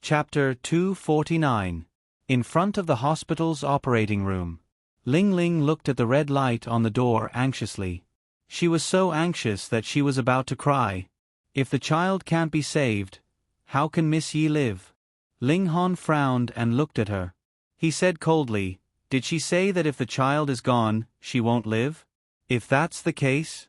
Chapter 249. In front of the hospital's operating room. Ling Ling looked at the red light on the door anxiously. She was so anxious that she was about to cry. If the child can't be saved, how can Miss Yi live? Ling Han frowned and looked at her. He said coldly, "Did she say that if the child is gone, she won't live? If that's the case?"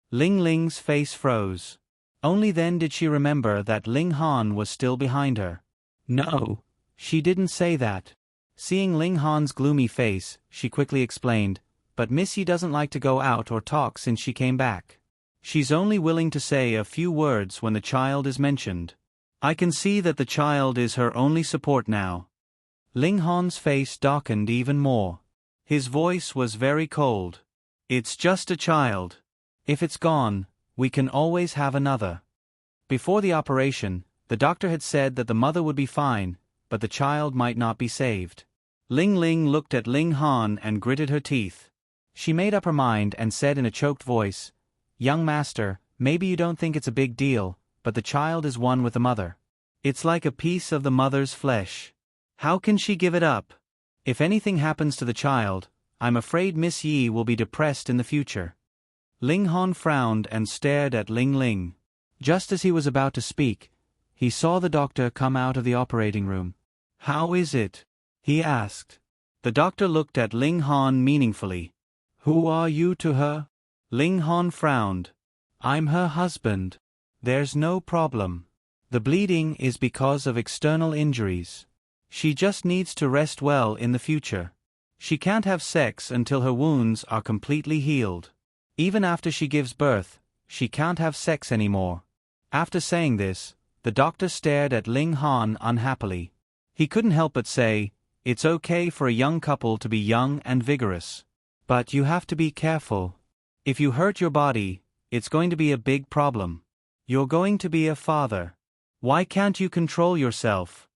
Ling Ling's face froze. Only then did she remember that Ling Han was still behind her. No, she didn't say that. Seeing Ling Han's gloomy face, she quickly explained, "But Miss Yi doesn't like to go out or talk since she came back. She's only willing to say a few words when the child is mentioned. I can see that the child is her only support now." Ling Han's face darkened even more. His voice was very cold. "It's just a child. If it's gone, we can always have another." Before the operation, the doctor had said that the mother would be fine, but the child might not be saved. Ling Ling looked at Ling Han and gritted her teeth. She made up her mind and said in a choked voice, "Young master, maybe you don't think it's a big deal, but the child is one with the mother. It's like a piece of the mother's flesh. How can she give it up? If anything happens to the child, I'm afraid Miss Yi will be depressed in the future." Ling Han frowned and stared at Ling Ling. Just as he was about to speak, he saw the doctor come out of the operating room. "How is it?" he asked. The doctor looked at Ling Han meaningfully. "Who are you to her?" Ling Han frowned. "I'm her husband. There's no problem. The bleeding is because of external injuries. She just needs to rest well in the future. She can't have sex until her wounds are completely healed. Even after she gives birth, she can't have sex anymore." After saying this, the doctor stared at Ling Han unhappily. He couldn't help but say, "It's okay for a young couple to be young and vigorous. But you have to be careful. If you hurt your body, it's going to be a big problem. You're going to be a father. Why can't you control yourself?"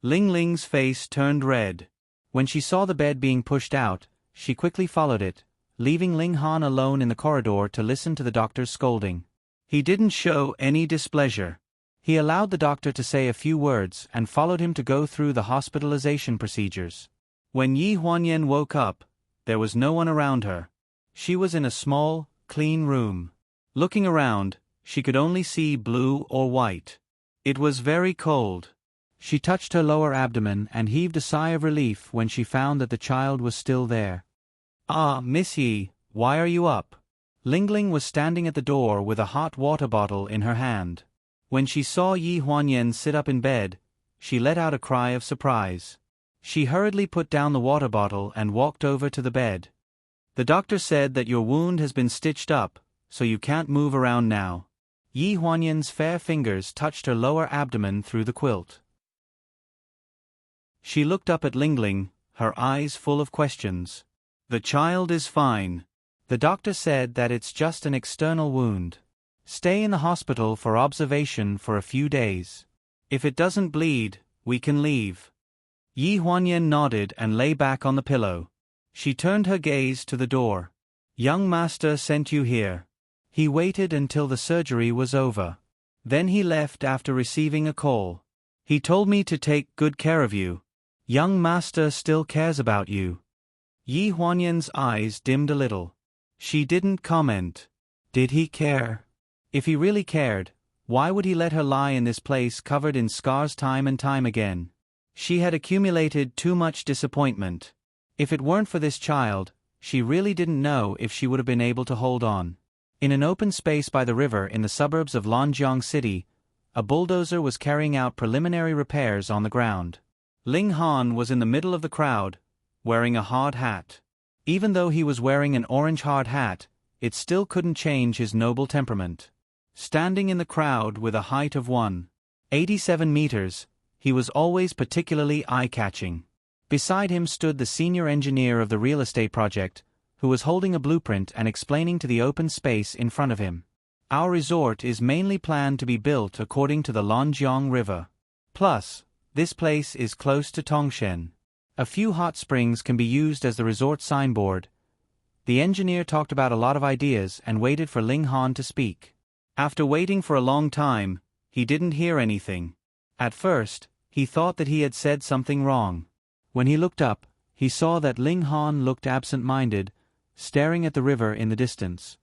Ling Ling's face turned red. When she saw the bed being pushed out, she quickly followed it, leaving Ling Han alone in the corridor to listen to the doctor's scolding. He didn't show any displeasure. He allowed the doctor to say a few words and followed him to go through the hospitalization procedures. When Yi Huanyan woke up, there was no one around her. She was in a small, clean room. Looking around, she could only see blue or white. It was very cold. She touched her lower abdomen and heaved a sigh of relief when she found that the child was still there. "Ah, Miss Yi, why are you up?" Ling Ling was standing at the door with a hot water bottle in her hand. When she saw Yi Huanyan sit up in bed, she let out a cry of surprise. She hurriedly put down the water bottle and walked over to the bed. "The doctor said that your wound has been stitched up, so you can't move around now." Yi Huanyan's fair fingers touched her lower abdomen through the quilt. She looked up at Ling Ling, her eyes full of questions. "The child is fine. The doctor said that it's just an external wound. Stay in the hospital for observation for a few days. If it doesn't bleed, we can leave." Yi Huanyan nodded and lay back on the pillow. She turned her gaze to the door. "Young master sent you here. He waited until the surgery was over. Then he left after receiving a call. He told me to take good care of you. Young master still cares about you." Yi Huanyan's eyes dimmed a little. She didn't comment. Did he care? If he really cared, why would he let her lie in this place covered in scars time and time again? She had accumulated too much disappointment. If it weren't for this child, she really didn't know if she would have been able to hold on. In an open space by the river in the suburbs of Lanjiang City, a bulldozer was carrying out preliminary repairs on the ground. Ling Han was in the middle of the crowd, wearing a hard hat. Even though he was wearing an orange hard hat, it still couldn't change his noble temperament. Standing in the crowd with a height of 187 meters, he was always particularly eye-catching. Beside him stood the senior engineer of the real estate project, who was holding a blueprint and explaining to the open space in front of him. "Our resort is mainly planned to be built according to the Lanjiang River. Plus, this place is close to Tongshen. A few hot springs can be used as the resort signboard." The engineer talked about a lot of ideas and waited for Ling Han to speak. After waiting for a long time, he didn't hear anything. At first, He thought that he had said something wrong. When he looked up, he saw that Ling Han looked absent-minded, staring at the river in the distance.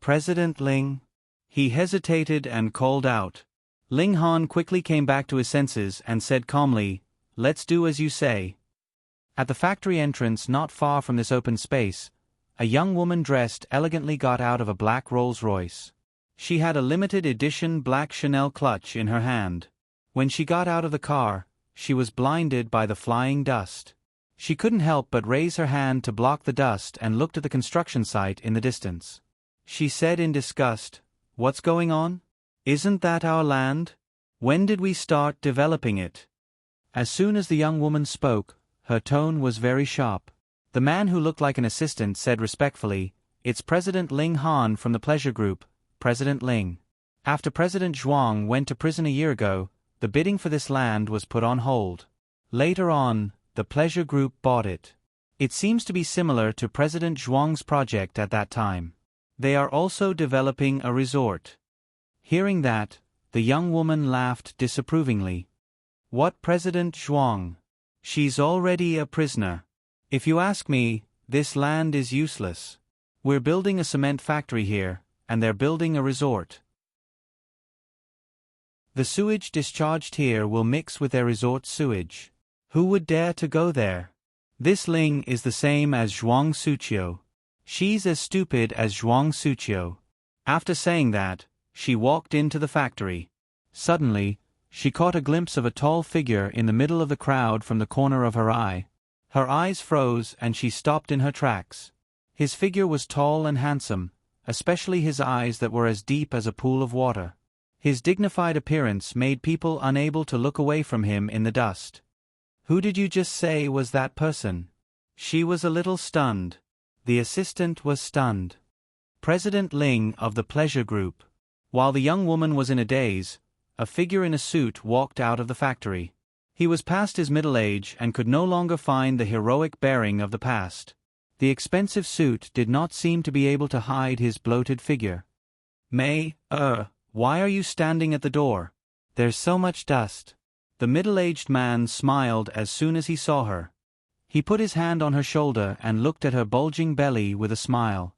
"President Ling?" He hesitated and called out. Ling Han quickly came back to his senses and said calmly, "Let's do as you say." At the factory entrance not far from this open space, a young woman dressed elegantly got out of a black Rolls-Royce. She had a limited edition black Chanel clutch in her hand. When she got out of the car, she was blinded by the flying dust. She couldn't help but raise her hand to block the dust and looked at the construction site in the distance. She said in disgust, "What's going on? Isn't that our land? When did we start developing it?" As soon as the young woman spoke, her tone was very sharp. The man who looked like an assistant said respectfully, "It's President Ling Han from the Pleasure Group, President Ling. After President Zhuang went to prison a year ago, the bidding for this land was put on hold. Later on, the Pleasure Group bought it. It seems to be similar to President Zhuang's project at that time. They are also developing a resort." Hearing that, the young woman laughed disapprovingly. "What President Zhuang? She's already a prisoner. If you ask me, this land is useless. We're building a cement factory here, and they're building a resort. The sewage discharged here will mix with their resort sewage. Who would dare to go there? This Ling is the same as Zhuang Suqiu. She's as stupid as Zhuang Suqiu." After saying that, she walked into the factory. Suddenly, she caught a glimpse of a tall figure in the middle of the crowd from the corner of her eye. Her eyes froze and she stopped in her tracks. His figure was tall and handsome, especially his eyes that were as deep as a pool of water. His dignified appearance made people unable to look away from him in the dust. "Who did you just say was that person?" She was a little stunned. The assistant was stunned. President Ling of the Pleasure Group. While the young woman was in a daze, a figure in a suit walked out of the factory. He was past his middle age and could no longer find the heroic bearing of the past. The expensive suit did not seem to be able to hide his bloated figure. Why are you standing at the door? There's so much dust." The middle-aged man smiled as soon as he saw her. He put his hand on her shoulder and looked at her bulging belly with a smile.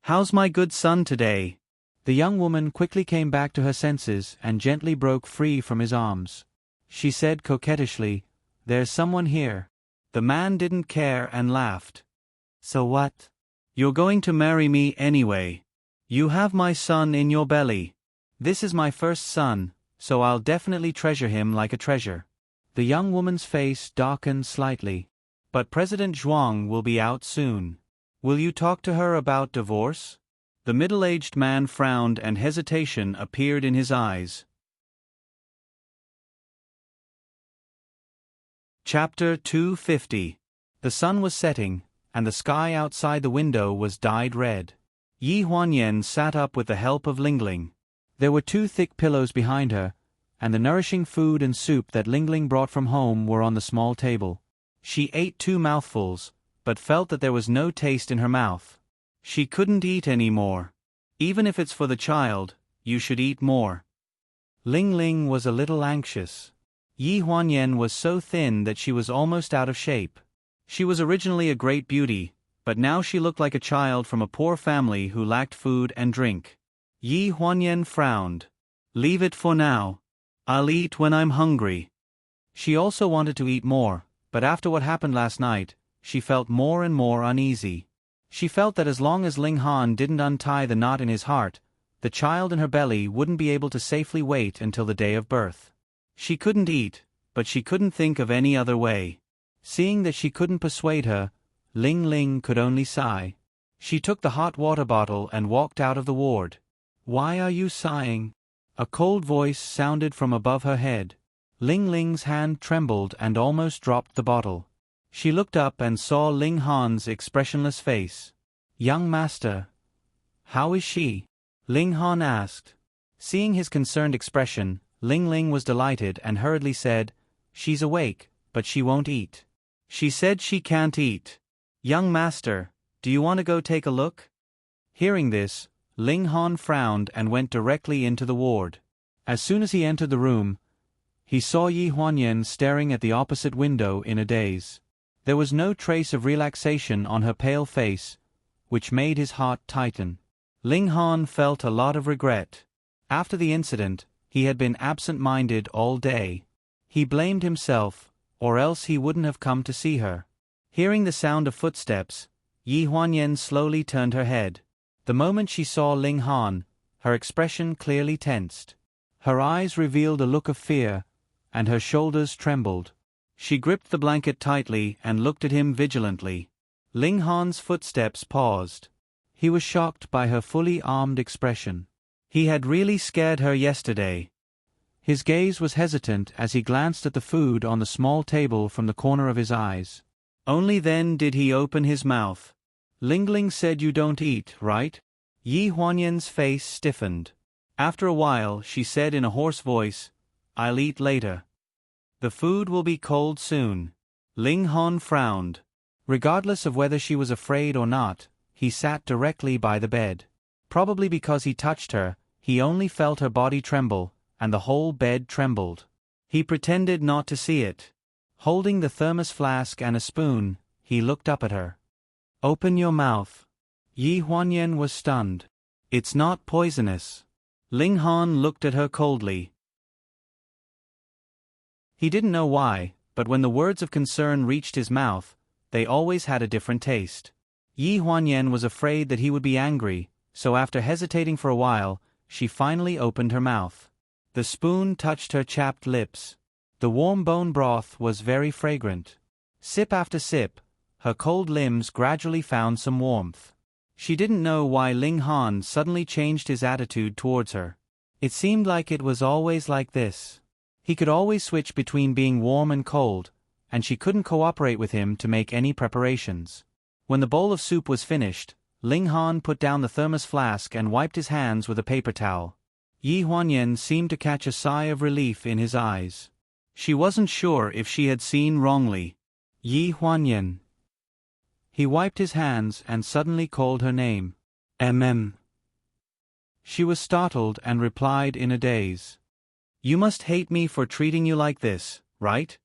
"How's my good son today?" The young woman quickly came back to her senses and gently broke free from his arms. She said coquettishly, "There's someone here." The man didn't care and laughed. "So what? You're going to marry me anyway. You have my son in your belly. This is my first son, so I'll definitely treasure him like a treasure." The young woman's face darkened slightly. "But President Zhuang will be out soon. Will you talk to her about divorce?" The middle-aged man frowned and hesitation appeared in his eyes. Chapter 250. The sun was setting, and the sky outside the window was dyed red. Yi Huanyan sat up with the help of Lingling. There were 2 thick pillows behind her, and the nourishing food and soup that Lingling brought from home were on the small table. She ate 2 mouthfuls, but felt that there was no taste in her mouth. She couldn't eat any more. "Even if it's for the child, you should eat more." Lingling was a little anxious. Yi Huanyan was so thin that she was almost out of shape. She was originally a great beauty, but now she looked like a child from a poor family who lacked food and drink. Yi Huanyan frowned. "Leave it for now. I'll eat when I'm hungry." She also wanted to eat more, but after what happened last night, she felt more and more uneasy. She felt that as long as Ling Han didn't untie the knot in his heart, the child in her belly wouldn't be able to safely wait until the day of birth. She couldn't eat, but she couldn't think of any other way. Seeing that she couldn't persuade her, Ling could only sigh. She took the hot water bottle and walked out of the ward. "Why are you sighing?" A cold voice sounded from above her head. Ling's hand trembled and almost dropped the bottle. She looked up and saw Ling Han's expressionless face. "Young master, how is she?" Ling Han asked. Seeing his concerned expression, Ling was delighted and hurriedly said, "She's awake, but she won't eat." "She said she can't eat. Young master, do you want to go take a look?" Hearing this, Ling Han frowned and went directly into the ward. As soon as he entered the room, He saw Yi Huanyan staring at the opposite window in a daze. There was no trace of relaxation on her pale face, which made his heart tighten. Ling Han felt a lot of regret. After the incident, he had been absent-minded all day. He blamed himself, or else he wouldn't have come to see her. Hearing the sound of footsteps, Yi Huanyan slowly turned her head. The moment she saw Ling Han, her expression clearly tensed. Her eyes revealed a look of fear, and her shoulders trembled. She gripped the blanket tightly and looked at him vigilantly. Ling Han's footsteps paused. He was shocked by her fully armed expression. He had really scared her yesterday. His gaze was hesitant as he glanced at the food on the small table from the corner of his eyes. Only then did he open his mouth. Ling said you don't eat, right? Yi Huanyan's face stiffened. After a while, she said in a hoarse voice, I'll eat later. The food will be cold soon. Ling Han frowned. Regardless of whether she was afraid or not, he sat directly by the bed. Probably because he touched her, he only felt her body tremble, and the whole bed trembled. He pretended not to see it. Holding the thermos flask and a spoon, he looked up at her. Open your mouth. Yi Huanyan was stunned. It's not poisonous. Ling Han looked at her coldly. He didn't know why, but when the words of concern reached his mouth, they always had a different taste. Yi Huanyan was afraid that he would be angry, so after hesitating for a while, she finally opened her mouth. The spoon touched her chapped lips. The warm bone broth was very fragrant. Sip after sip, her cold limbs gradually found some warmth. She didn't know why Ling Han suddenly changed his attitude towards her. It seemed like it was always like this. He could always switch between being warm and cold, and she couldn't cooperate with him to make any preparations. When the bowl of soup was finished, Ling Han put down the thermos flask and wiped his hands with a paper towel. Yi Huanyan seemed to catch a sigh of relief in his eyes. She wasn't sure if she had seen wrongly. Yi Huanyan. He wiped his hands and suddenly called her name. She was startled and replied in a daze. You must hate me for treating you like this, right?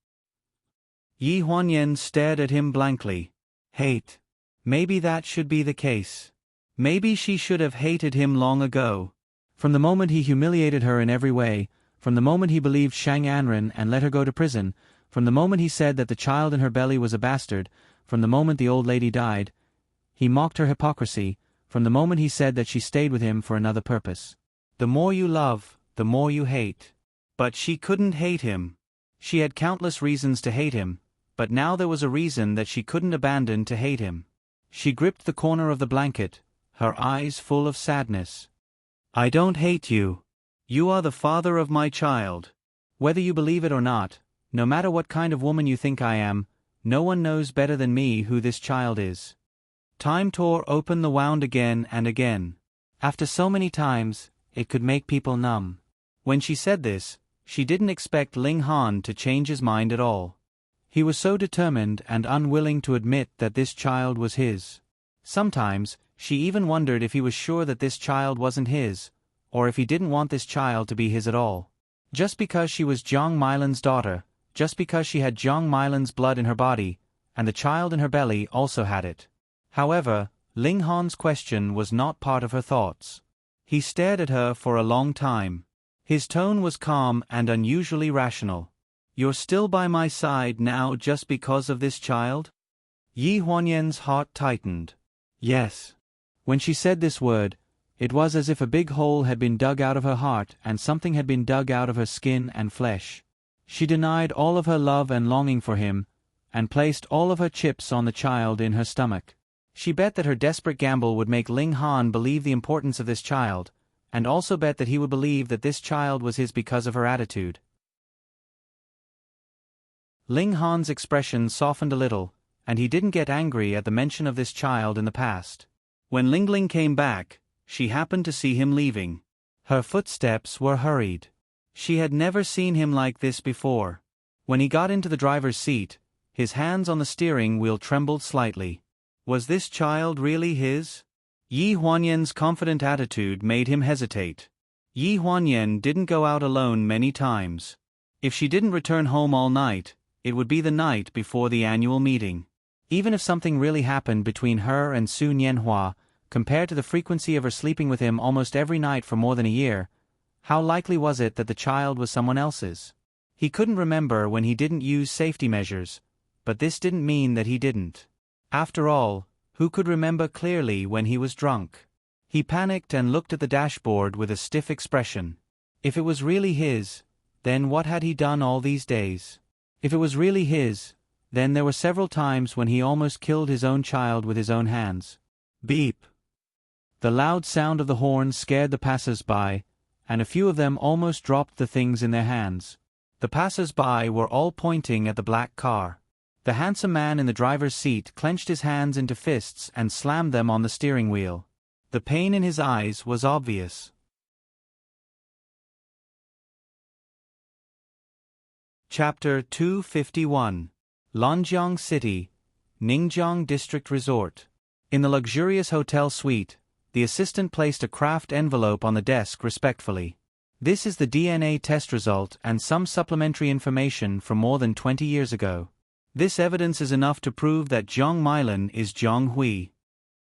Yi Huanyan stared at him blankly. Hate. Maybe that should be the case. Maybe she should have hated him long ago. From the moment he humiliated her in every way, from the moment he believed Shang Anren and let her go to prison, from the moment he said that the child in her belly was a bastard, from the moment the old lady died, he mocked her hypocrisy, from the moment he said that she stayed with him for another purpose. The more you love, the more you hate. But she couldn't hate him. She had countless reasons to hate him, but now there was a reason that she couldn't abandon to hate him. She gripped the corner of the blanket, her eyes full of sadness. I don't hate you. You are the father of my child. Whether you believe it or not, no matter what kind of woman you think I am, no one knows better than me who this child is. Time tore open the wound again and again. After so many times, it could make people numb. When she said this, she didn't expect Ling Han to change his mind at all. He was so determined and unwilling to admit that this child was his. Sometimes, she even wondered if he was sure that this child wasn't his, or if he didn't want this child to be his at all. Just because she was Jiang Meilan's daughter, just because she had Jiang Meilan's blood in her body, and the child in her belly also had it. However, Ling Han's question was not part of her thoughts. He stared at her for a long time. His tone was calm and unusually rational. You're still by my side now just because of this child? Yi Huanyan's heart tightened. Yes. When she said this word, it was as if a big hole had been dug out of her heart and something had been dug out of her skin and flesh. She denied all of her love and longing for him, and placed all of her chips on the child in her stomach. She bet that her desperate gamble would make Ling Han believe the importance of this child, and also bet that he would believe that this child was his because of her attitude. Ling Han's expression softened a little, and he didn't get angry at the mention of this child in the past. When Ling came back, she happened to see him leaving. Her footsteps were hurried. She had never seen him like this before. When he got into the driver's seat, his hands on the steering wheel trembled slightly. Was this child really his? Yi Huanyan's confident attitude made him hesitate. Yi Huanyan didn't go out alone many times. If she didn't return home all night, it would be the night before the annual meeting. Even if something really happened between her and Su Nianhua, compared to the frequency of her sleeping with him almost every night for more than a year, how likely was it that the child was someone else's? He couldn't remember when he didn't use safety measures, but this didn't mean that he didn't. After all, who could remember clearly when he was drunk? He panicked and looked at the dashboard with a stiff expression. If it was really his, then what had he done all these days? If it was really his, then there were several times when he almost killed his own child with his own hands. Beep. The loud sound of the horn scared the passers-by, and a few of them almost dropped the things in their hands. The passers-by were all pointing at the black car. The handsome man in the driver's seat clenched his hands into fists and slammed them on the steering wheel. The pain in his eyes was obvious. Chapter 251. Lanjiang City, Ningjiang District Resort. In the luxurious hotel suite, the assistant placed a craft envelope on the desk respectfully. This is the DNA test result and some supplementary information from more than 20 years ago. This evidence is enough to prove that Zhang Mailan is Zhang Hui.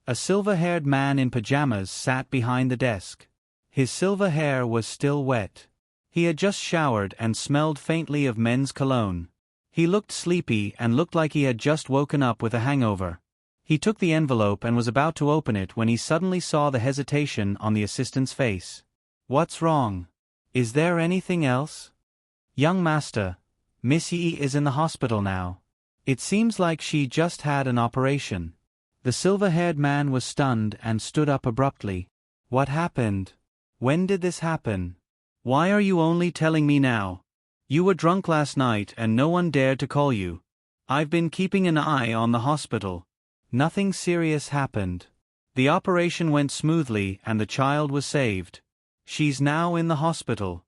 A silver-haired man in pajamas sat behind the desk. His silver hair was still wet. He had just showered and smelled faintly of men's cologne. He looked sleepy and looked like he had just woken up with a hangover. He took the envelope and was about to open it when he suddenly saw the hesitation on the assistant's face. "What's wrong? Is there anything else?" "Young master, Miss Yi is in the hospital now. It seems like she just had an operation." The silver-haired man was stunned and stood up abruptly. "What happened? When did this happen? Why are you only telling me now? You were drunk last night and no one dared to call you. I've been keeping an eye on the hospital. Nothing serious happened. The operation went smoothly and the child was saved. She's now in the hospital."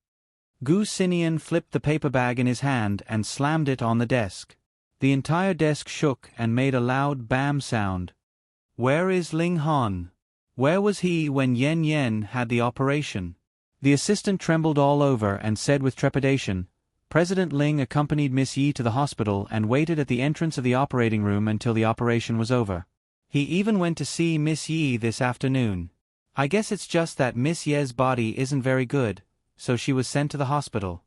Gu Xinian flipped the paper bag in his hand and slammed it on the desk. The entire desk shook and made a loud bam sound. "Where is Ling Han? Where was he when Yen Yen had the operation?" The assistant trembled all over and said with trepidation, "President Ling accompanied Miss Yi to the hospital and waited at the entrance of the operating room until the operation was over. He even went to see Miss Yi this afternoon. I guess it's just that Miss Ye's body isn't very good, so she was sent to the hospital."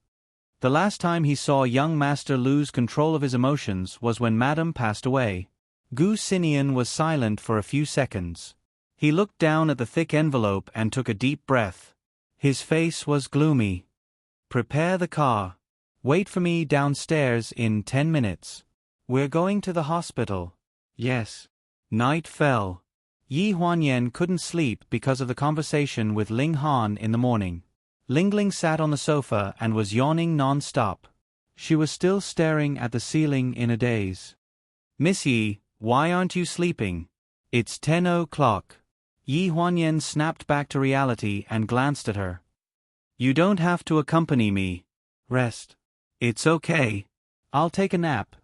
The last time he saw young master lose control of his emotions was when Madame passed away. Gu Xinian was silent for a few seconds. He looked down at the thick envelope and took a deep breath. His face was gloomy. "Prepare the car. Wait for me downstairs in 10 minutes. We're going to the hospital." "Yes." Night fell. Yi Huanyan couldn't sleep because of the conversation with Ling Han in the morning. Lingling sat on the sofa and was yawning non-stop. She was still staring at the ceiling in a daze. "Miss Yi, why aren't you sleeping? It's 10 o'clock. Yi Huanyan snapped back to reality and glanced at her. "You don't have to accompany me. Rest. It's okay. I'll take a nap."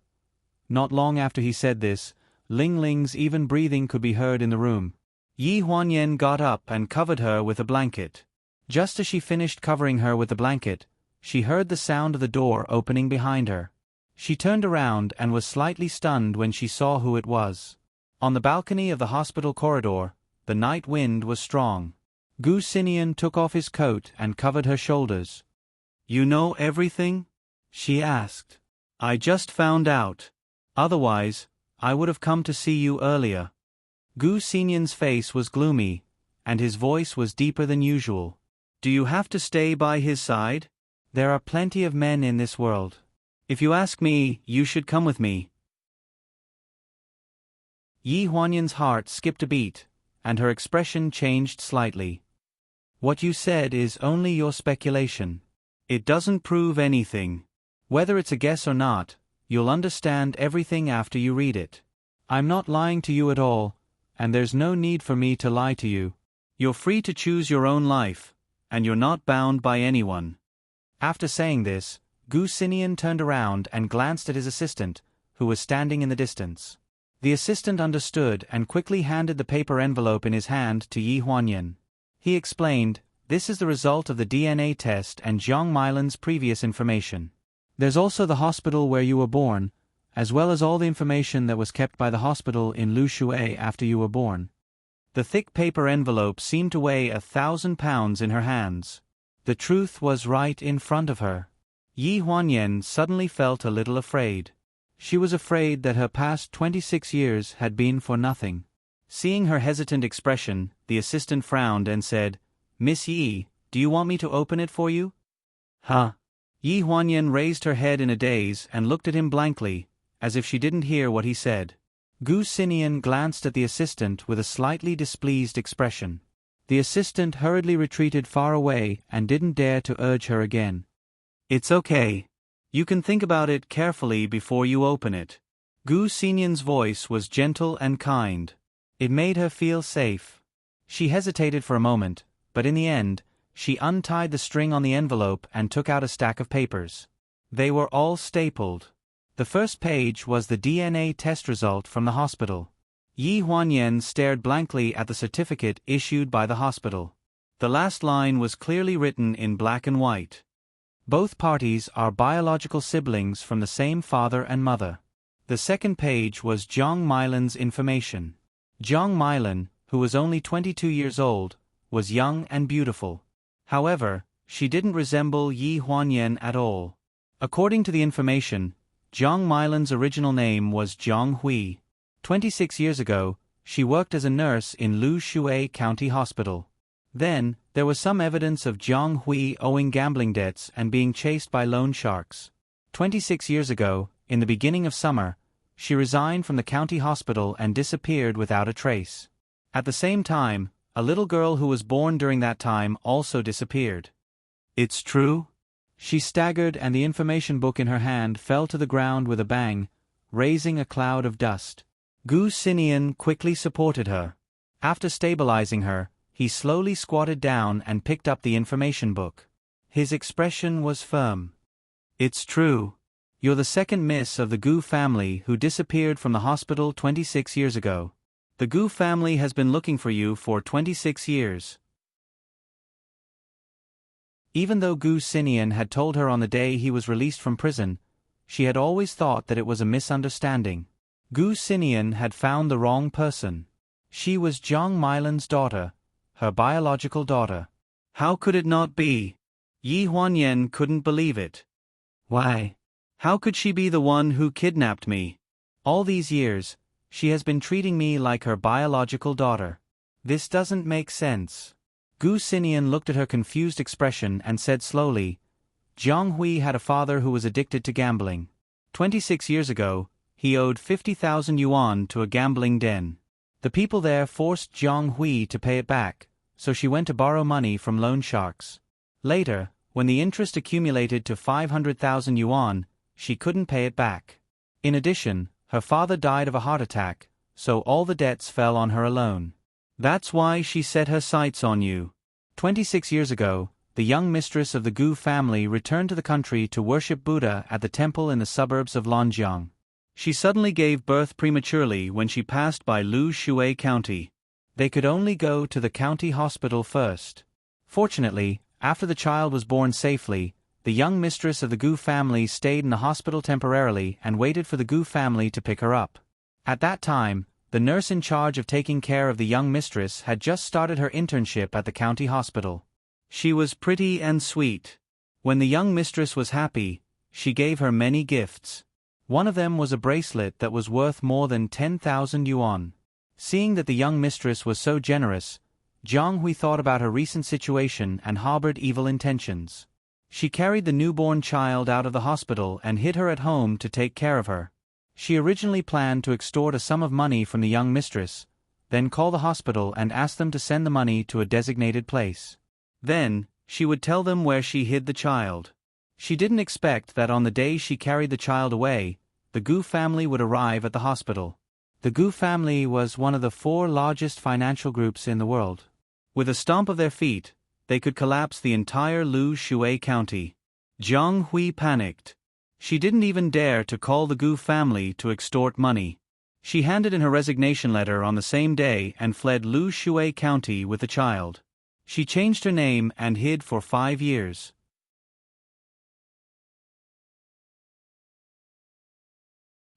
Not long after he said this, Ling Ling's even breathing could be heard in the room. Yi Huanyan got up and covered her with a blanket. Just as she finished covering her with the blanket, she heard the sound of the door opening behind her. She turned around and was slightly stunned when she saw who it was. On the balcony of the hospital corridor, the night wind was strong. Gu Xinian took off his coat and covered her shoulders. "You know everything?" she asked. "I just found out. Otherwise, I would have come to see you earlier." Gu Xinian's face was gloomy, and his voice was deeper than usual. "Do you have to stay by his side? There are plenty of men in this world. If you ask me, you should come with me." Yi Huanyan's heart skipped a beat, and her expression changed slightly. "What you said is only your speculation. It doesn't prove anything. Whether it's a guess or not, you'll understand everything after you read it. I'm not lying to you at all, and there's no need for me to lie to you. You're free to choose your own life, and you're not bound by anyone." After saying this, Gu Xinian turned around and glanced at his assistant, who was standing in the distance. The assistant understood and quickly handed the paper envelope in his hand to Yi Huanyan. He explained, "This is the result of the DNA test and Zhang Mailan's previous information. There's also the hospital where you were born, as well as all the information that was kept by the hospital in Lu Shui after you were born. The thick paper envelope seemed to weigh 1,000 pounds in her hands. The truth was right in front of her. Yi Huanyan suddenly felt a little afraid. She was afraid that her past 26 years had been for nothing. Seeing her hesitant expression, the assistant frowned and said, "Miss Yi, do you want me to open it for you?" "Huh?" Yi Huanyan raised her head in a daze and looked at him blankly, as if she didn't hear what he said. Gu Xinian glanced at the assistant with a slightly displeased expression. The assistant hurriedly retreated far away and didn't dare to urge her again. "It's okay. You can think about it carefully before you open it." Gu Xinian's voice was gentle and kind. It made her feel safe. She hesitated for a moment, but in the end, she untied the string on the envelope and took out a stack of papers. They were all stapled. The first page was the DNA test result from the hospital. Yi Huanyan stared blankly at the certificate issued by the hospital. The last line was clearly written in black and white. Both parties are biological siblings from the same father and mother. The second page was Zhang Mailan's information. Zhang Mailan, who was only 22 years old, was young and beautiful. However, she didn't resemble Yi Huanyan at all. According to the information, Zhang Mailan's original name was Zhang Hui. 26 years ago, she worked as a nurse in Lu Shui County Hospital. Then, there was some evidence of Zhang Hui owing gambling debts and being chased by loan sharks. 26 years ago, in the beginning of summer, she resigned from the county hospital and disappeared without a trace. At the same time, a little girl who was born during that time also disappeared. "It's true?" She staggered and the information book in her hand fell to the ground with a bang, raising a cloud of dust. Gu Xinian quickly supported her. After stabilizing her, he slowly squatted down and picked up the information book. His expression was firm. "It's true. You're the second miss of the Gu family who disappeared from the hospital 26 years ago. The Gu family has been looking for you for 26 years. Even though Gu Xinian had told her on the day he was released from prison, she had always thought that it was a misunderstanding. Gu Xinian had found the wrong person. She was Zhang Mailan's daughter, her biological daughter. How could it not be? Yi Huanyan couldn't believe it. Why? How could she be the one who kidnapped me? All these years, she has been treating me like her biological daughter. This doesn't make sense. Gu Xinian looked at her confused expression and said slowly, "Zhang Hui had a father who was addicted to gambling. 26 years ago, he owed 50,000 yuan to a gambling den. The people there forced Zhang Hui to pay it back, so she went to borrow money from loan sharks. Later, when the interest accumulated to 500,000 yuan, she couldn't pay it back. In addition, her father died of a heart attack, so all the debts fell on her alone. That's why she set her sights on you. 26 years ago, the young mistress of the Gu family returned to the country to worship Buddha at the temple in the suburbs of Lanjiang. She suddenly gave birth prematurely when she passed by Lu Shui County. They could only go to the county hospital first. Fortunately, after the child was born safely, the young mistress of the Gu family stayed in the hospital temporarily and waited for the Gu family to pick her up. At that time, the nurse in charge of taking care of the young mistress had just started her internship at the county hospital. She was pretty and sweet. When the young mistress was happy, she gave her many gifts. One of them was a bracelet that was worth more than 10,000 yuan. Seeing that the young mistress was so generous, Zhang Hui thought about her recent situation and harbored evil intentions. She carried the newborn child out of the hospital and hid her at home to take care of her. She originally planned to extort a sum of money from the young mistress, then call the hospital and ask them to send the money to a designated place. Then, she would tell them where she hid the child. She didn't expect that on the day she carried the child away, the Gu family would arrive at the hospital. The Gu family was one of the 4 largest financial groups in the world. With a stomp of their feet, they could collapse the entire Lu Shui County. Zhang Hui panicked. She didn't even dare to call the Gu family to extort money. She handed in her resignation letter on the same day and fled Lu Shui County with the child. She changed her name and hid for 5 years.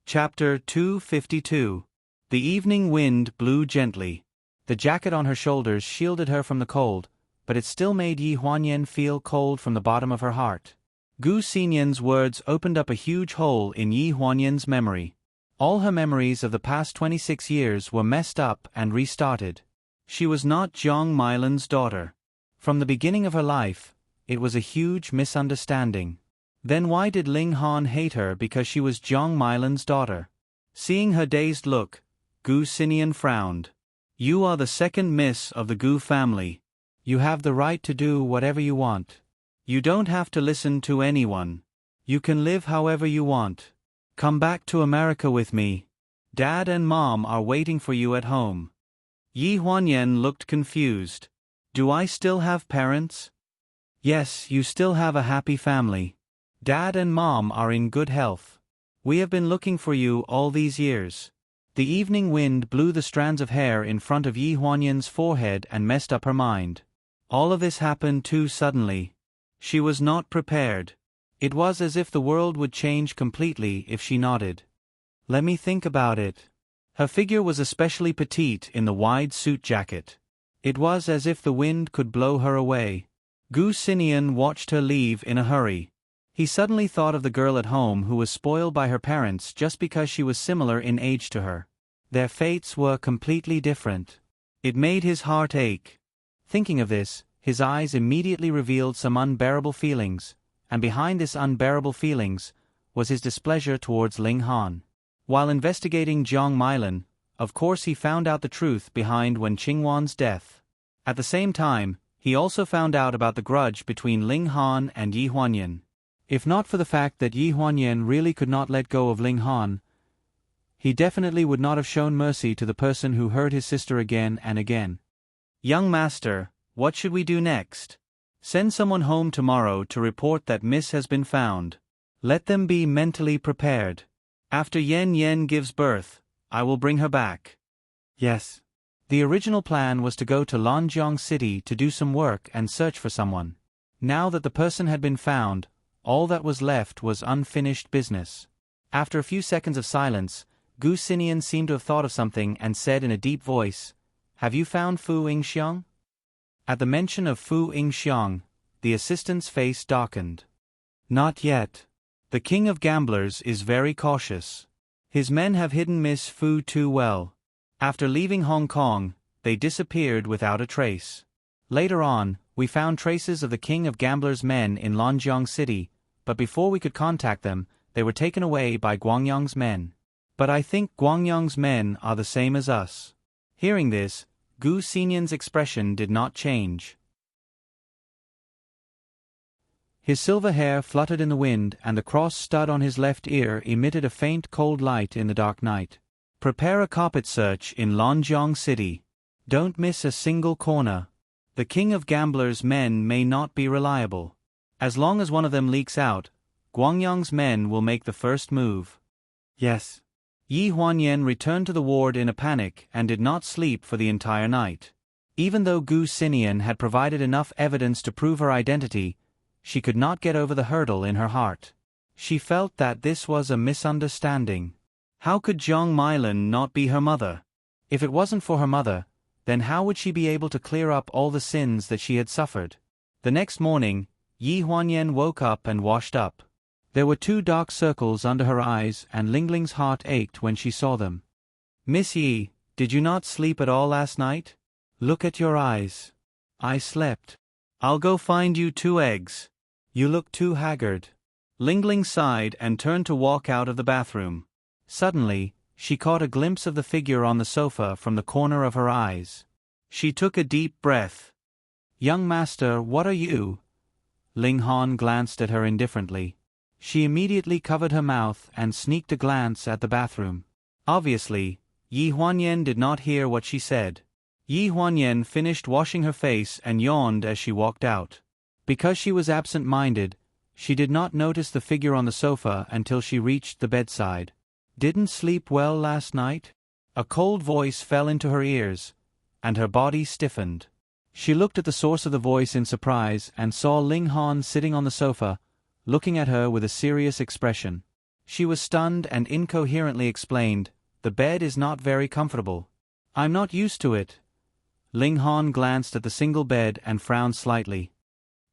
Chapter 252. The evening wind blew gently. The jacket on her shoulders shielded her from the cold, but it still made Yi Huanyan feel cold from the bottom of her heart. Gu Xinyan's words opened up a huge hole in Yi Huanyan's memory. All her memories of the past 26 years were messed up and restarted. She was not Jiang Mailan's daughter. From the beginning of her life, it was a huge misunderstanding. Then why did Ling Han hate her because she was Jiang Mailan's daughter? Seeing her dazed look, Gu Xinyan frowned. You are the second miss of the Gu family. You have the right to do whatever you want. You don't have to listen to anyone. You can live however you want. Come back to America with me. Dad and Mom are waiting for you at home. Yi Huanyan looked confused. Do I still have parents? Yes, you still have a happy family. Dad and Mom are in good health. We have been looking for you all these years. The evening wind blew the strands of hair in front of Yi Huanyan's forehead and messed up her mind. All of this happened too suddenly. She was not prepared. It was as if the world would change completely if she nodded. Let me think about it. Her figure was especially petite in the wide suit jacket. It was as if the wind could blow her away. Gu Xinyan watched her leave in a hurry. He suddenly thought of the girl at home who was spoiled by her parents just because she was similar in age to her. Their fates were completely different. It made his heart ache. Thinking of this, his eyes immediately revealed some unbearable feelings, and behind this unbearable feelings was his displeasure towards Ling Han. While investigating Jiang Mailan, of course he found out the truth behind Wen Qingwan's death. At the same time, he also found out about the grudge between Ling Han and Yi Huanyan. If not for the fact that Yi Huanyan really could not let go of Ling Han, he definitely would not have shown mercy to the person who hurt his sister again and again. Young master, what should we do next? Send someone home tomorrow to report that Miss has been found. Let them be mentally prepared. After Yen Yen gives birth, I will bring her back. Yes. The original plan was to go to Lanjiang City to do some work and search for someone. Now that the person had been found, all that was left was unfinished business. After a few seconds of silence, Gu Xinyan seemed to have thought of something and said in a deep voice, Have you found Fu Yingxiang? At the mention of Fu Yingxiang, the assistant's face darkened. Not yet. The king of gamblers is very cautious. His men have hidden Miss Fu too well. After leaving Hong Kong, they disappeared without a trace. Later on, we found traces of the king of gamblers' men in Lanjiang City, but before we could contact them, they were taken away by Guangyang's men. But I think Guangyang's men are the same as us. Hearing this, Gu Xinyan's expression did not change. His silver hair fluttered in the wind, and the cross stud on his left ear emitted a faint cold light in the dark night. Prepare a carpet search in Lanjiang City. Don't miss a single corner. The king of gamblers' men may not be reliable. As long as one of them leaks out, Guangyang's men will make the first move. Yes. Yi Huanyan returned to the ward in a panic and did not sleep for the entire night. Even though Gu Xinyan had provided enough evidence to prove her identity, she could not get over the hurdle in her heart. She felt that this was a misunderstanding. How could Jiang Mailan not be her mother? If it wasn't for her mother, then how would she be able to clear up all the sins that she had suffered? The next morning, Yi Huanyan woke up and washed up. There were 2 dark circles under her eyes, and Lingling's heart ached when she saw them. Miss Yi, did you not sleep at all last night? Look at your eyes. I slept. I'll go find you 2 eggs. You look too haggard. Lingling sighed and turned to walk out of the bathroom. Suddenly, she caught a glimpse of the figure on the sofa from the corner of her eyes. She took a deep breath. Young master, what are you? Ling Han glanced at her indifferently. She immediately covered her mouth and sneaked a glance at the bathroom. Obviously, Yi Huanyan did not hear what she said. Yi Huanyan finished washing her face and yawned as she walked out. Because she was absent-minded, she did not notice the figure on the sofa until she reached the bedside. Didn't sleep well last night? A cold voice fell into her ears, and her body stiffened. She looked at the source of the voice in surprise and saw Ling Han sitting on the sofa, looking at her with a serious expression. She was stunned and incoherently explained, "The bed is not very comfortable. I'm not used to it." Ling Han glanced at the single bed and frowned slightly.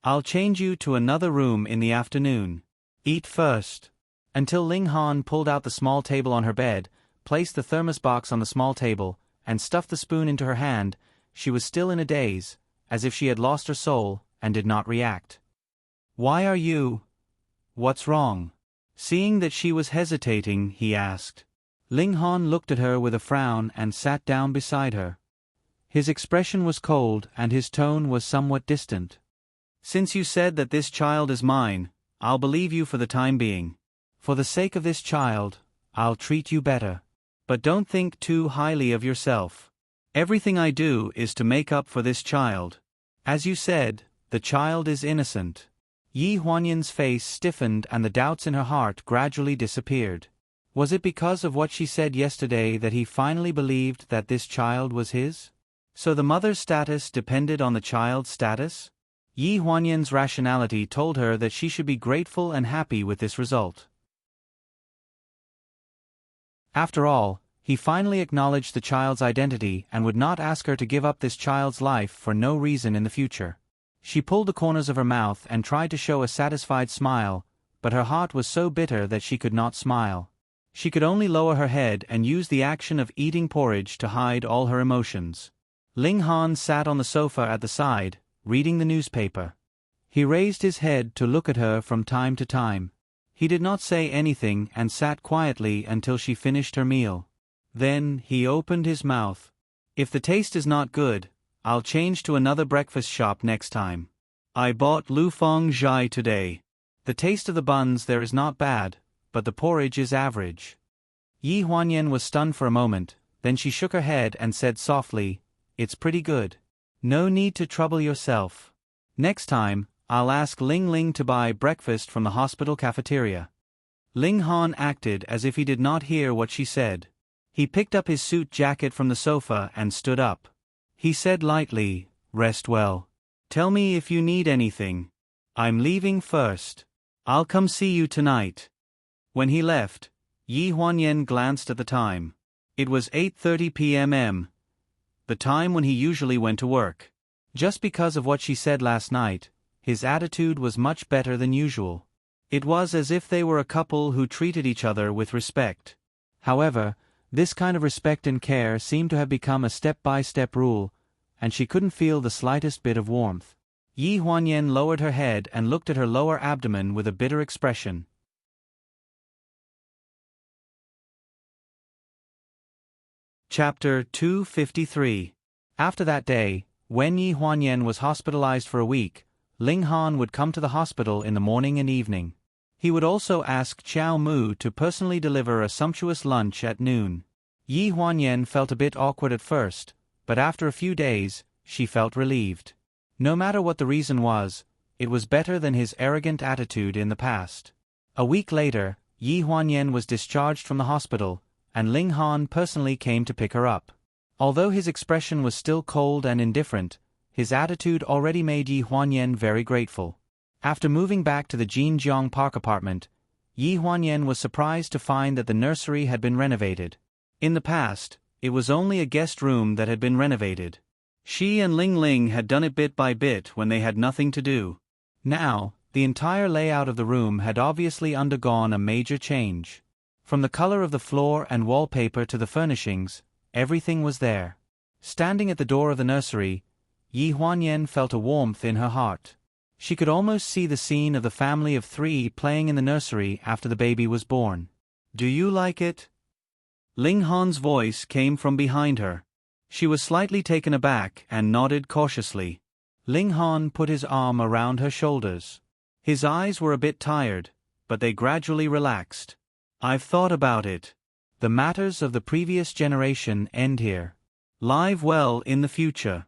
"I'll change you to another room in the afternoon. Eat first." Until Ling Han pulled out the small table on her bed, placed the thermos box on the small table, and stuffed the spoon into her hand, she was still in a daze, as if she had lost her soul, and did not react. "Why are you? What's wrong?" Seeing that she was hesitating, he asked. Ling Han looked at her with a frown and sat down beside her. His expression was cold and his tone was somewhat distant. "Since you said that this child is mine, I'll believe you for the time being. For the sake of this child, I'll treat you better. But don't think too highly of yourself. Everything I do is to make up for this child. As you said, the child is innocent." Yi Huanyan's face stiffened and the doubts in her heart gradually disappeared. Was it because of what she said yesterday that he finally believed that this child was his? So the mother's status depended on the child's status? Yi Huanyan's rationality told her that she should be grateful and happy with this result. After all, he finally acknowledged the child's identity and would not ask her to give up this child's life for no reason in the future. She pulled the corners of her mouth and tried to show a satisfied smile, but her heart was so bitter that she could not smile. She could only lower her head and use the action of eating porridge to hide all her emotions. Ling Han sat on the sofa at the side, reading the newspaper. He raised his head to look at her from time to time. He did not say anything and sat quietly until she finished her meal. Then he opened his mouth. "If the taste is not good, I'll change to another breakfast shop next time. I bought Lufeng Zhai today. The taste of the buns there is not bad, but the porridge is average." Yi Huanyan was stunned for a moment, then she shook her head and said softly, "It's pretty good. No need to trouble yourself. Next time, I'll ask Ling Ling to buy breakfast from the hospital cafeteria." Ling Han acted as if he did not hear what she said. He picked up his suit jacket from the sofa and stood up. He said lightly, "Rest well. Tell me if you need anything. I'm leaving first. I'll come see you tonight." When he left, Yi Huanyan glanced at the time. It was 8:30 p.m., the time when he usually went to work. Just because of what she said last night, his attitude was much better than usual. It was as if they were a couple who treated each other with respect. However, this kind of respect and care seemed to have become a step-by-step rule, and she couldn't feel the slightest bit of warmth. Yi Huanyan lowered her head and looked at her lower abdomen with a bitter expression. Chapter 253. After that day, when Yi Huanyan was hospitalized for a week, Ling Han would come to the hospital in the morning and evening. He would also ask Chiao Mu to personally deliver a sumptuous lunch at noon. Yi Huanyan felt a bit awkward at first, but after a few days, she felt relieved. No matter what the reason was, it was better than his arrogant attitude in the past. A week later, Yi Huanyan was discharged from the hospital, and Ling Han personally came to pick her up. Although his expression was still cold and indifferent, his attitude already made Yi Huanyan very grateful. After moving back to the Jinjiang Park apartment, Yi Huanyan was surprised to find that the nursery had been renovated. In the past, it was only a guest room that had been renovated. She and Ling Ling had done it bit by bit when they had nothing to do. Now, the entire layout of the room had obviously undergone a major change. From the color of the floor and wallpaper to the furnishings, everything was there. Standing at the door of the nursery, Yi Huanyan felt a warmth in her heart. She could almost see the scene of the family of 3 playing in the nursery after the baby was born. "Do you like it?" Ling Han's voice came from behind her. She was slightly taken aback and nodded cautiously. Ling Han put his arm around her shoulders. His eyes were a bit tired, but they gradually relaxed. "I've thought about it. The matters of the previous generation end here. Live well in the future."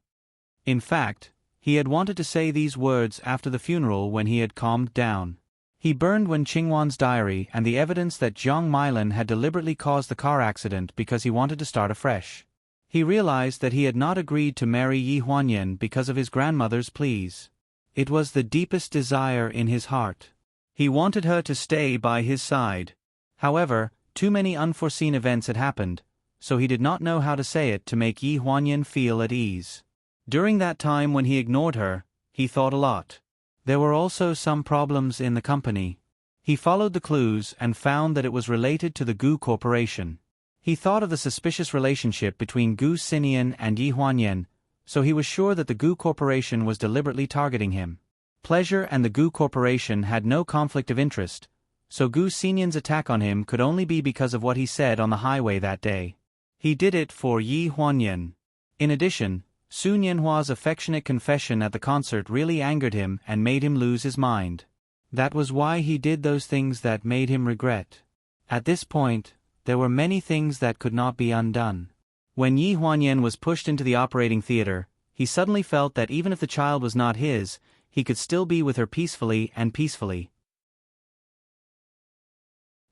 In fact, he had wanted to say these words after the funeral when he had calmed down. He burned Wen Qingwan's diary and the evidence that Jiang Meilan had deliberately caused the car accident because he wanted to start afresh. He realized that he had not agreed to marry Yi Huanyan because of his grandmother's pleas. It was the deepest desire in his heart. He wanted her to stay by his side. However, too many unforeseen events had happened, so he did not know how to say it to make Yi Huanyan feel at ease. During that time when he ignored her, he thought a lot. There were also some problems in the company. He followed the clues and found that it was related to the Gu Corporation. He thought of the suspicious relationship between Gu Xinian and Yi Huanyan, so he was sure that the Gu Corporation was deliberately targeting him. Pleasure and the Gu Corporation had no conflict of interest, so Gu Xinian's attack on him could only be because of what he said on the highway that day. He did it for Yi Huanyan. In addition, Su Nianhua's affectionate confession at the concert really angered him and made him lose his mind. That was why he did those things that made him regret. At this point, there were many things that could not be undone. When Yi Huanyan was pushed into the operating theater, he suddenly felt that even if the child was not his, he could still be with her peacefully.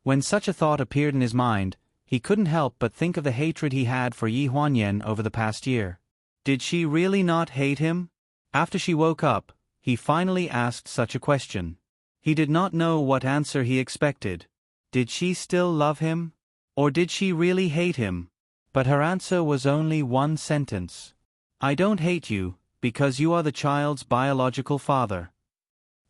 When such a thought appeared in his mind, he couldn't help but think of the hatred he had for Yi Huanyan over the past year. Did she really not hate him? After she woke up, he finally asked such a question. He did not know what answer he expected. Did she still love him? Or did she really hate him? But her answer was only one sentence. I don't hate you, because you are the child's biological father.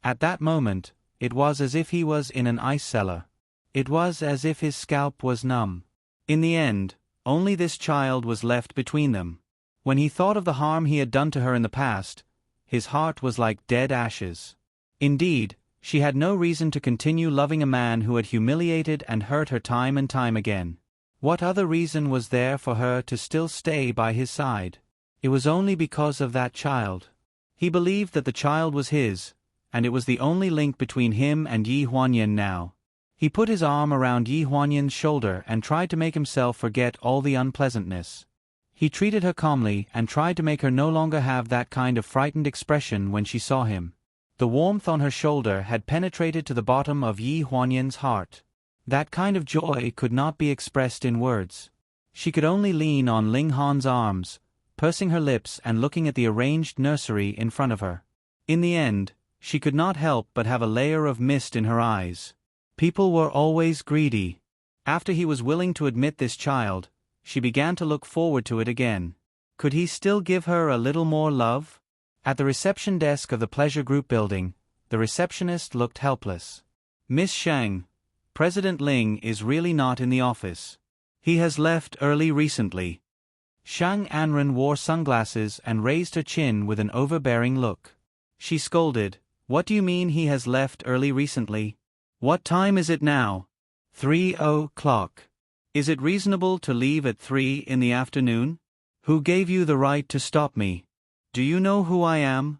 At that moment, it was as if he was in an ice cellar. It was as if his scalp was numb. In the end, only this child was left between them. When he thought of the harm he had done to her in the past, his heart was like dead ashes. Indeed, she had no reason to continue loving a man who had humiliated and hurt her time and time again. What other reason was there for her to still stay by his side? It was only because of that child. He believed that the child was his, and it was the only link between him and Yi Huanyan now. He put his arm around Yi Huanyan's shoulder and tried to make himself forget all the unpleasantness. He treated her calmly and tried to make her no longer have that kind of frightened expression when she saw him. The warmth on her shoulder had penetrated to the bottom of Yi Huanyan's heart. That kind of joy could not be expressed in words. She could only lean on Ling Han's arms, pursing her lips and looking at the arranged nursery in front of her. In the end, she could not help but have a layer of mist in her eyes. People were always greedy. After he was willing to admit this child, she began to look forward to it again. Could he still give her a little more love? At the reception desk of the Pleasure Group building, the receptionist looked helpless. Miss Shang, President Ling is really not in the office. He has left early recently. Shang Anren wore sunglasses and raised her chin with an overbearing look. She scolded, "What do you mean he has left early recently? What time is it now? 3:00. Is it reasonable to leave at 3 in the afternoon? Who gave you the right to stop me? Do you know who I am?"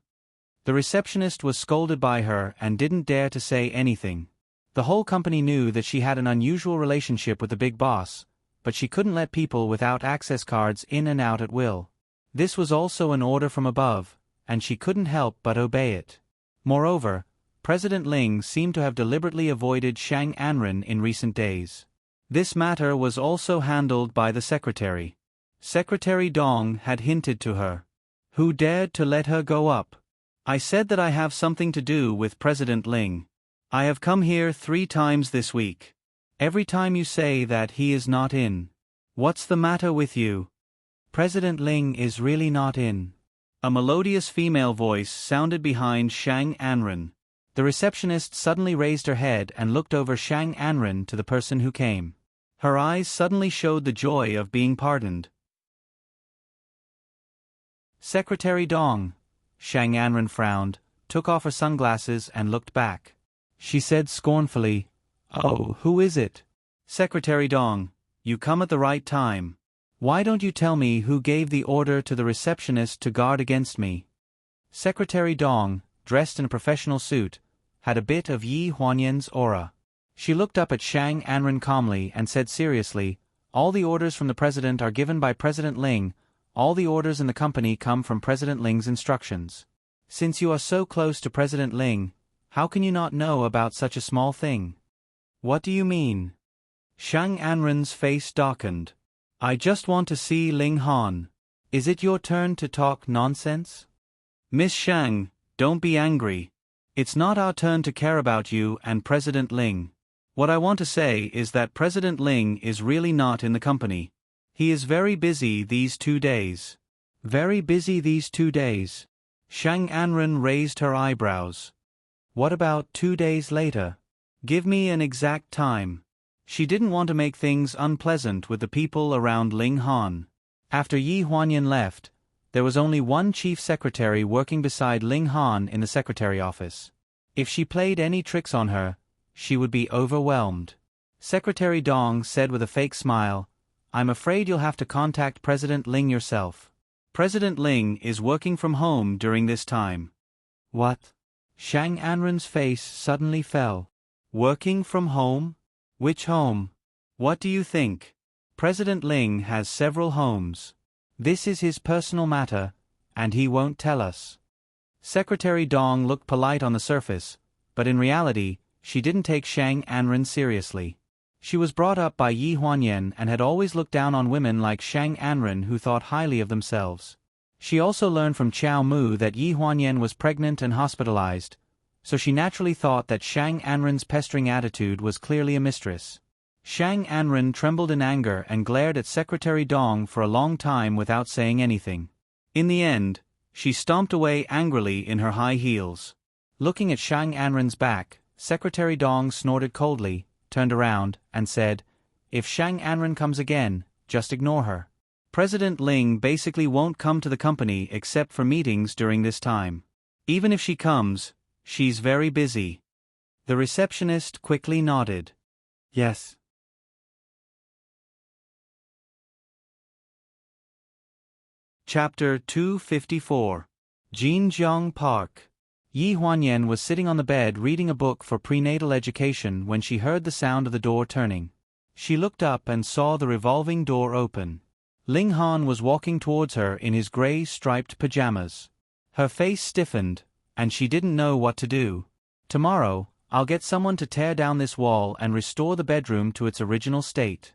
The receptionist was scolded by her and didn't dare to say anything. The whole company knew that she had an unusual relationship with the big boss, but she couldn't let people without access cards in and out at will. This was also an order from above, and she couldn't help but obey it. Moreover, President Ling seemed to have deliberately avoided Shang Anren in recent days. This matter was also handled by the secretary. Secretary Dong had hinted to her. Who dared to let her go up? I said that I have something to do with President Ling. I have come here 3 times this week. Every time you say that he is not in. What's the matter with you? President Ling is really not in. A melodious female voice sounded behind Shang Anren. The receptionist suddenly raised her head and looked over Shang Anren to the person who came. Her eyes suddenly showed the joy of being pardoned. Secretary Dong. Shang Anren frowned, took off her sunglasses and looked back. She said scornfully, "Oh, who is it?" Secretary Dong, you come at the right time. Why don't you tell me who gave the order to the receptionist to guard against me? Secretary Dong, dressed in a professional suit, had a bit of Yi Huanyan's aura. She looked up at Shang Anren calmly and said seriously, "All the orders from the president are given by President Ling. All the orders in the company come from President Ling's instructions. Since you are so close to President Ling, how can you not know about such a small thing?" What do you mean? Shang Anren's face darkened. I just want to see Ling Han. Is it your turn to talk nonsense? Miss Shang, don't be angry. It's not our turn to care about you and President Ling. What I want to say is that President Ling is really not in the company. He is very busy these 2 days. Very busy these 2 days. Shang Anren raised her eyebrows. What about 2 days later? Give me an exact time. She didn't want to make things unpleasant with the people around Ling Han. After Yi Huanyan left, there was only one chief secretary working beside Ling Han in the secretary office. If she played any tricks on her, she would be overwhelmed. Secretary Dong said with a fake smile, "I'm afraid you'll have to contact President Ling yourself. President Ling is working from home during this time." What? Shang Anren's face suddenly fell. Working from home? Which home? What do you think? President Ling has several homes. This is his personal matter, and he won't tell us. Secretary Dong looked polite on the surface, but in reality, she didn't take Shang Anren seriously. She was brought up by Yi Huanyan and had always looked down on women like Shang Anren who thought highly of themselves. She also learned from Qiao Mu that Yi Huanyan was pregnant and hospitalized, so she naturally thought that Shang Anren's pestering attitude was clearly a mistress. Shang Anren trembled in anger and glared at Secretary Dong for a long time without saying anything. In the end, she stomped away angrily in her high heels. Looking at Shang Anren's back, Secretary Dong snorted coldly, turned around, and said, "If Shang Anren comes again, just ignore her. President Ling basically won't come to the company except for meetings during this time. Even if she comes, she's very busy." The receptionist quickly nodded. "Yes." Chapter 254. Jinjiang Park. Yi Huanyan was sitting on the bed reading a book for prenatal education when she heard the sound of the door turning. She looked up and saw the revolving door open. Ling Han was walking towards her in his gray striped pajamas. Her face stiffened, and she didn't know what to do. "Tomorrow, I'll get someone to tear down this wall and restore the bedroom to its original state."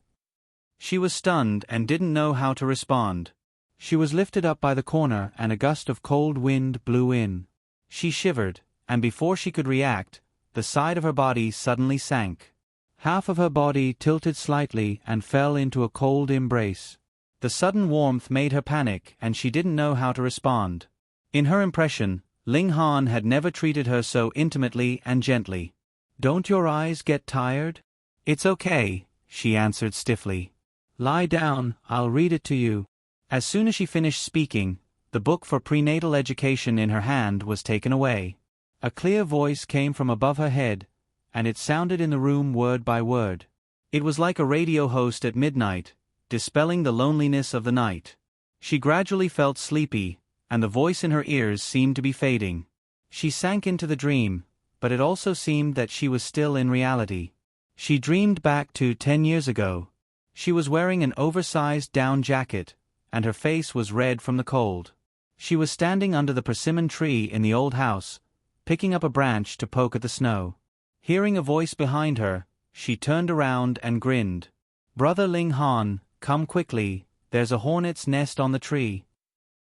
She was stunned and didn't know how to respond. She was lifted up by the corner and a gust of cold wind blew in. She shivered, and before she could react, the side of her body suddenly sank. Half of her body tilted slightly and fell into a cold embrace. The sudden warmth made her panic and she didn't know how to respond. In her impression, Ling Han had never treated her so intimately and gently. "Don't your eyes get tired?" "It's okay," she answered stiffly. "Lie down, I'll read it to you." As soon as she finished speaking, the book for prenatal education in her hand was taken away. A clear voice came from above her head, and it sounded in the room word by word. It was like a radio host at midnight, dispelling the loneliness of the night. She gradually felt sleepy, and the voice in her ears seemed to be fading. She sank into the dream, but it also seemed that she was still in reality. She dreamed back to 10 years ago. She was wearing an oversized down jacket, and her face was red from the cold. She was standing under the persimmon tree in the old house, picking up a branch to poke at the snow. Hearing a voice behind her, she turned around and grinned. "Brother Ling Han, come quickly, there's a hornet's nest on the tree."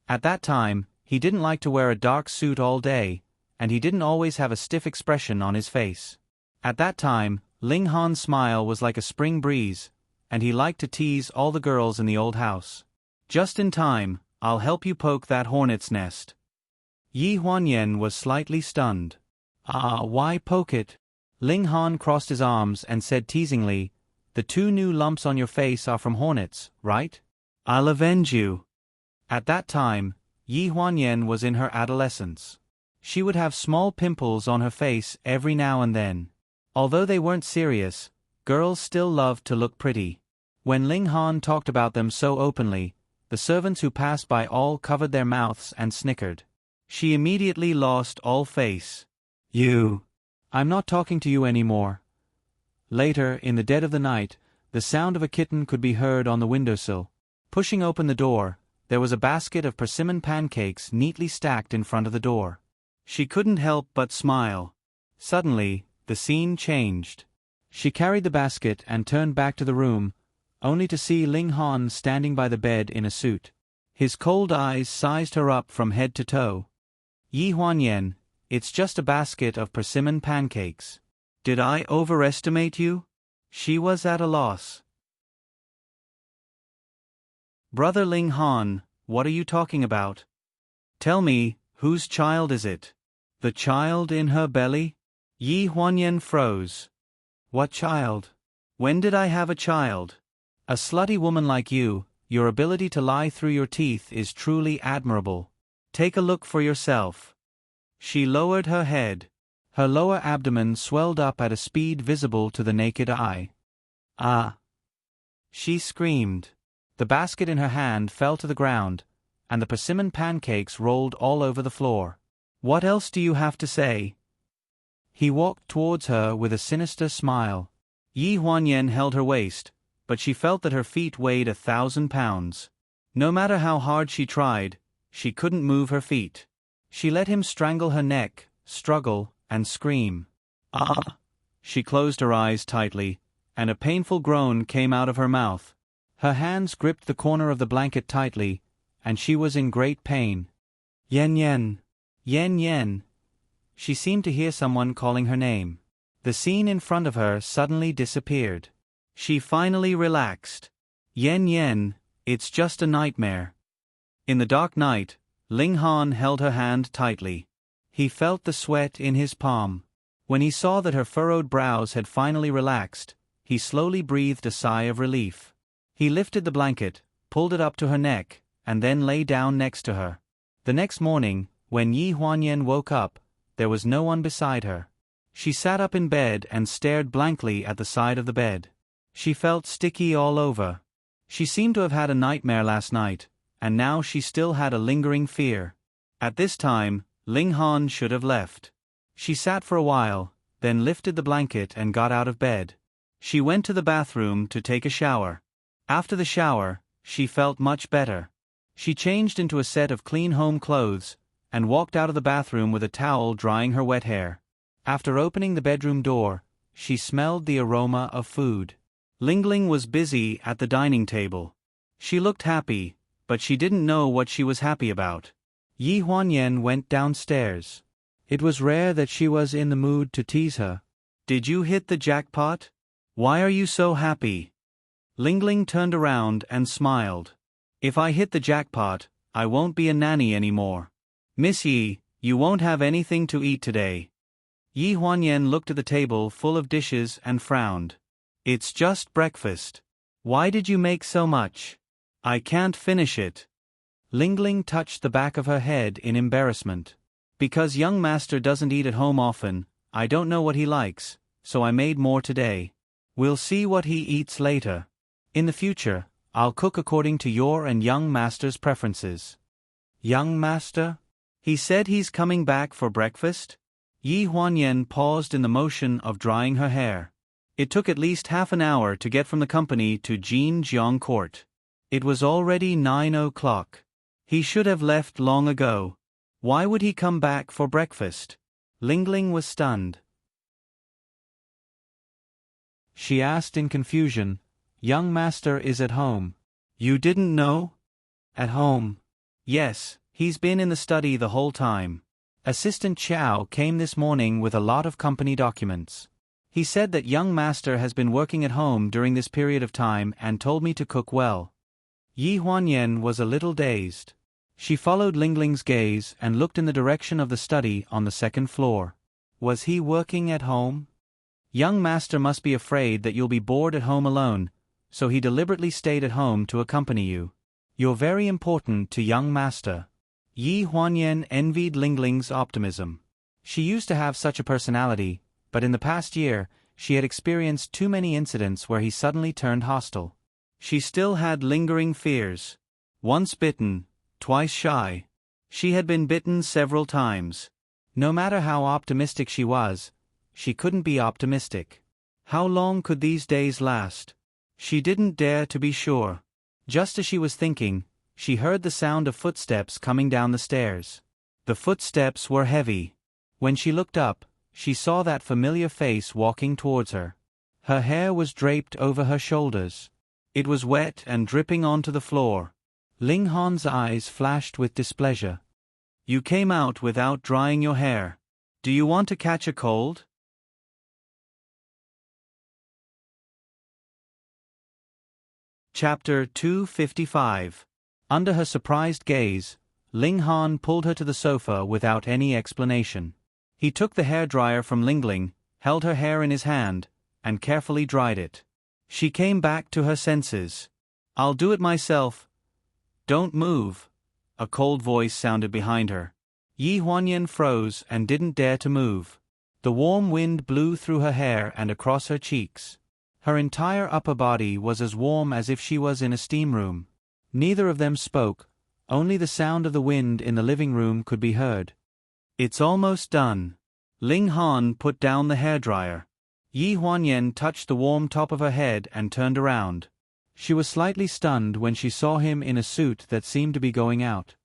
At that time, he didn't like to wear a dark suit all day, and he didn't always have a stiff expression on his face. At that time, Ling Han's smile was like a spring breeze, and he liked to tease all the girls in the old house. "Just in time, I'll help you poke that hornet's nest." Yi Huanyan was slightly stunned. Why poke it?" Ling Han crossed his arms and said teasingly, "The 2 new lumps on your face are from hornets, right? I'll avenge you." At that time, Yi Huanyan was in her adolescence. She would have small pimples on her face every now and then. Although they weren't serious, girls still loved to look pretty. When Ling Han talked about them so openly, the servants who passed by all covered their mouths and snickered. She immediately lost all face. I'm not talking to you anymore." Later, in the dead of the night, the sound of a kitten could be heard on the windowsill. Pushing open the door, there was a basket of persimmon pancakes neatly stacked in front of the door. She couldn't help but smile. Suddenly, the scene changed. She carried the basket and turned back to the room, only to see Ling Han standing by the bed in a suit. His cold eyes sized her up from head to toe. "Yi Huanyan, it's just a basket of persimmon pancakes. Did I overestimate you? She was at a loss. Brother Ling Han, what are you talking about? Tell me, whose child is it? The child in her belly? Yi Huanyan froze. What child? When did I have a child? A slutty woman like you, your ability to lie through your teeth is truly admirable. Take a look for yourself. She lowered her head. Her lower abdomen swelled up at a speed visible to the naked eye. Ah! She screamed. The basket in her hand fell to the ground, and the persimmon pancakes rolled all over the floor. What else do you have to say? He walked towards her with a sinister smile. Yi Huanyan held her waist, but she felt that her feet weighed 1,000 pounds. No matter how hard she tried, she couldn't move her feet. She let him strangle her neck, struggle, and scream. Ah! She closed her eyes tightly, and a painful groan came out of her mouth. Her hands gripped the corner of the blanket tightly, and she was in great pain. Yen Yen! Yen Yen! She seemed to hear someone calling her name. The scene in front of her suddenly disappeared. She finally relaxed. Yen Yen, it's just a nightmare. In the dark night, Ling Han held her hand tightly. He felt the sweat in his palm. When he saw that her furrowed brows had finally relaxed, he slowly breathed a sigh of relief. He lifted the blanket, pulled it up to her neck, and then lay down next to her. The next morning, when Yi Huanyan woke up, there was no one beside her. She sat up in bed and stared blankly at the side of the bed. She felt sticky all over. She seemed to have had a nightmare last night, and now she still had a lingering fear. At this time, Ling Han should have left. She sat for a while, then lifted the blanket and got out of bed. She went to the bathroom to take a shower. After the shower, she felt much better. She changed into a set of clean home clothes, and walked out of the bathroom with a towel drying her wet hair. After opening the bedroom door, she smelled the aroma of food. Lingling was busy at the dining table. She looked happy, but she didn't know what she was happy about. Yi Huanyan went downstairs. It was rare that she was in the mood to tease her. Did you hit the jackpot? Why are you so happy? Lingling turned around and smiled. If I hit the jackpot, I won't be a nanny anymore. Miss Yi, you won't have anything to eat today. Yi Huanyan looked at the table full of dishes and frowned. It's just breakfast. Why did you make so much? I can't finish it. Lingling touched the back of her head in embarrassment. Because young master doesn't eat at home often, I don't know what he likes, so I made more today. We'll see what he eats later. In the future, I'll cook according to your and young master's preferences. Young master? He said he's coming back for breakfast? Yi Huanyan paused in the motion of drying her hair. It took at least half an hour to get from the company to Jinjiang Court. It was already 9 o'clock. He should have left long ago. Why would he come back for breakfast? Lingling was stunned. She asked in confusion, Young master is at home. You didn't know? At home. Yes, he's been in the study the whole time. Assistant Chow came this morning with a lot of company documents. He said that young master has been working at home during this period of time and told me to cook well. Yi Huanyan was a little dazed. She followed Lingling's gaze and looked in the direction of the study on the second floor. Was he working at home? Young master must be afraid that you'll be bored at home alone, so he deliberately stayed at home to accompany you. You're very important to young master. Yi Huanyan envied Lingling's optimism. She used to have such a personality, but in the past year, she had experienced too many incidents where he suddenly turned hostile. She still had lingering fears. Once bitten, twice shy. She had been bitten several times. No matter how optimistic she was, she couldn't be optimistic. How long could these days last? She didn't dare to be sure. Just as she was thinking, she heard the sound of footsteps coming down the stairs. The footsteps were heavy. When she looked up, she saw that familiar face walking towards her. Her hair was draped over her shoulders. It was wet and dripping onto the floor. Ling Han's eyes flashed with displeasure. You came out without drying your hair. Do you want to catch a cold? Chapter 255. Under her surprised gaze, Ling Han pulled her to the sofa without any explanation. He took the hairdryer from Ling Ling, held her hair in his hand, and carefully dried it. She came back to her senses. "I'll do it myself. Don't move," a cold voice sounded behind her. Yi Huanyan froze and didn't dare to move. The warm wind blew through her hair and across her cheeks. Her entire upper body was as warm as if she was in a steam room. Neither of them spoke, only the sound of the wind in the living room could be heard. "It's almost done." Ling Han put down the hairdryer. Yi Huanyan touched the warm top of her head and turned around. She was slightly stunned when she saw him in a suit that seemed to be going out.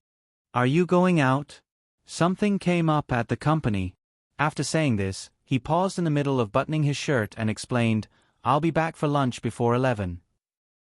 "Are you going out?" Something came up at the company. After saying this, he paused in the middle of buttoning his shirt and explained, "I'll be back for lunch before 11.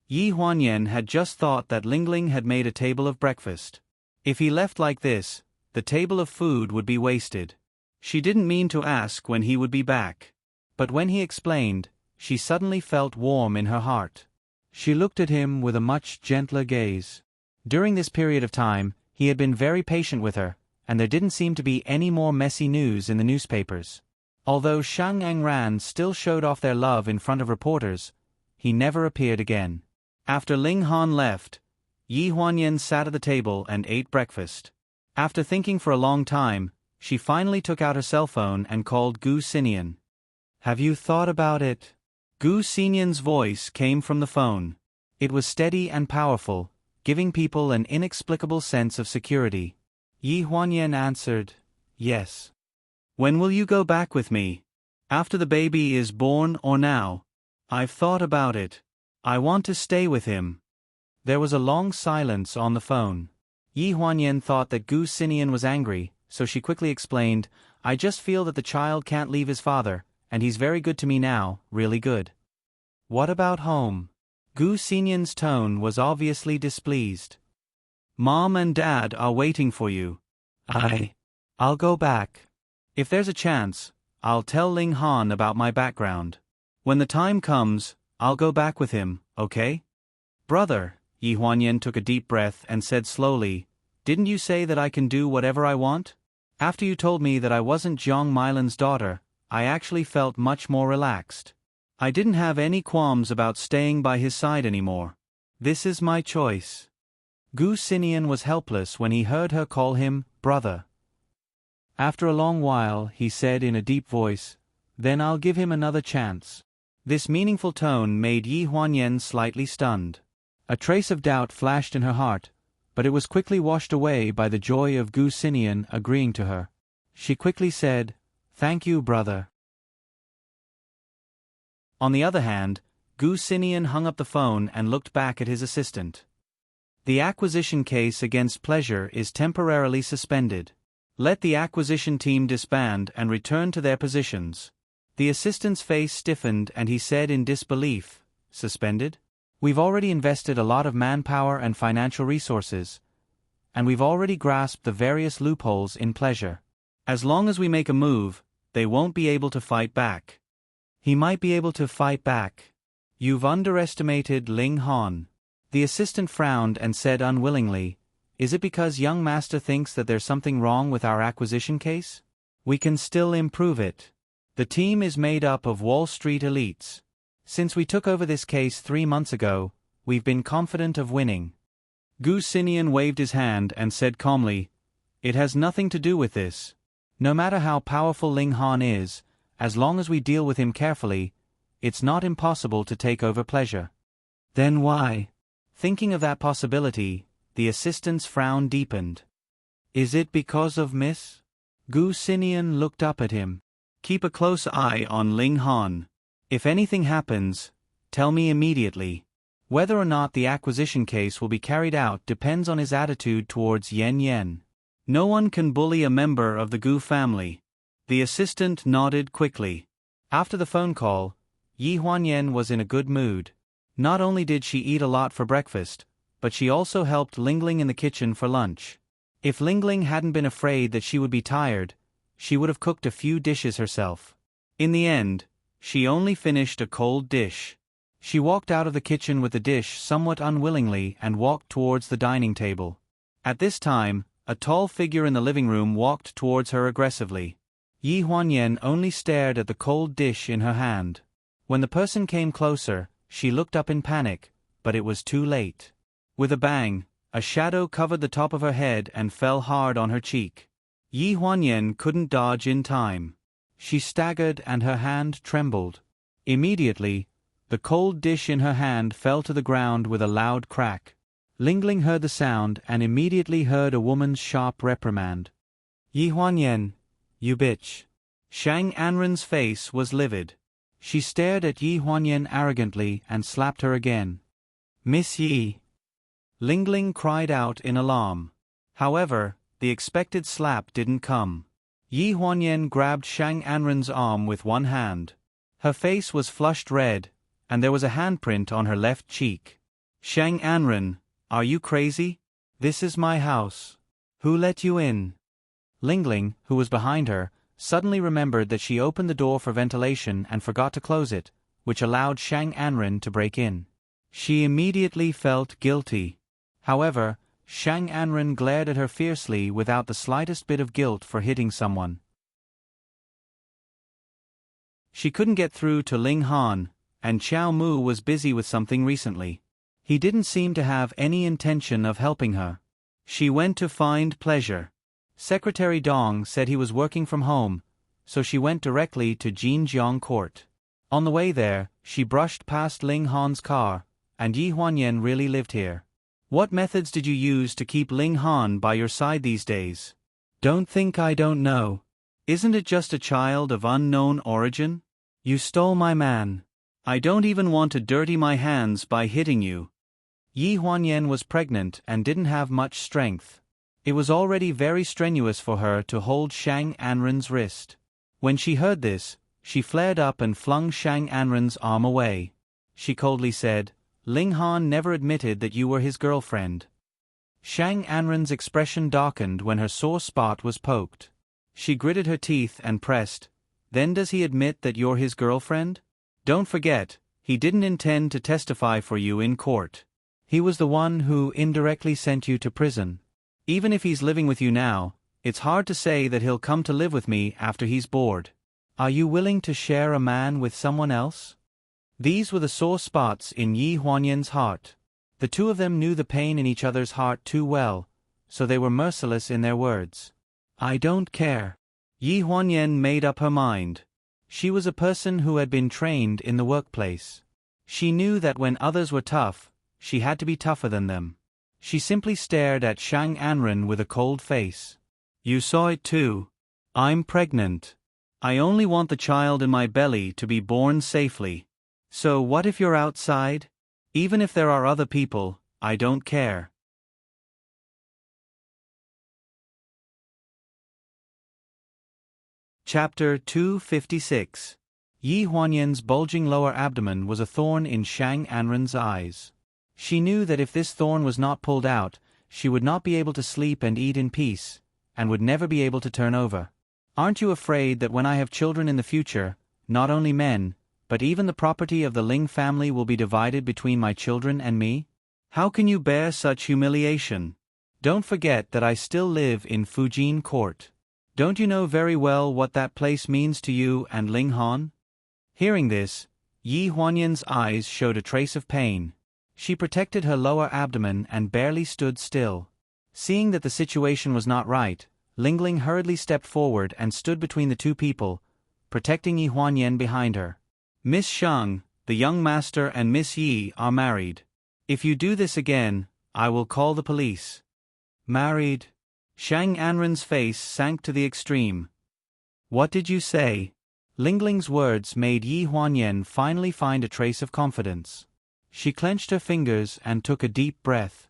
Yi Huanyan had just thought that Ling Ling had made a table of breakfast. If he left like this, the table of food would be wasted. She didn't mean to ask when he would be back. But when he explained, she suddenly felt warm in her heart. She looked at him with a much gentler gaze. During this period of time, he had been very patient with her, and there didn't seem to be any more messy news in the newspapers. Although Shang and Ran still showed off their love in front of reporters, he never appeared again. After Ling Han left, Yi Huanyan sat at the table and ate breakfast. After thinking for a long time, she finally took out her cell phone and called Gu Xinian. "Have you thought about it?" Gu Xinian's voice came from the phone. It was steady and powerful, giving people an inexplicable sense of security. Yi Huanyan answered, "Yes." "When will you go back with me? After the baby is born or now?" "I've thought about it. I want to stay with him." There was a long silence on the phone. Yi Huanyan thought that Gu Xinian was angry, so she quickly explained, "I just feel that the child can't leave his father, and he's very good to me now, really good." "What about home?" Gu Xinian's tone was obviously displeased. "Mom and Dad are waiting for you." I'll go back. If there's a chance, I'll tell Ling Han about my background. When the time comes, I'll go back with him, okay?" "Brother," Yi Huanyan took a deep breath and said slowly, "didn't you say that I can do whatever I want? After you told me that I wasn't Jiang Mailan's daughter, I actually felt much more relaxed. I didn't have any qualms about staying by his side anymore. This is my choice." Gu Xinian was helpless when he heard her call him brother. After a long while, he said in a deep voice, "Then I'll give him another chance." This meaningful tone made Yi Huanyan slightly stunned. A trace of doubt flashed in her heart, but it was quickly washed away by the joy of Gu Xinian agreeing to her. She quickly said, "Thank you, brother." On the other hand, Gu Xinian hung up the phone and looked back at his assistant. "The acquisition case against Pleasure is temporarily suspended. Let the acquisition team disband and return to their positions." The assistant's face stiffened and he said in disbelief, "Suspended? We've already invested a lot of manpower and financial resources, and we've already grasped the various loopholes in Pleasure. As long as we make a move, they won't be able to fight back." "He might be able to fight back." "You've underestimated Ling Han." The assistant frowned and said unwillingly, "Is it because young master thinks that there's something wrong with our acquisition case? We can still improve it. The team is made up of Wall Street elites. Since we took over this case 3 months ago, we've been confident of winning." Gu Xinian waved his hand and said calmly, "It has nothing to do with this. No matter how powerful Ling Han is, as long as we deal with him carefully, it's not impossible to take over Pleasure." "Then why?" Thinking of that possibility, the assistant's frown deepened. "Is it because of Miss?" Gu Xinian looked up at him. "Keep a close eye on Ling Han. If anything happens, tell me immediately. Whether or not the acquisition case will be carried out depends on his attitude towards Yen Yen. No one can bully a member of the Gu family." The assistant nodded quickly. After the phone call, Yi Huanyan was in a good mood. Not only did she eat a lot for breakfast, but she also helped Ling Ling in the kitchen for lunch. If Ling Ling hadn't been afraid that she would be tired, she would have cooked a few dishes herself. In the end, she only finished a cold dish. She walked out of the kitchen with the dish somewhat unwillingly and walked towards the dining table. At this time, a tall figure in the living room walked towards her aggressively. Yi Huanyan only stared at the cold dish in her hand. When the person came closer, she looked up in panic, but it was too late. With a bang, a shadow covered the top of her head and fell hard on her cheek. Yi Huanyan couldn't dodge in time. She staggered and her hand trembled. Immediately, the cold dish in her hand fell to the ground with a loud crack. Lingling heard the sound and immediately heard a woman's sharp reprimand. "Yi Huanyan, you bitch." Shang Anren's face was livid. She stared at Yi Huanyan arrogantly and slapped her again. "Miss Yi." Lingling cried out in alarm. However, the expected slap didn't come. Yi Huanyan grabbed Shang Anren's arm with one hand. Her face was flushed red, and there was a handprint on her left cheek. "Shang Anren, are you crazy? This is my house. Who let you in?" Lingling, who was behind her, suddenly remembered that she opened the door for ventilation and forgot to close it, which allowed Shang Anren to break in. She immediately felt guilty. However, Shang Anren glared at her fiercely without the slightest bit of guilt for hitting someone. She couldn't get through to Ling Han, and Xiao Mu was busy with something recently. He didn't seem to have any intention of helping her. She went to find pleasure. Secretary Dong said he was working from home, so she went directly to Jinjiang Court. On the way there, she brushed past Ling Han's car, and Yi Huanyan really lived here. "What methods did you use to keep Ling Han by your side these days?" "Don't think I don't know. Isn't it just a child of unknown origin? You stole my man. I don't even want to dirty my hands by hitting you." Yi Huanyan was pregnant and didn't have much strength. It was already very strenuous for her to hold Shang Anren's wrist. When she heard this, she flared up and flung Shang Anren's arm away. She coldly said, "Ling Han never admitted that you were his girlfriend." Shang Anren's expression darkened when her sore spot was poked. She gritted her teeth and pressed, "Then does he admit that you're his girlfriend? Don't forget, he didn't intend to testify for you in court. He was the one who indirectly sent you to prison. Even if he's living with you now, it's hard to say that he'll come to live with me after he's bored. Are you willing to share a man with someone else?" These were the sore spots in Yi Huanyan's heart. The two of them knew the pain in each other's heart too well, so they were merciless in their words. "I don't care." Yi Huanyan made up her mind. She was a person who had been trained in the workplace. She knew that when others were tough, she had to be tougher than them. She simply stared at Shang Anren with a cold face. "You saw it too. I'm pregnant. I only want the child in my belly to be born safely. So what if you're outside? Even if there are other people, I don't care." Chapter 256. Yi Huanyan's bulging lower abdomen was a thorn in Shang Anren's eyes. She knew that if this thorn was not pulled out, she would not be able to sleep and eat in peace, and would never be able to turn over. "Aren't you afraid that when I have children in the future, not only men, but even the property of the Ling family will be divided between my children and me? How can you bear such humiliation? Don't forget that I still live in Fujin Court. Don't you know very well what that place means to you and Ling Han?" Hearing this, Yi Huanyan's eyes showed a trace of pain. She protected her lower abdomen and barely stood still. Seeing that the situation was not right, Lingling hurriedly stepped forward and stood between the two people, protecting Yi Huanyan behind her. "Miss Shang, the young master and Miss Yi are married. If you do this again, I will call the police." "Married?" Shang Anren's face sank to the extreme. "What did you say?" Lingling's words made Yi Huanyan finally find a trace of confidence. She clenched her fingers and took a deep breath.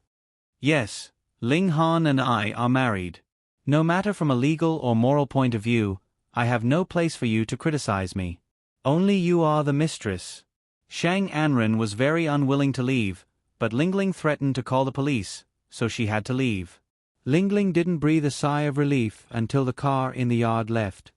"Yes, Ling Han and I are married. No matter from a legal or moral point of view, I have no place for you to criticize me. Only you are the mistress." Shang Anren was very unwilling to leave, but Lingling threatened to call the police, so she had to leave. Lingling didn't breathe a sigh of relief until the car in the yard left.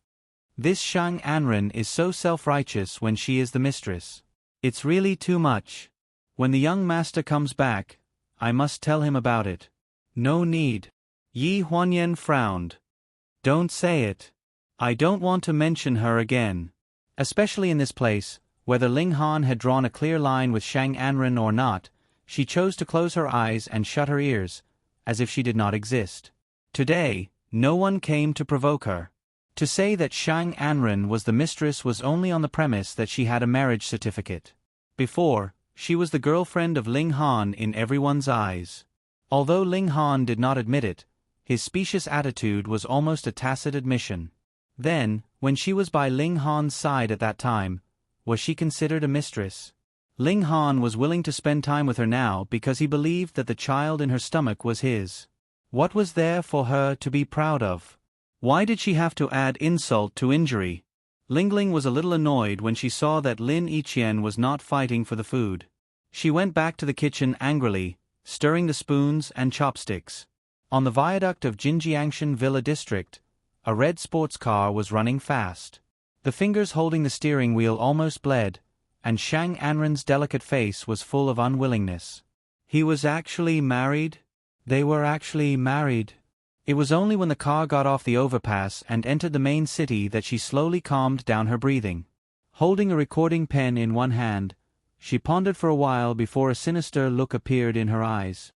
This Shang Anren is so self-righteous when she is the mistress. It's really too much. When the young master comes back, I must tell him about it. No need. Yi Huanyan frowned. Don't say it. I don't want to mention her again. Especially in this place, whether Ling Han had drawn a clear line with Shang Anren or not, she chose to close her eyes and shut her ears, as if she did not exist. Today, no one came to provoke her. To say that Shang Anren was the mistress was only on the premise that she had a marriage certificate. Before, she was the girlfriend of Ling Han in everyone's eyes. Although Ling Han did not admit it, his specious attitude was almost a tacit admission. Then, when she was by Ling Han's side at that time, was she considered a mistress? Ling Han was willing to spend time with her now because he believed that the child in her stomach was his. What was there for her to be proud of? Why did she have to add insult to injury? Lingling was a little annoyed when she saw that Lin Yiqian was not fighting for the food. She went back to the kitchen angrily, stirring the spoons and chopsticks. On the viaduct of Jinjiangshan Villa District, a red sports car was running fast. The fingers holding the steering wheel almost bled, and Shang Anren's delicate face was full of unwillingness. He was actually married? They were actually married. It was only when the car got off the overpass and entered the main city that she slowly calmed down her breathing. Holding a recording pen in one hand, she pondered for a while before a sinister look appeared in her eyes.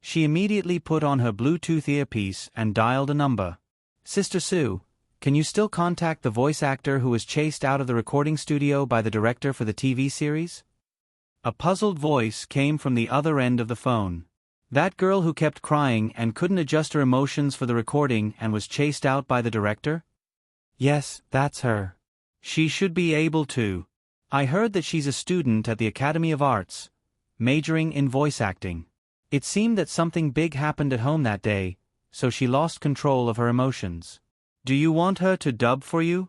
She immediately put on her Bluetooth earpiece and dialed a number. Sister Sue, can you still contact the voice actor who was chased out of the recording studio by the director for the TV series? A puzzled voice came from the other end of the phone. That girl who kept crying and couldn't adjust her emotions for the recording and was chased out by the director? Yes, that's her. She should be able to. I heard that she's a student at the Academy of Arts, majoring in voice acting. It seemed that something big happened at home that day, so she lost control of her emotions. Do you want her to dub for you?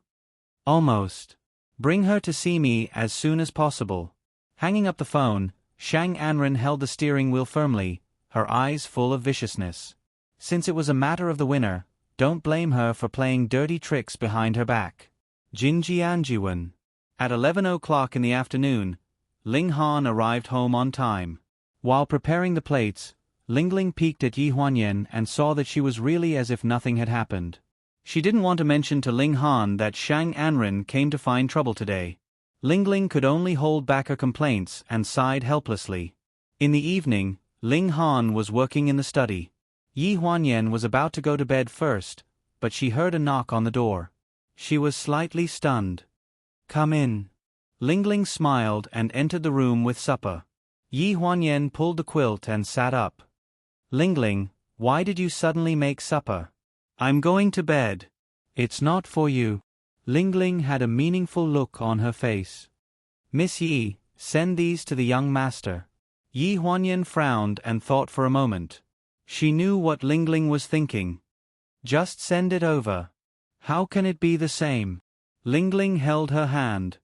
Almost. Bring her to see me as soon as possible. Hanging up the phone, Shang Anren held the steering wheel firmly, her eyes full of viciousness. Since it was a matter of the winner, don't blame her for playing dirty tricks behind her back. Jinjianjiwen. At 11 o'clock in the afternoon, Ling Han arrived home on time. While preparing the plates, Lingling peeked at Yi Huanyan and saw that she was really as if nothing had happened. She didn't want to mention to Ling Han that Shang Anren came to find trouble today. Lingling could only hold back her complaints and sighed helplessly. In the evening, Ling Han was working in the study. Yi Huanyan was about to go to bed first, but she heard a knock on the door. She was slightly stunned. Come in. Lingling smiled and entered the room with supper. Yi Huanyan pulled the quilt and sat up. Lingling, why did you suddenly make supper? I'm going to bed. It's not for you. Lingling had a meaningful look on her face. Miss Yi, send these to the young master. Yi Huanyan frowned and thought for a moment. She knew what Lingling was thinking. Just send it over. How can it be the same? Lingling held her hand.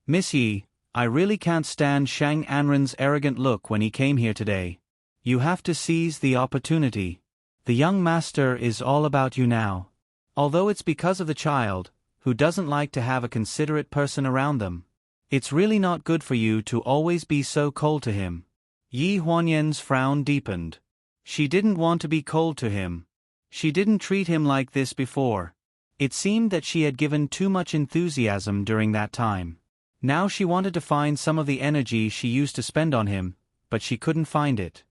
Miss Yi, I really can't stand Shang Anren's arrogant look when he came here today. You have to seize the opportunity. The young master is all about you now. Although it's because of the child, who doesn't like to have a considerate person around them. It's really not good for you to always be so cold to him. Yi Huanyan's frown deepened. She didn't want to be cold to him. She didn't treat him like this before. It seemed that she had given too much enthusiasm during that time. Now she wanted to find some of the energy she used to spend on him, but she couldn't find it.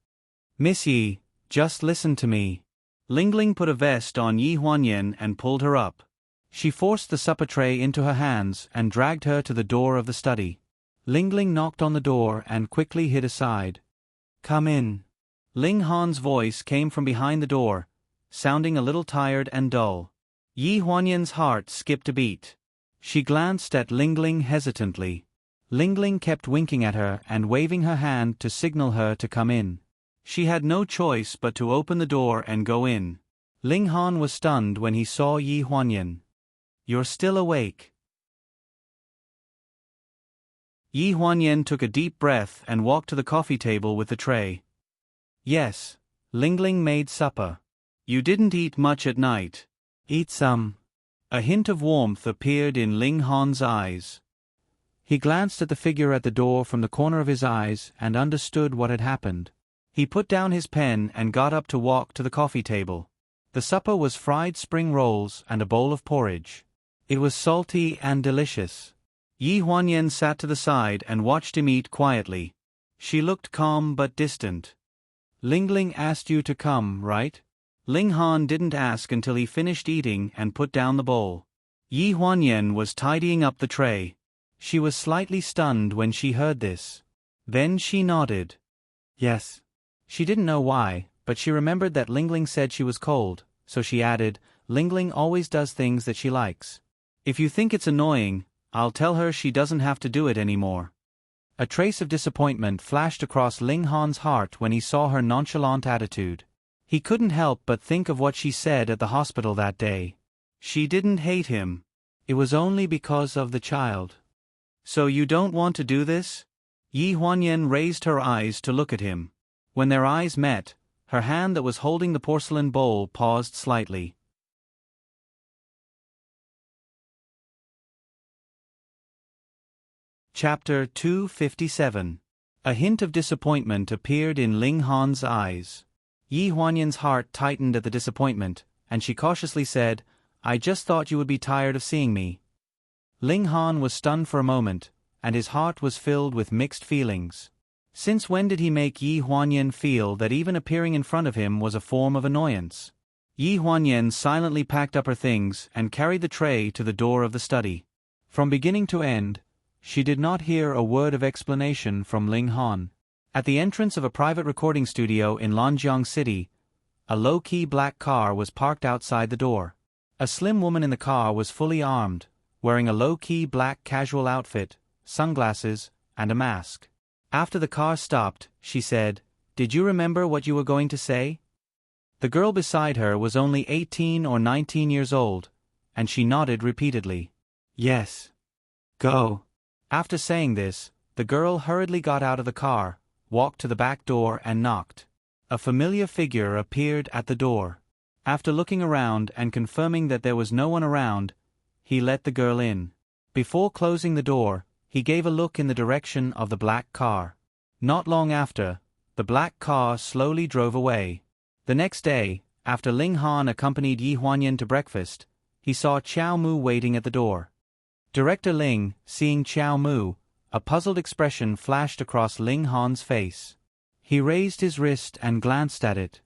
Miss Yi, just listen to me. Lingling put a vest on Yi Huanyan and pulled her up. She forced the supper tray into her hands and dragged her to the door of the study. Lingling knocked on the door and quickly hid aside. Come in. Ling Han's voice came from behind the door, sounding a little tired and dull. Yi Huanyan's heart skipped a beat. She glanced at Lingling hesitantly. Lingling kept winking at her and waving her hand to signal her to come in. She had no choice but to open the door and go in. Ling Han was stunned when he saw Yi Huanyan. You're still awake. Yi Huanyan took a deep breath and walked to the coffee table with the tray. Yes, Lingling made supper. You didn't eat much at night. Eat some. A hint of warmth appeared in Ling Han's eyes. He glanced at the figure at the door from the corner of his eyes and understood what had happened. He put down his pen and got up to walk to the coffee table. The supper was fried spring rolls and a bowl of porridge. It was salty and delicious. Yi Huanyan sat to the side and watched him eat quietly. She looked calm but distant. Ling Ling asked you to come, right? Ling Han didn't ask until he finished eating and put down the bowl. Yi Huanyan was tidying up the tray. She was slightly stunned when she heard this. Then she nodded. Yes. She didn't know why, but she remembered that Ling Ling said she was cold, so she added, Ling Ling always does things that she likes. If you think it's annoying, I'll tell her she doesn't have to do it anymore. A trace of disappointment flashed across Ling Han's heart when he saw her nonchalant attitude. He couldn't help but think of what she said at the hospital that day. She didn't hate him. It was only because of the child. So you don't want to do this? Yi Huanyan raised her eyes to look at him. When their eyes met, her hand that was holding the porcelain bowl paused slightly. Chapter 257. A hint of disappointment appeared in Ling Han's eyes. Yi Huanyan's heart tightened at the disappointment, and she cautiously said, I just thought you would be tired of seeing me. Ling Han was stunned for a moment, and his heart was filled with mixed feelings. Since when did he make Yi Huanyan feel that even appearing in front of him was a form of annoyance? Yi Huanyan silently packed up her things and carried the tray to the door of the study. From beginning to end, she did not hear a word of explanation from Ling Han. At the entrance of a private recording studio in Lanjiang City, a low-key black car was parked outside the door. A slim woman in the car was fully armed, wearing a low-key black casual outfit, sunglasses, and a mask. After the car stopped, she said, Did you remember what you were going to say? The girl beside her was only 18 or 19 years old, and she nodded repeatedly. Yes. Go. After saying this, the girl hurriedly got out of the car, walked to the back door and knocked. A familiar figure appeared at the door. After looking around and confirming that there was no one around, he let the girl in. Before closing the door, he gave a look in the direction of the black car. Not long after, the black car slowly drove away. The next day, after Ling Han accompanied Yi Huanyan to breakfast, he saw Chow Mu waiting at the door. Director Ling, seeing Chow Mu, a puzzled expression flashed across Ling Han's face. He raised his wrist and glanced at it.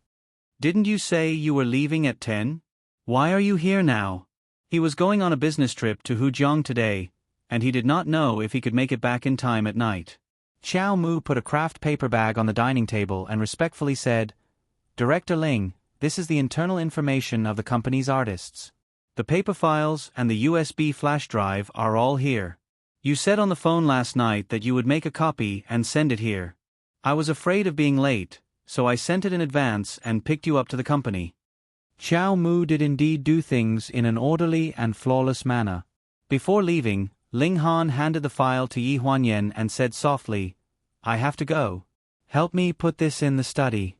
Didn't you say you were leaving at 10? Why are you here now? He was going on a business trip to Hujiang today, and he did not know if he could make it back in time at night. Chow Mu put a craft paper bag on the dining table and respectfully said, Director Ling, this is the internal information of the company's artists. The paper files and the USB flash drive are all here. You said on the phone last night that you would make a copy and send it here. I was afraid of being late, so I sent it in advance and picked you up to the company. Chow Mu did indeed do things in an orderly and flawless manner. Before leaving, Ling Han handed the file to Yi Huanyan and said softly, I have to go. Help me put this in the study.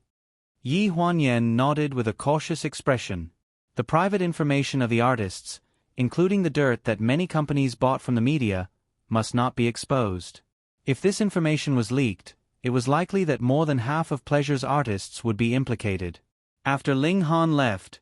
Yi Huanyan nodded with a cautious expression. The private information of the artists, including the dirt that many companies bought from the media, must not be exposed. If this information was leaked, it was likely that more than half of Pleasure's artists would be implicated. After Ling Han left,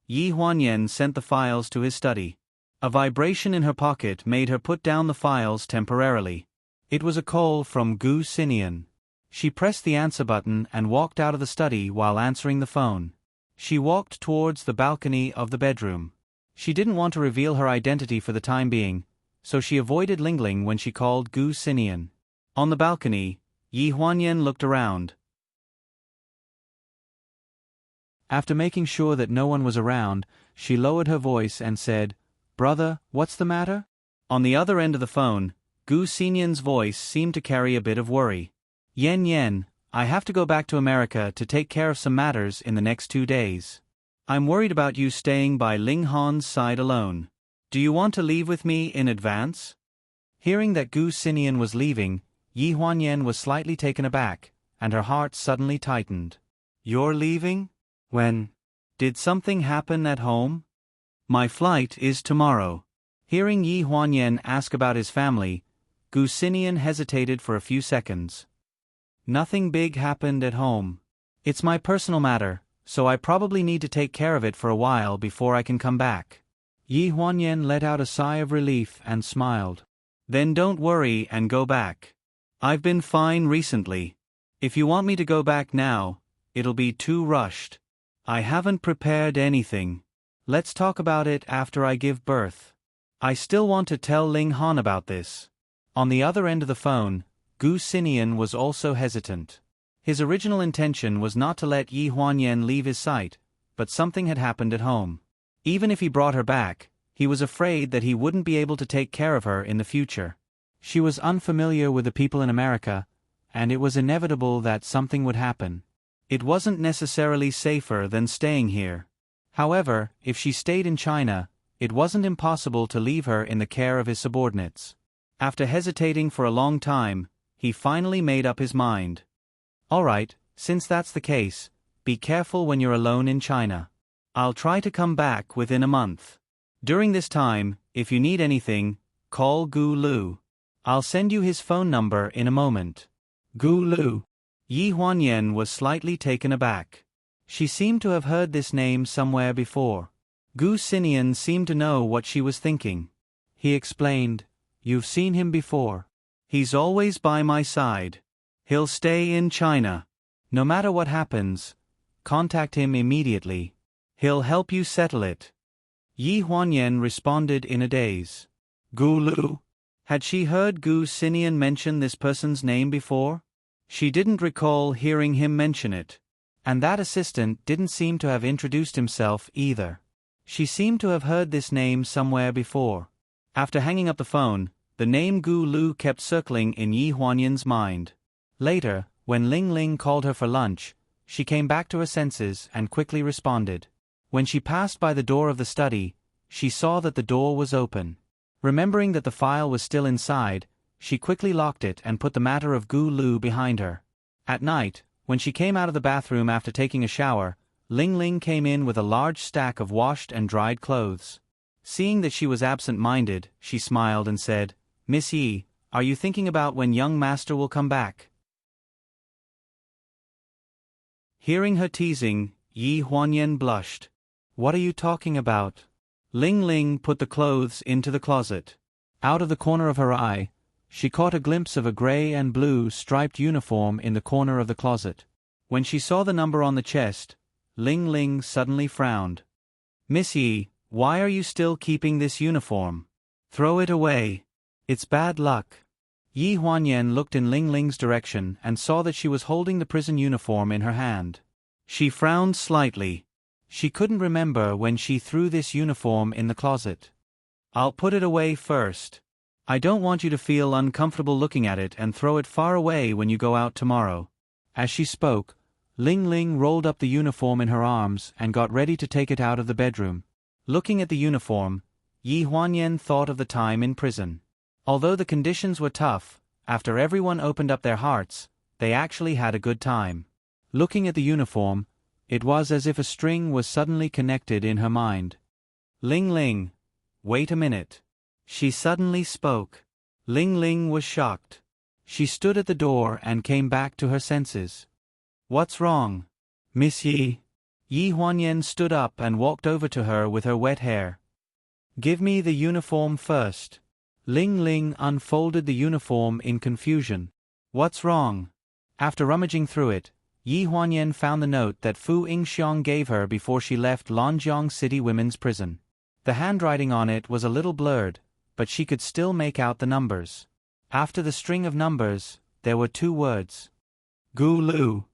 Yi Huanyan sent the files to his study. A vibration in her pocket made her put down the files temporarily. It was a call from Gu Xinian. She pressed the answer button and walked out of the study while answering the phone. She walked towards the balcony of the bedroom. She didn't want to reveal her identity for the time being, so she avoided Ling Ling when she called Gu Xinian. On the balcony, Yi Huanyan looked around. After making sure that no one was around, she lowered her voice and said, Brother, what's the matter? On the other end of the phone, Gu Xinian's voice seemed to carry a bit of worry. Yen, I have to go back to America to take care of some matters in the next 2 days. I'm worried about you staying by Ling Han's side alone. Do you want to leave with me in advance? Hearing that Gu Xinian was leaving, Yi Huanyan was slightly taken aback, and her heart suddenly tightened. You're leaving? When? Did something happen at home? My flight is tomorrow. Hearing Yi Huanyan ask about his family, Gu Xinian hesitated for a few seconds. Nothing big happened at home. It's my personal matter, so I probably need to take care of it for a while before I can come back. Yi Huanyan let out a sigh of relief and smiled. Then don't worry and go back. I've been fine recently. If you want me to go back now, it'll be too rushed. I haven't prepared anything. Let's talk about it after I give birth. I still want to tell Ling Han about this. On the other end of the phone, Gu Xinian was also hesitant. His original intention was not to let Yi Huanyan leave his sight, but something had happened at home. Even if he brought her back, he was afraid that he wouldn't be able to take care of her in the future. She was unfamiliar with the people in America, and it was inevitable that something would happen. It wasn't necessarily safer than staying here. However, if she stayed in China, it wasn't impossible to leave her in the care of his subordinates. After hesitating for a long time, he finally made up his mind. All right, since that's the case, be careful when you're alone in China. I'll try to come back within a month. During this time, if you need anything, call Gu Lu. I'll send you his phone number in a moment. Gu Lu. Yi Huanyan was slightly taken aback. She seemed to have heard this name somewhere before. Gu Xinian seemed to know what she was thinking. He explained, "You've seen him before. He's always by my side. He'll stay in China. No matter what happens, contact him immediately. He'll help you settle it." Yi Huanyan responded in a daze. Gu Lu? Had she heard Gu Xinian mention this person's name before? She didn't recall hearing him mention it. And that assistant didn't seem to have introduced himself either. She seemed to have heard this name somewhere before. After hanging up the phone, the name Gu Lu kept circling in Yi Huanyan's mind. Later, when Ling Ling called her for lunch, she came back to her senses and quickly responded. When she passed by the door of the study, she saw that the door was open. Remembering that the file was still inside, she quickly locked it and put the matter of Gu Lu behind her. At night, when she came out of the bathroom after taking a shower, Ling Ling came in with a large stack of washed and dried clothes. Seeing that she was absent-minded, she smiled and said, "Miss Yi, are you thinking about when young master will come back?" Hearing her teasing, Yi Huanyan blushed. "What are you talking about?" Ling Ling put the clothes into the closet. Out of the corner of her eye, she caught a glimpse of a gray and blue striped uniform in the corner of the closet. When she saw the number on the chest, Ling Ling suddenly frowned. "Miss Yi, why are you still keeping this uniform? Throw it away. It's bad luck." Yi Huanyan looked in Ling Ling's direction and saw that she was holding the prison uniform in her hand. She frowned slightly. She couldn't remember when she threw this uniform in the closet. "I'll put it away first. I don't want you to feel uncomfortable looking at it and throw it far away when you go out tomorrow." As she spoke, Ling Ling rolled up the uniform in her arms and got ready to take it out of the bedroom. Looking at the uniform, Yi Huanyan thought of the time in prison. Although the conditions were tough, after everyone opened up their hearts, they actually had a good time. Looking at the uniform, it was as if a string was suddenly connected in her mind. "Ling Ling, wait a minute." She suddenly spoke. Ling Ling was shocked. She stood at the door and came back to her senses. "What's wrong, Miss Yi?" Yi Huanyan stood up and walked over to her with her wet hair. "Give me the uniform first." Ling Ling unfolded the uniform in confusion. "What's wrong?" After rummaging through it, Yi Huanyan found the note that Fu Yingxiang gave her before she left Lanjiang City Women's Prison. The handwriting on it was a little blurred, but she could still make out the numbers. After the string of numbers, there were 2 words. Gu Lu.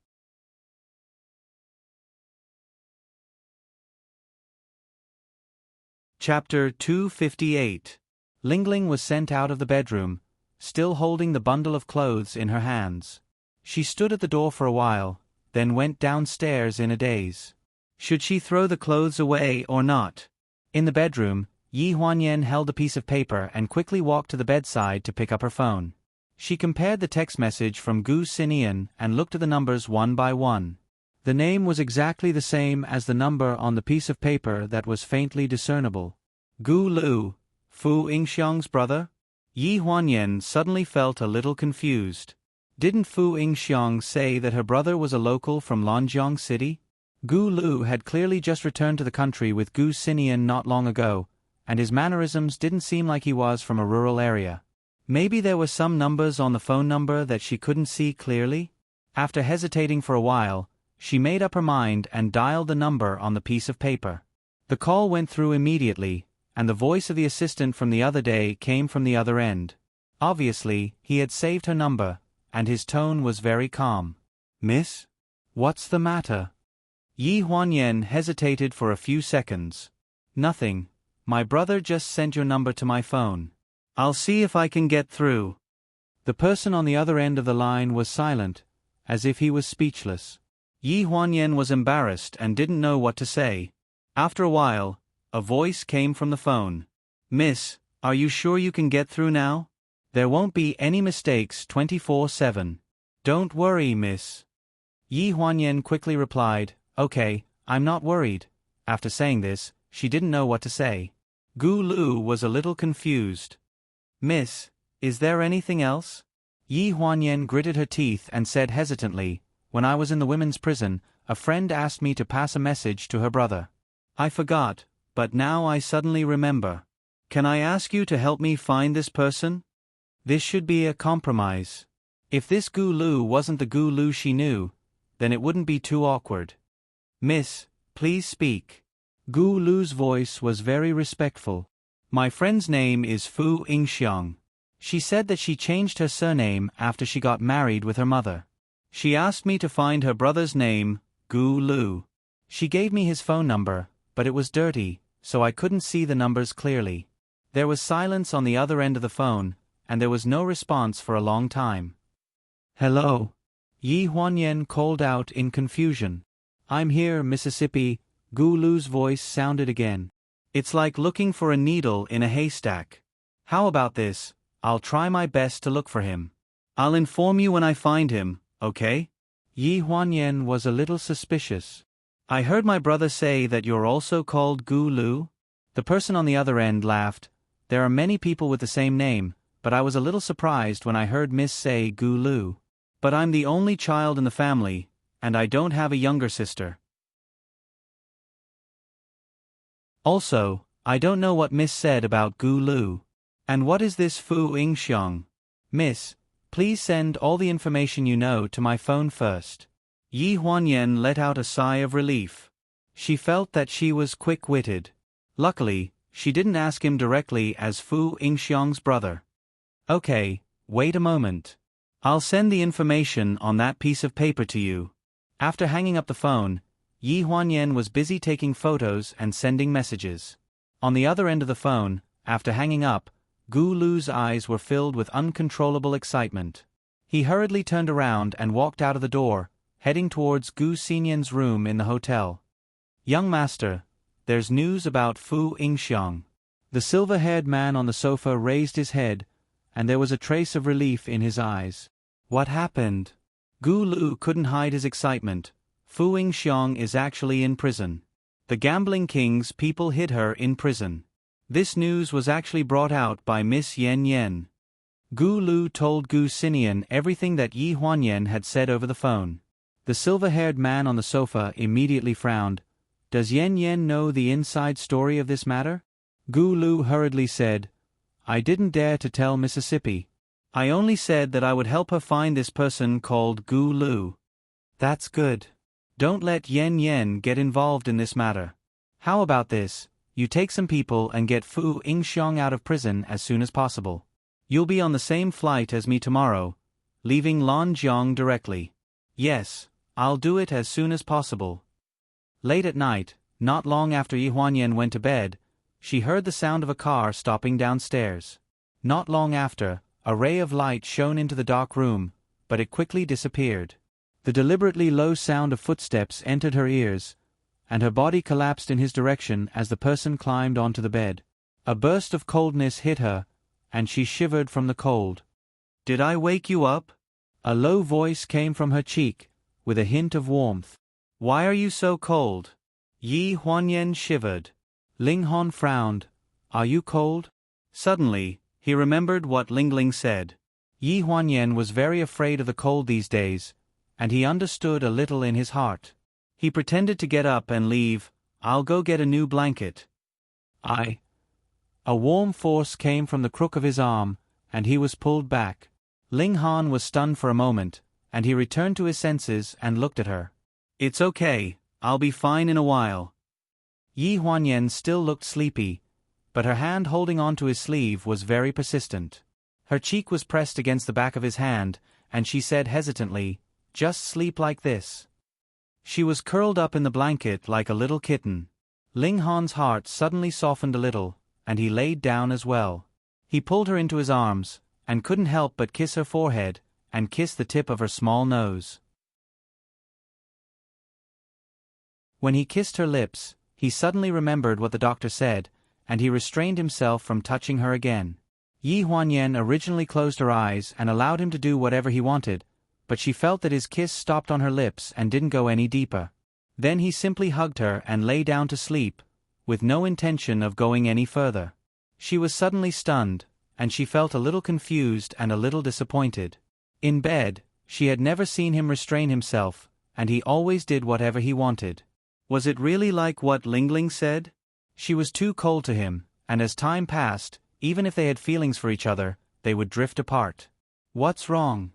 Chapter 258. Ling Ling was sent out of the bedroom, still holding the bundle of clothes in her hands. She stood at the door for a while, then went downstairs in a daze. Should she throw the clothes away or not? In the bedroom, Yi Huanyan held a piece of paper and quickly walked to the bedside to pick up her phone. She compared the text message from Gu Xinian and looked at the numbers one by one. The name was exactly the same as the number on the piece of paper that was faintly discernible. Gu Lu, Fu Yingxiang's brother? Yi Huanyan suddenly felt a little confused. Didn't Fu Yingxiang say that her brother was a local from Lanjiang City? Gu Lu had clearly just returned to the country with Gu Xinian not long ago, and his mannerisms didn't seem like he was from a rural area. Maybe there were some numbers on the phone number that she couldn't see clearly? After hesitating for a while, she made up her mind and dialed the number on the piece of paper. The call went through immediately, and the voice of the assistant from the other day came from the other end. Obviously, he had saved her number, and his tone was very calm. "Miss? What's the matter?" Yi Huanyan hesitated for a few seconds. "Nothing. My brother just sent your number to my phone. I'll see if I can get through." The person on the other end of the line was silent, as if he was speechless. Yi Huanyan was embarrassed and didn't know what to say. After a while, a voice came from the phone. "Miss, are you sure you can get through now? There won't be any mistakes 24/7. Don't worry, miss." Yi Huanyan quickly replied, "Okay, I'm not worried." After saying this, she didn't know what to say. Gu Lu was a little confused. "Miss, is there anything else?" Yi Huanyan gritted her teeth and said hesitantly, "When I was in the women's prison, a friend asked me to pass a message to her brother. I forgot, but now I suddenly remember. Can I ask you to help me find this person? This should be a compromise. If this Gu Lu wasn't the Gu Lu she knew, then it wouldn't be too awkward. Miss, please speak." Gu Lu's voice was very respectful. "My friend's name is Fu Yingxiang. She said that she changed her surname after she got married with her mother. She asked me to find her brother's name, Gu Lu. She gave me his phone number, but it was dirty, so I couldn't see the numbers clearly." There was silence on the other end of the phone, and there was no response for a long time. "Hello?" Yi Huanyan called out in confusion. "I'm here, Mississippi." Gu Lu's voice sounded again. "It's like looking for a needle in a haystack. How about this? I'll try my best to look for him. I'll inform you when I find him, okay?" Yi Huanyan was a little suspicious. "I heard my brother say that you're also called Gu Lu?" The person on the other end laughed. "There are many people with the same name, but I was a little surprised when I heard Miss say Gu Lu. But I'm the only child in the family, and I don't have a younger sister. Also, I don't know what Miss said about Gu Lu. And what is this Fu Yingxiang? Miss, please send all the information you know to my phone first." Yi Huanyan let out a sigh of relief. She felt that she was quick-witted. Luckily, she didn't ask him directly as Fu Yingxiang's brother. "Okay, wait a moment. I'll send the information on that piece of paper to you." After hanging up the phone, Yi Huanyan was busy taking photos and sending messages. On the other end of the phone, after hanging up, Gu Lu's eyes were filled with uncontrollable excitement. He hurriedly turned around and walked out of the door, heading towards Gu Xinian's room in the hotel. "Young master, there's news about Fu Yingxiang." The silver-haired man on the sofa raised his head, and there was a trace of relief in his eyes. "What happened?" Gu Lu couldn't hide his excitement. "Fu Yingxiang is actually in prison. The Gambling King's people hid her in prison. This news was actually brought out by Miss Yen Yen." Gu Lu told Gu Xinian everything that Yi Huanyan had said over the phone. The silver-haired man on the sofa immediately frowned. "Does Yen Yen know the inside story of this matter?" Gu Lu hurriedly said, "I didn't dare to tell Mississippi. I only said that I would help her find this person called Gu Lu." "That's good. Don't let Yen Yen get involved in this matter. How about this? You take some people and get Fu Yingxiang out of prison as soon as possible. You'll be on the same flight as me tomorrow, leaving Lanjiang directly." "Yes, I'll do it as soon as possible." Late at night, not long after Yi Huanyan went to bed, she heard the sound of a car stopping downstairs. Not long after, a ray of light shone into the dark room, but it quickly disappeared. The deliberately low sound of footsteps entered her ears, and her body collapsed in his direction as the person climbed onto the bed. A burst of coldness hit her, and she shivered from the cold. "Did I wake you up?" A low voice came from her cheek, with a hint of warmth. "Why are you so cold?" Yi Huanyan shivered. Ling Hon frowned. "Are you cold?" Suddenly, He remembered what Ling Ling said. Yi Huanyan was very afraid of the cold these days, and he understood a little in his heart. He pretended to get up and leave. "I'll go get a new blanket." A warm force came from the crook of his arm, and he was pulled back. Ling Han was stunned for a moment, and he returned to his senses and looked at her. "It's okay, I'll be fine in a while." Yi Huanyan still looked sleepy, but her hand holding onto his sleeve was very persistent. Her cheek was pressed against the back of his hand, and she said hesitantly, "Just sleep like this." She was curled up in the blanket like a little kitten. Ling Han's heart suddenly softened a little, and he laid down as well. He pulled her into his arms, and couldn't help but kiss her forehead, and kiss the tip of her small nose. When he kissed her lips, he suddenly remembered what the doctor said, and he restrained himself from touching her again. Yi Huanyan originally closed her eyes and allowed him to do whatever he wanted, but she felt that his kiss stopped on her lips and didn't go any deeper. Then he simply hugged her and lay down to sleep, with no intention of going any further. She was suddenly stunned, and she felt a little confused and a little disappointed. In bed, she had never seen him restrain himself, and he always did whatever he wanted. Was it really like what Ling Ling said? She was too cold to him, and as time passed, even if they had feelings for each other, they would drift apart. "What's wrong?"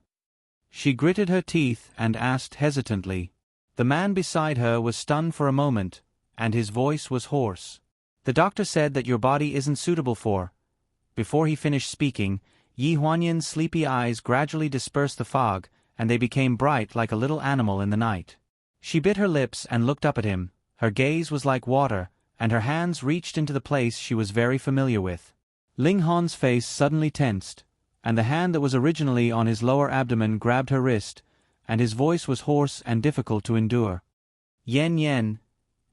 She gritted her teeth and asked hesitantly. The man beside her was stunned for a moment, and his voice was hoarse. "The doctor said that your body isn't suitable for—" Before he finished speaking, Yi Huanyan's sleepy eyes gradually dispersed the fog, and they became bright like a little animal in the night. She bit her lips and looked up at him. Her gaze was like water, and her hands reached into the place she was very familiar with. Ling Han's face suddenly tensed, and the hand that was originally on his lower abdomen grabbed her wrist, and his voice was hoarse and difficult to endure. "Yen Yen."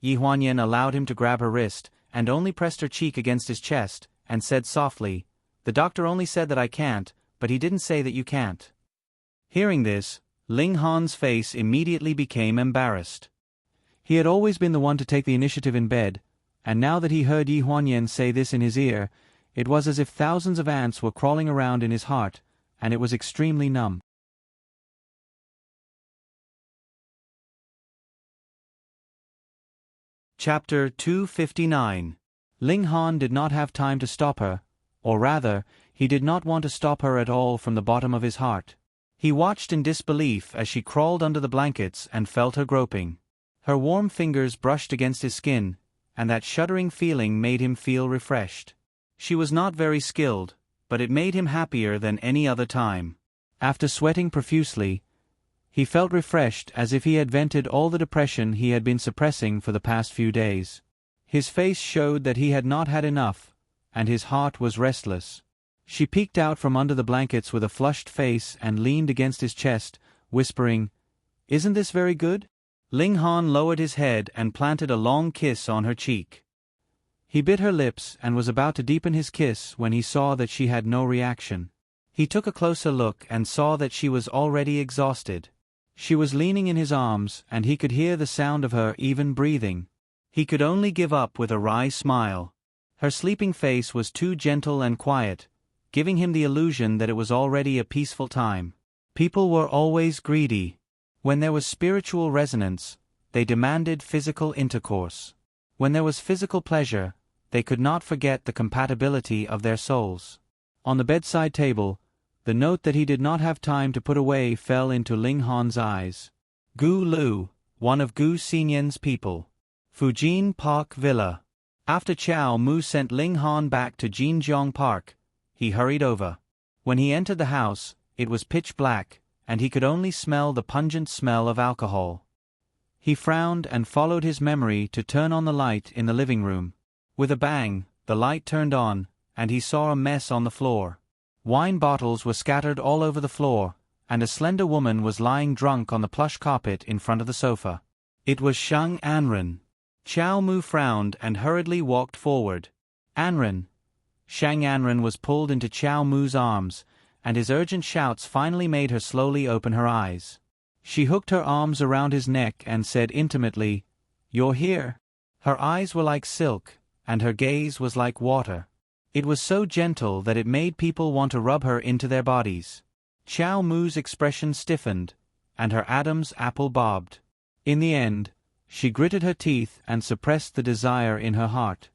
Yi Huanyan allowed him to grab her wrist, and only pressed her cheek against his chest, and said softly, "The doctor only said that I can't, but he didn't say that you can't." Hearing this, Ling Han's face immediately became embarrassed. He had always been the one to take the initiative in bed, and now that he heard Yi Huanyan say this in his ear, it was as if thousands of ants were crawling around in his heart, and it was extremely numb. Chapter 259. Ling Han did not have time to stop her, or rather, he did not want to stop her at all from the bottom of his heart. He watched in disbelief as she crawled under the blankets and felt her groping. Her warm fingers brushed against his skin, and that shuddering feeling made him feel refreshed. She was not very skilled, but it made him happier than any other time. After sweating profusely, he felt refreshed as if he had vented all the depression he had been suppressing for the past few days. His face showed that he had not had enough, and his heart was restless. She peeked out from under the blankets with a flushed face and leaned against his chest, whispering, "Isn't this very good?" Ling Han lowered his head and planted a long kiss on her cheek. He bit her lips and was about to deepen his kiss when he saw that she had no reaction. He took a closer look and saw that she was already exhausted. She was leaning in his arms, and he could hear the sound of her even breathing. He could only give up with a wry smile. Her sleeping face was too gentle and quiet, giving him the illusion that it was already a peaceful time. People were always greedy. When there was spiritual resonance, they demanded physical intercourse. When there was physical pleasure, they could not forget the compatibility of their souls. On the bedside table, the note that he did not have time to put away fell into Ling Han's eyes. Gu Lu, one of Gu Xinyan's people. Fujin Park Villa. After Chao Mu sent Ling Han back to Jinjiang Park, he hurried over. When he entered the house, it was pitch black, and he could only smell the pungent smell of alcohol. He frowned and followed his memory to turn on the light in the living room. With a bang, the light turned on, and he saw a mess on the floor. Wine bottles were scattered all over the floor, and a slender woman was lying drunk on the plush carpet in front of the sofa. It was Shang Anren. Chao Mu frowned and hurriedly walked forward. "Anren!" Shang Anren was pulled into Chao Mu's arms, and his urgent shouts finally made her slowly open her eyes. She hooked her arms around his neck and said intimately, "You're here." Her eyes were like silk, and her gaze was like water. It was so gentle that it made people want to rub her into their bodies. Chow Mu's expression stiffened, and her Adam's apple bobbed. In the end, she gritted her teeth and suppressed the desire in her heart.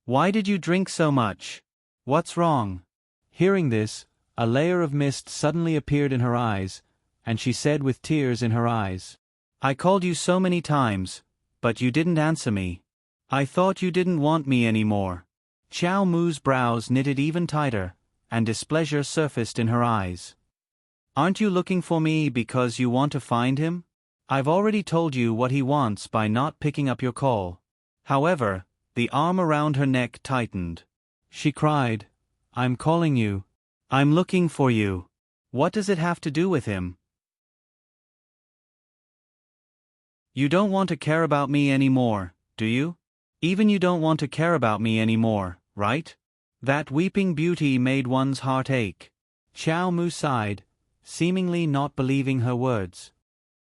"Why did you drink so much? What's wrong?" Hearing this, a layer of mist suddenly appeared in her eyes, and she said with tears in her eyes, "I called you so many times, but you didn't answer me. I thought you didn't want me anymore." Chow Mu's brows knitted even tighter, and displeasure surfaced in her eyes. "Aren't you looking for me because you want to find him? I've already told you what he wants by not picking up your call." However, the arm around her neck tightened. She cried, "I'm calling you. I'm looking for you. What does it have to do with him? You don't want to care about me anymore, do you? Even you don't want to care about me anymore, right?" That weeping beauty made one's heart ache. Chow Mu sighed, seemingly not believing her words.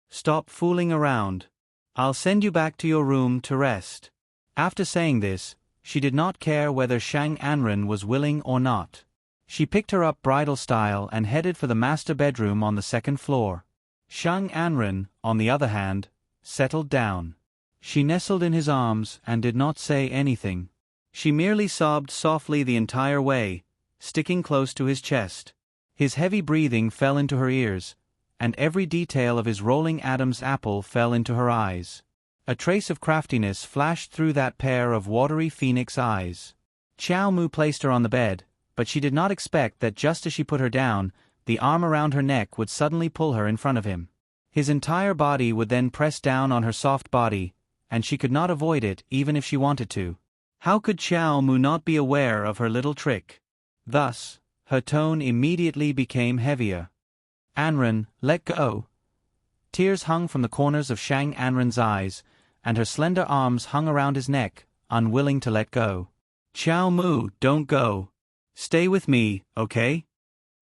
"Stop fooling around. I'll send you back to your room to rest." After saying this, she did not care whether Shang Anren was willing or not. She picked her up bridal style and headed for the master bedroom on the second floor. Shang Anren, on the other hand, settled down. She nestled in his arms and did not say anything. She merely sobbed softly the entire way, sticking close to his chest. His heavy breathing fell into her ears, and every detail of his rolling Adam's apple fell into her eyes. A trace of craftiness flashed through that pair of watery phoenix eyes. Chow Mu placed her on the bed, but she did not expect that just as she put her down, the arm around her neck would suddenly pull her in front of him. His entire body would then press down on her soft body, and she could not avoid it even if she wanted to. How could Chow Mu not be aware of her little trick? Thus, her tone immediately became heavier. "Anren, let go." Tears hung from the corners of Shang Anren's eyes, and her slender arms hung around his neck, unwilling to let go. "Chow Mu, don't go. Stay with me, okay?"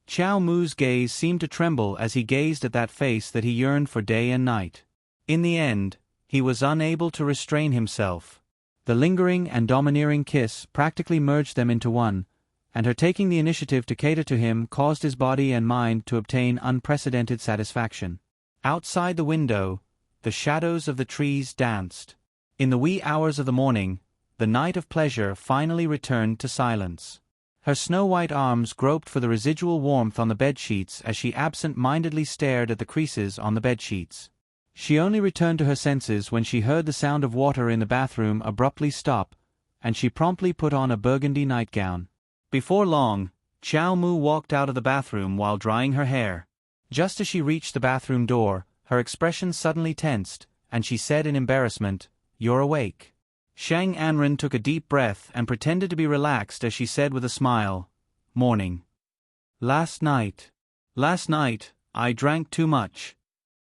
Chow Mu's gaze seemed to tremble as he gazed at that face that he yearned for day and night. In the end, he was unable to restrain himself. The lingering and domineering kiss practically merged them into one, and her taking the initiative to cater to him caused his body and mind to obtain unprecedented satisfaction. Outside the window, the shadows of the trees danced. In the wee hours of the morning, the night of pleasure finally returned to silence. Her snow-white arms groped for the residual warmth on the bedsheets as she absent-mindedly stared at the creases on the bedsheets. She only returned to her senses when she heard the sound of water in the bathroom abruptly stop, and she promptly put on a burgundy nightgown. Before long, Chow Mu walked out of the bathroom while drying her hair. Just as she reached the bathroom door, her expression suddenly tensed, and she said in embarrassment, "You're awake." Shang Anren took a deep breath and pretended to be relaxed as she said with a smile, "Morning. Last night, I drank too much."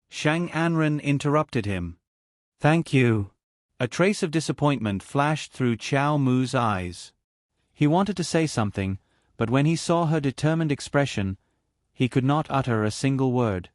Shang Anren interrupted him. "Thank you." A trace of disappointment flashed through Chow Mu's eyes. He wanted to say something, but when he saw her determined expression, he could not utter a single word.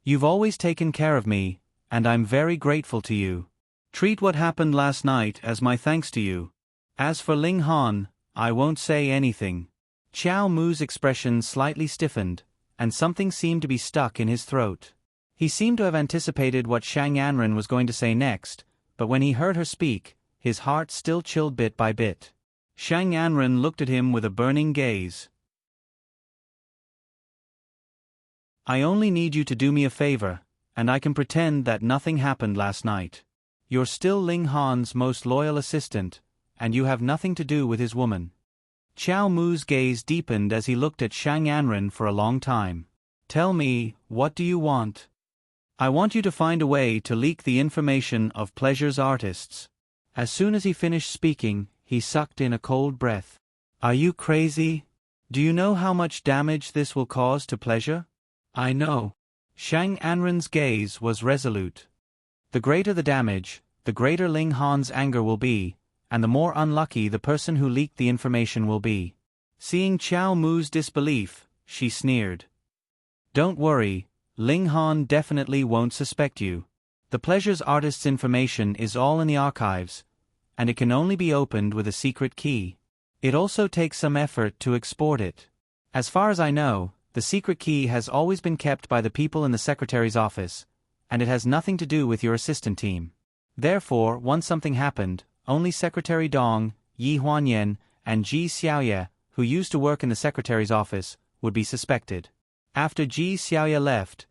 "You've always taken care of me, and I'm very grateful to you. Treat what happened last night as my thanks to you. As for Ling Han, I won't say anything." Chow Mu's expression slightly stiffened, and something seemed to be stuck in his throat. He seemed to have anticipated what Shang Anren was going to say next, but when he heard her speak, his heart still chilled bit by bit. Shang Anren looked at him with a burning gaze. "I only need you to do me a favor, and I can pretend that nothing happened last night. You're still Ling Han's most loyal assistant, and you have nothing to do with his woman." Chow Mu's gaze deepened as he looked at Shang Anren for a long time. "Tell me, what do you want?" "I want you to find a way to leak the information of Pleasure's artists." As soon as he finished speaking, he sucked in a cold breath. "Are you crazy? Do you know how much damage this will cause to Pleasure?" "I know." Shang Anren's gaze was resolute. "The greater the damage, the greater Ling Han's anger will be, and the more unlucky the person who leaked the information will be." Seeing Chow Mu's disbelief, she sneered. "Don't worry, Ling Han definitely won't suspect you. The Pleasure's artist's information is all in the archives, and it can only be opened with a secret key. It also takes some effort to export it. As far as I know, the secret key has always been kept by the people in the secretary's office, and it has nothing to do with your assistant team. Therefore, once something happened, only Secretary Dong, Yi Huanyan, and Ji Xiaoye, who used to work in the secretary's office, would be suspected. After Ji Xiaoye left,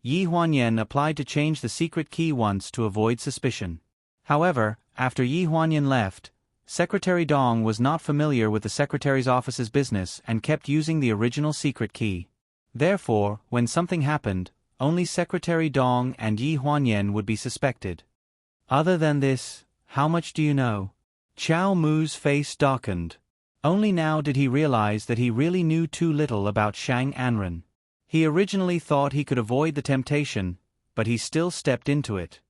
Yi Huanyan applied to change the secret key once to avoid suspicion. However, after Yi Huanyan left, Secretary Dong was not familiar with the secretary's office's business and kept using the original secret key. Therefore, when something happened, only Secretary Dong and Yi Huanyan would be suspected. Other than this, how much do you know? Qiao Mu's face darkened. Only now did he realize that he really knew too little about Shang Anren. He originally thought he could avoid the temptation, but he still stepped into it.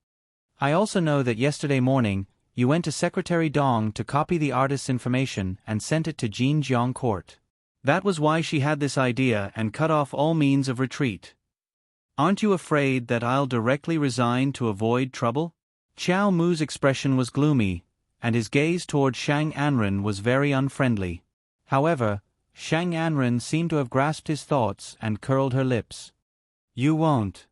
I also know that yesterday morning, you went to Secretary Dong to copy the artist's information and sent it to Jinjiang Court. That was why she had this idea and cut off all means of retreat. Aren't you afraid that I'll directly resign to avoid trouble? Qiao Mu's expression was gloomy, and his gaze toward Shang Anren was very unfriendly. However, Shang Anren seemed to have grasped his thoughts and curled her lips. You won't.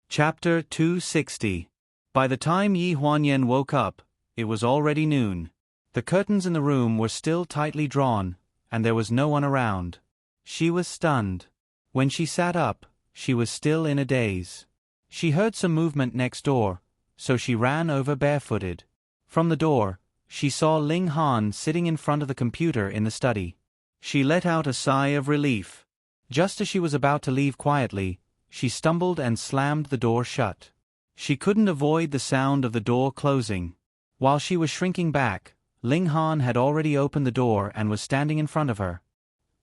Chapter 260. By the time Yi Huanyan woke up, it was already noon. The curtains in the room were still tightly drawn, and there was no one around. She was stunned. When she sat up, she was still in a daze. She heard some movement next door, so she ran over barefooted. From the door, she saw Ling Han sitting in front of the computer in the study. She let out a sigh of relief. Just as she was about to leave quietly, she stumbled and slammed the door shut. She couldn't avoid the sound of the door closing. While she was shrinking back, Ling Han had already opened the door and was standing in front of her.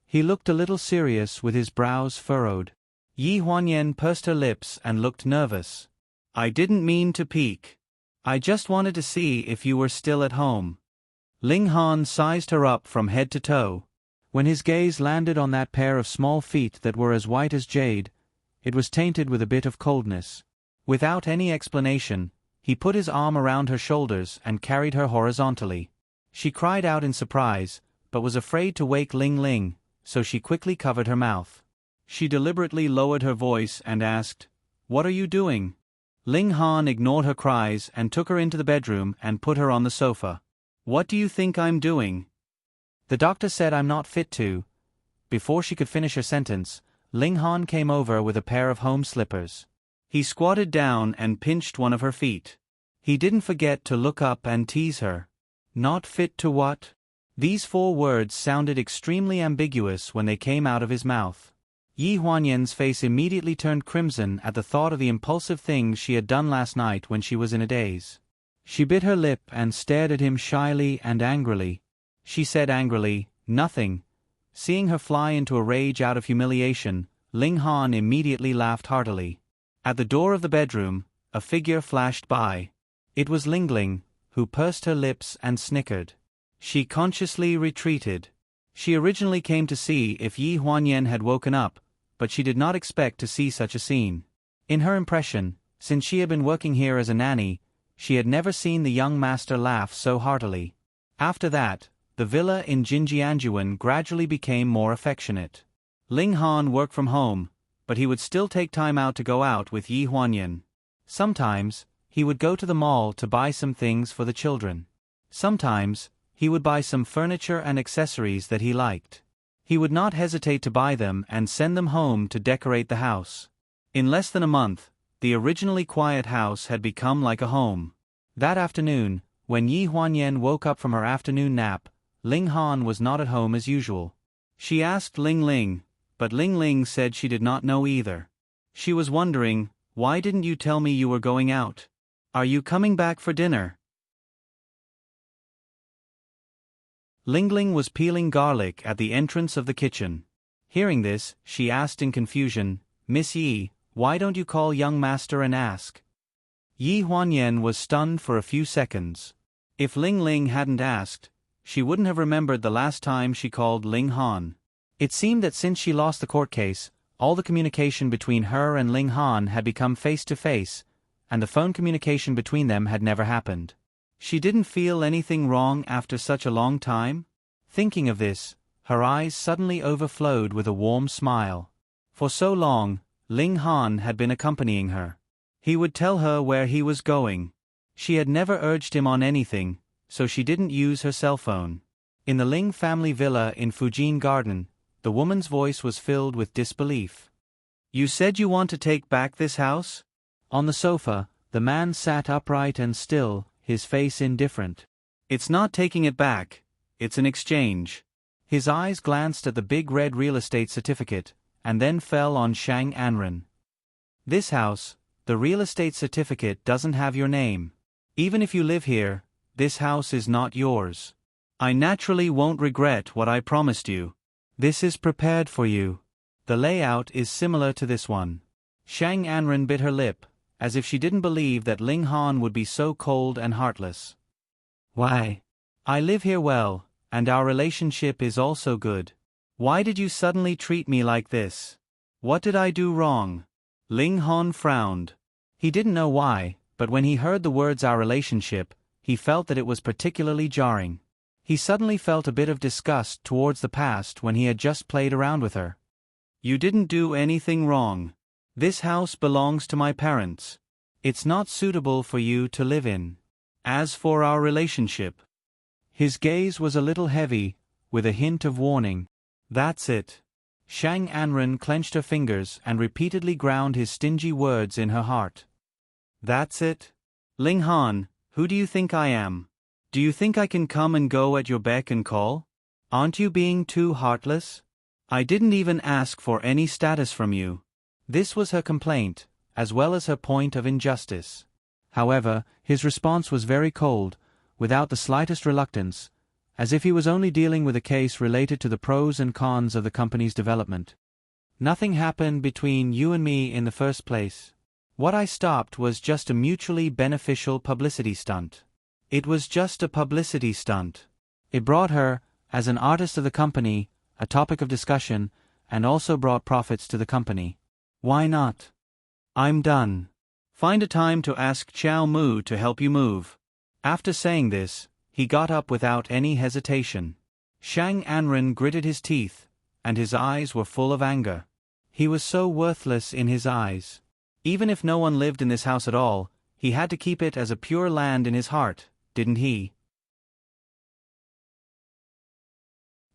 He looked a little serious with his brows furrowed. Yi Huanyan pursed her lips and looked nervous. I didn't mean to peek. I just wanted to see if you were still at home. Ling Han sized her up from head to toe. When his gaze landed on that pair of small feet that were as white as jade, it was tainted with a bit of coldness. Without any explanation, he put his arm around her shoulders and carried her horizontally. She cried out in surprise, but was afraid to wake Ling Ling, so she quickly covered her mouth. She deliberately lowered her voice and asked, "What are you doing?" Ling Han ignored her cries and took her into the bedroom and put her on the sofa. "What do you think I'm doing?" "The doctor said I'm not fit to." Before she could finish her sentence, Ling Han came over with a pair of home slippers. He squatted down and pinched one of her feet. He didn't forget to look up and tease her. Not fit to what? These 4 words sounded extremely ambiguous when they came out of his mouth. Yi Huanyan's face immediately turned crimson at the thought of the impulsive things she had done last night when she was in a daze. She bit her lip and stared at him shyly and angrily. She said angrily, "Nothing." Seeing her fly into a rage out of humiliation, Ling Han immediately laughed heartily. At the door of the bedroom, a figure flashed by. It was Ling Ling, who pursed her lips and snickered. She consciously retreated. She originally came to see if Yi Huanyan had woken up, but she did not expect to see such a scene. In her impression, since she had been working here as a nanny, she had never seen the young master laugh so heartily. After that, the villa in Jinjianjuan gradually became more affectionate. Ling Han worked from home, but he would still take time out to go out with Yi Huanyan. Sometimes, he would go to the mall to buy some things for the children. Sometimes, he would buy some furniture and accessories that he liked. He would not hesitate to buy them and send them home to decorate the house. In less than a month, the originally quiet house had become like a home. That afternoon, when Yi Huanyan woke up from her afternoon nap, Ling Han was not at home as usual. She asked Ling Ling, but Ling Ling said she did not know either. She was wondering, "Why didn't you tell me you were going out? Are you coming back for dinner?" Ling Ling was peeling garlic at the entrance of the kitchen. Hearing this, she asked in confusion, "Miss Yi, why don't you call young master and ask?" Yi Huanyan was stunned for a few seconds. If Ling Ling hadn't asked, she wouldn't have remembered the last time she called Ling Han. It seemed that since she lost the court case, all the communication between her and Ling Han had become face-to-face, and the phone communication between them had never happened. She didn't feel anything wrong after such a long time? Thinking of this, her eyes suddenly overflowed with a warm smile. For so long, Ling Han had been accompanying her. He would tell her where he was going. She had never urged him on anything, so she didn't use her cell phone. In the Ling family villa in Fujin Garden, the woman's voice was filled with disbelief. "You said you want to take back this house?" On the sofa, the man sat upright and still, his face indifferent. "It's not taking it back, it's an exchange." His eyes glanced at the big red real estate certificate, and then fell on Shang Anren. "This house, the real estate certificate doesn't have your name. Even if you live here, this house is not yours. I naturally won't regret what I promised you. This is prepared for you. The layout is similar to this one." Shang Anren bit her lip, as if she didn't believe that Ling Han would be so cold and heartless. "Why? I live here well, and our relationship is also good. Why did you suddenly treat me like this? What did I do wrong?" Ling Han frowned. He didn't know why, but when he heard the words "our relationship," he felt that it was particularly jarring. He suddenly felt a bit of disgust towards the past when he had just played around with her. "You didn't do anything wrong. This house belongs to my parents. It's not suitable for you to live in. As for our relationship..." His gaze was a little heavy, with a hint of warning. "That's it." Shang Anren clenched her fingers and repeatedly ground his stingy words in her heart. "That's it? Ling Han, who do you think I am? Do you think I can come and go at your beck and call? Aren't you being too heartless? I didn't even ask for any status from you." This was her complaint, as well as her point of injustice. However, his response was very cold, without the slightest reluctance, as if he was only dealing with a case related to the pros and cons of the company's development. "Nothing happened between you and me in the first place. What I stopped was just a mutually beneficial publicity stunt. It was just a publicity stunt. It brought her, as an artist of the company, a topic of discussion, and also brought profits to the company. Why not? I'm done. Find a time to ask Xiao Mu to help you move." After saying this, he got up without any hesitation. Shang Anren gritted his teeth, and his eyes were full of anger. He was so worthless in his eyes. Even if no one lived in this house at all, he had to keep it as a pure land in his heart, didn't he?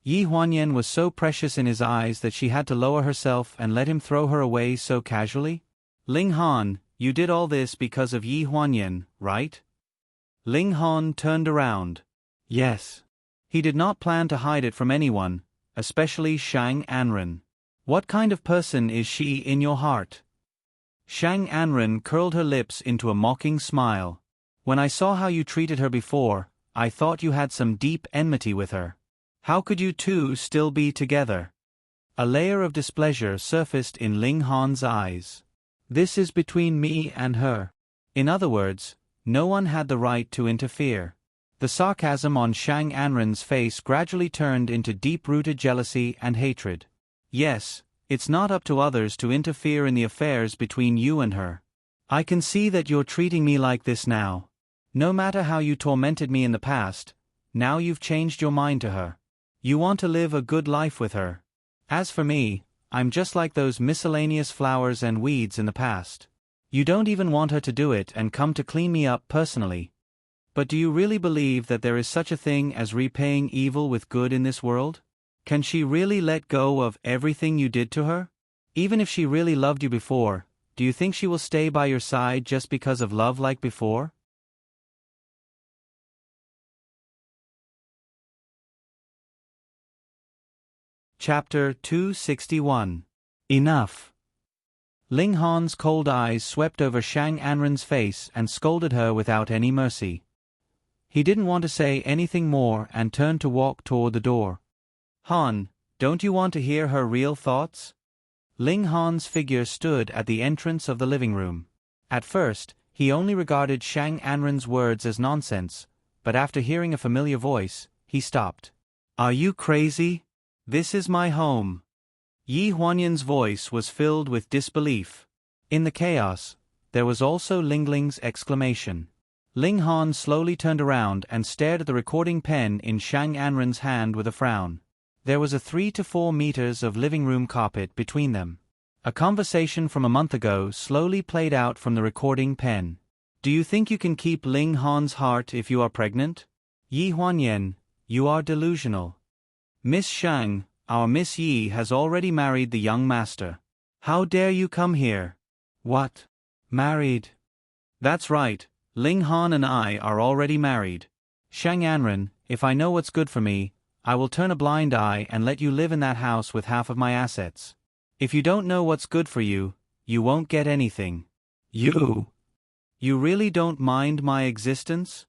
Yi Huanyan was so precious in his eyes that she had to lower herself and let him throw her away so casually? "Ling Han, you did all this because of Yi Huanyan, right?" Ling Han turned around. "Yes." He did not plan to hide it from anyone, especially Shang Anren. "What kind of person is she in your heart?" Shang Anren curled her lips into a mocking smile. "When I saw how you treated her before, I thought you had some deep enmity with her. How could you two still be together?" A layer of displeasure surfaced in Ling Han's eyes. "This is between me and her. In other words, no one had the right to interfere." The sarcasm on Shang Anren's face gradually turned into deep-rooted jealousy and hatred. "Yes, it's not up to others to interfere in the affairs between you and her. I can see that you're treating me like this now. No matter how you tormented me in the past, now you've changed your mind to her. You want to live a good life with her. As for me, I'm just like those miscellaneous flowers and weeds in the past. You don't even want her to do it and come to clean me up personally. But do you really believe that there is such a thing as repaying evil with good in this world? Can she really let go of everything you did to her? Even if she really loved you before, do you think she will stay by your side just because of love like before?" Chapter 261. Enough. Ling Han's cold eyes swept over Shang Anren's face and scolded her without any mercy. He didn't want to say anything more and turned to walk toward the door. "Han, don't you want to hear her real thoughts?" Ling Han's figure stood at the entrance of the living room. At first, he only regarded Shang Anren's words as nonsense, but after hearing a familiar voice, he stopped. "Are you crazy? This is my home." Yi Huanyan's voice was filled with disbelief. In the chaos, there was also Ling Ling's exclamation. Ling Han slowly turned around and stared at the recording pen in Shang Anren's hand with a frown. There was a 3 to 4 meters of living room carpet between them. A conversation from a month ago slowly played out from the recording pen. Do you think you can keep Ling Han's heart if you are pregnant? Yi Huanyan, you are delusional. Miss Shang, our Miss Yi has already married the young master. How dare you come here? What? Married? That's right, Ling Han and I are already married. Shang Anren, if I know what's good for me, I will turn a blind eye and let you live in that house with half of my assets. If you don't know what's good for you, you won't get anything. You really don't mind my existence?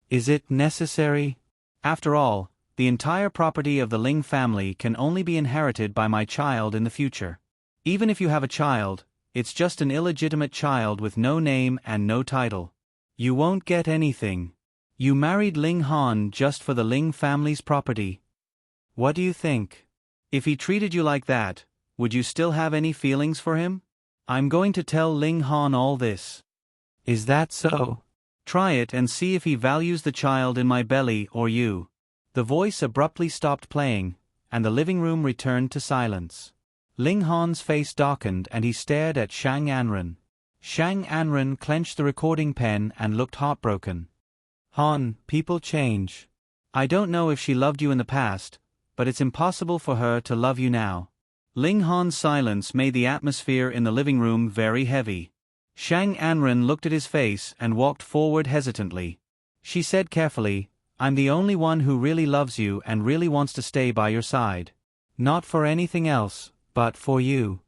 Is it necessary? After all, the entire property of the Ling family can only be inherited by my child in the future. Even if you have a child, it's just an illegitimate child with no name and no title. You won't get anything. You married Ling Han just for the Ling family's property. What do you think? If he treated you like that, would you still have any feelings for him? I'm going to tell Ling Han all this. Is that so? Try it and see if he values the child in my belly or you. The voice abruptly stopped playing, and the living room returned to silence. Ling Han's face darkened and he stared at Shang Anren. Shang Anren clenched the recording pen and looked heartbroken. Han, people change. I don't know if she loved you in the past, but it's impossible for her to love you now. Ling Han's silence made the atmosphere in the living room very heavy. Shang Anren looked at his face and walked forward hesitantly. She said carefully, I'm the only one who really loves you and really wants to stay by your side. Not for anything else, but for you.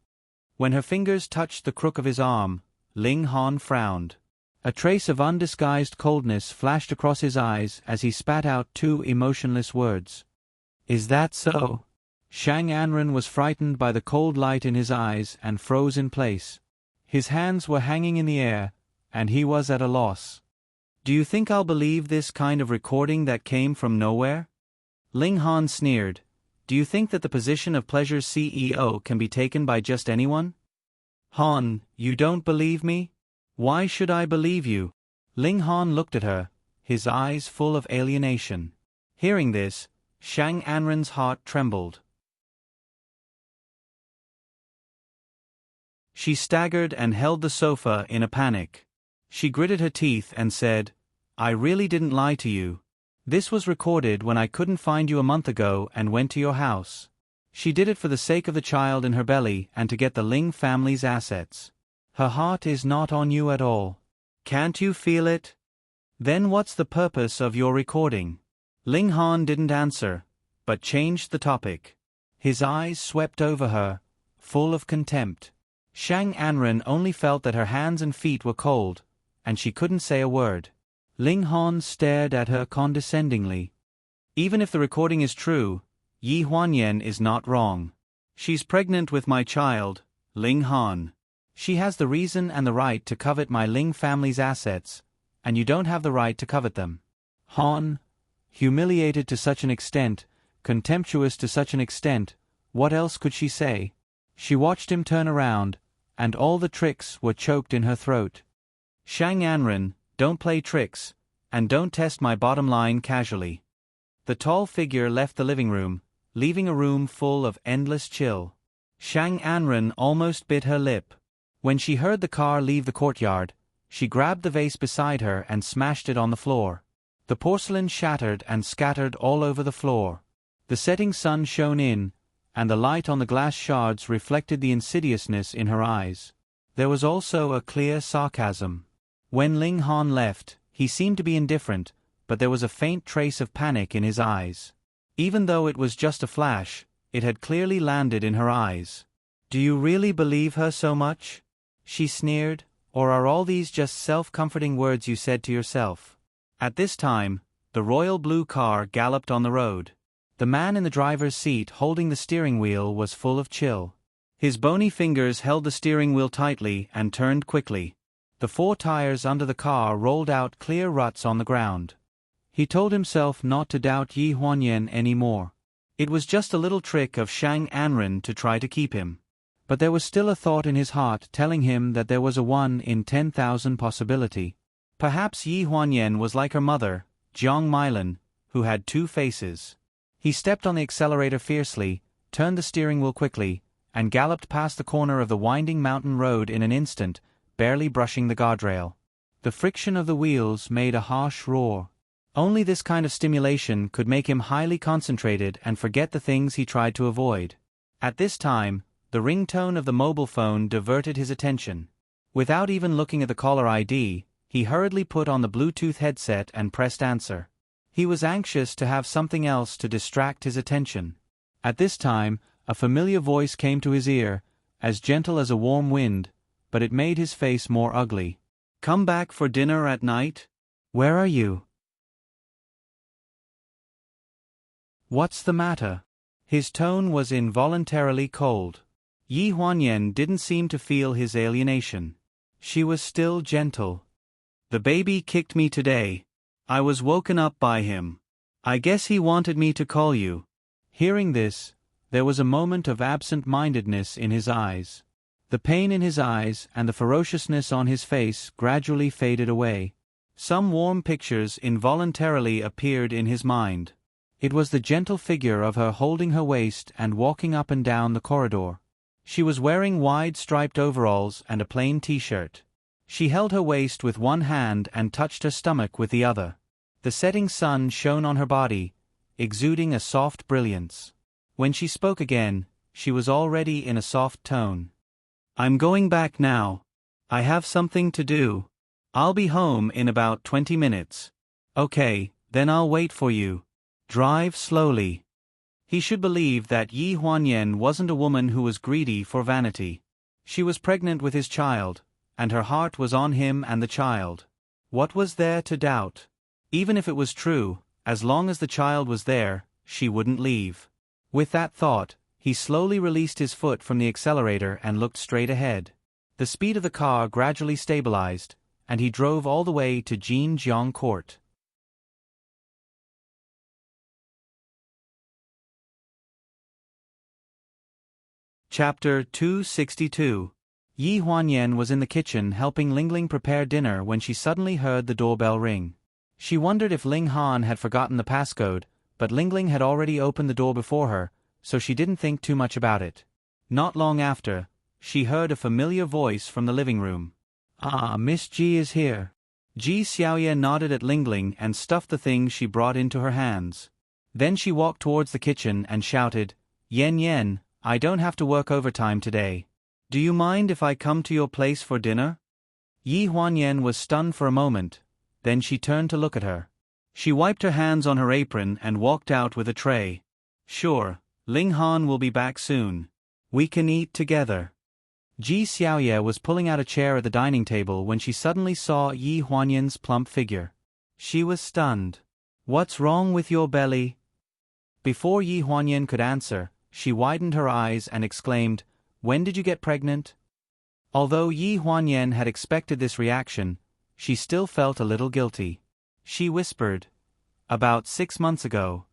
When her fingers touched the crook of his arm, Ling Han frowned. A trace of undisguised coldness flashed across his eyes as he spat out 2 emotionless words. Is that so? Shang Anren was frightened by the cold light in his eyes and froze in place. His hands were hanging in the air, and he was at a loss. Do you think I'll believe this kind of recording that came from nowhere? Ling Han sneered. Do you think that the position of Pleasure's CEO can be taken by just anyone? Han, you don't believe me? Why should I believe you? Ling Han looked at her, his eyes full of alienation. Hearing this, Shang Anren's heart trembled. She staggered and held the sofa in a panic. She gritted her teeth and said, I really didn't lie to you. This was recorded when I couldn't find you a month ago and went to your house. She did it for the sake of the child in her belly and to get the Ling family's assets. Her heart is not on you at all. Can't you feel it? Then what's the purpose of your recording? Ling Han didn't answer, but changed the topic. His eyes swept over her, full of contempt. Shang Anren only felt that her hands and feet were cold, and she couldn't say a word. Ling Han stared at her condescendingly. Even if the recording is true, Yi Huanyan is not wrong. She's pregnant with my child, Ling Han. She has the reason and the right to covet my Ling family's assets, and you don't have the right to covet them. Han, humiliated to such an extent, contemptuous to such an extent, what else could she say? She watched him turn around, and all the tricks were choked in her throat. Shang Anren, don't play tricks, and don't test my bottom line casually. The tall figure left the living room, leaving a room full of endless chill. Shang Anren almost bit her lip. When she heard the car leave the courtyard, she grabbed the vase beside her and smashed it on the floor. The porcelain shattered and scattered all over the floor. The setting sun shone in, and the light on the glass shards reflected the insidiousness in her eyes. There was also a clear sarcasm. When Ling Han left, he seemed to be indifferent, but there was a faint trace of panic in his eyes. Even though it was just a flash, it had clearly landed in her eyes. Do you really believe her so much? She sneered, or are all these just self-comforting words you said to yourself? At this time, the royal blue car galloped on the road. The man in the driver's seat holding the steering wheel was full of chill. His bony fingers held the steering wheel tightly and turned quickly. The 4 tires under the car rolled out clear ruts on the ground. He told himself not to doubt Yi Huanyan any more. It was just a little trick of Shang Anren to try to keep him. But there was still a thought in his heart telling him that there was a 1 in 10,000 possibility. Perhaps Yi Huanyan was like her mother, Jiang Meilan, who had 2 faces. He stepped on the accelerator fiercely, turned the steering wheel quickly, and galloped past the corner of the winding mountain road in an instant, barely brushing the guardrail. The friction of the wheels made a harsh roar. Only this kind of stimulation could make him highly concentrated and forget the things he tried to avoid. At this time, the ringtone of the mobile phone diverted his attention. Without even looking at the caller ID, he hurriedly put on the Bluetooth headset and pressed answer. He was anxious to have something else to distract his attention. At this time, a familiar voice came to his ear, as gentle as a warm wind, but it made his face more ugly. "Come back for dinner at night? Where are you? What's the matter?" His tone was involuntarily cold. Yi Huanyan didn't seem to feel his alienation. She was still gentle. "The baby kicked me today. I was woken up by him. I guess he wanted me to call you." Hearing this, there was a moment of absent-mindedness in his eyes. The pain in his eyes and the ferociousness on his face gradually faded away. Some warm pictures involuntarily appeared in his mind. It was the gentle figure of her holding her waist and walking up and down the corridor. She was wearing wide striped overalls and a plain t-shirt. She held her waist with one hand and touched her stomach with the other. The setting sun shone on her body, exuding a soft brilliance. When she spoke again, she was already in a soft tone. "I'm going back now. I have something to do. I'll be home in about 20 minutes. Okay, then I'll wait for you. Drive slowly." He should believe that Yi Huanyan wasn't a woman who was greedy for vanity. She was pregnant with his child, and her heart was on him and the child. What was there to doubt? Even if it was true, as long as the child was there, she wouldn't leave. With that thought, he slowly released his foot from the accelerator and looked straight ahead. The speed of the car gradually stabilized, and he drove all the way to Jinjiang Court. Chapter 262. Yi Huanyan was in the kitchen helping Lingling prepare dinner when she suddenly heard the doorbell ring. She wondered if Ling Han had forgotten the passcode, but Lingling had already opened the door before her, so she didn't think too much about it. Not long after, she heard a familiar voice from the living room. "Ah, Miss Ji is here." Ji Xiaoye nodded at Lingling and stuffed the things she brought into her hands. Then she walked towards the kitchen and shouted, "Yen Yen, I don't have to work overtime today. Do you mind if I come to your place for dinner?" Yi Huanyan was stunned for a moment, then she turned to look at her. She wiped her hands on her apron and walked out with a tray. "Sure, Ling Han will be back soon. We can eat together." Ji Xiaoye was pulling out a chair at the dining table when she suddenly saw Yi Huanyan's plump figure. She was stunned. "What's wrong with your belly?" Before Yi Huanyan could answer, she widened her eyes and exclaimed, "When did you get pregnant?" Although Yi Huanyan had expected this reaction, she still felt a little guilty. She whispered, "About 6 months ago."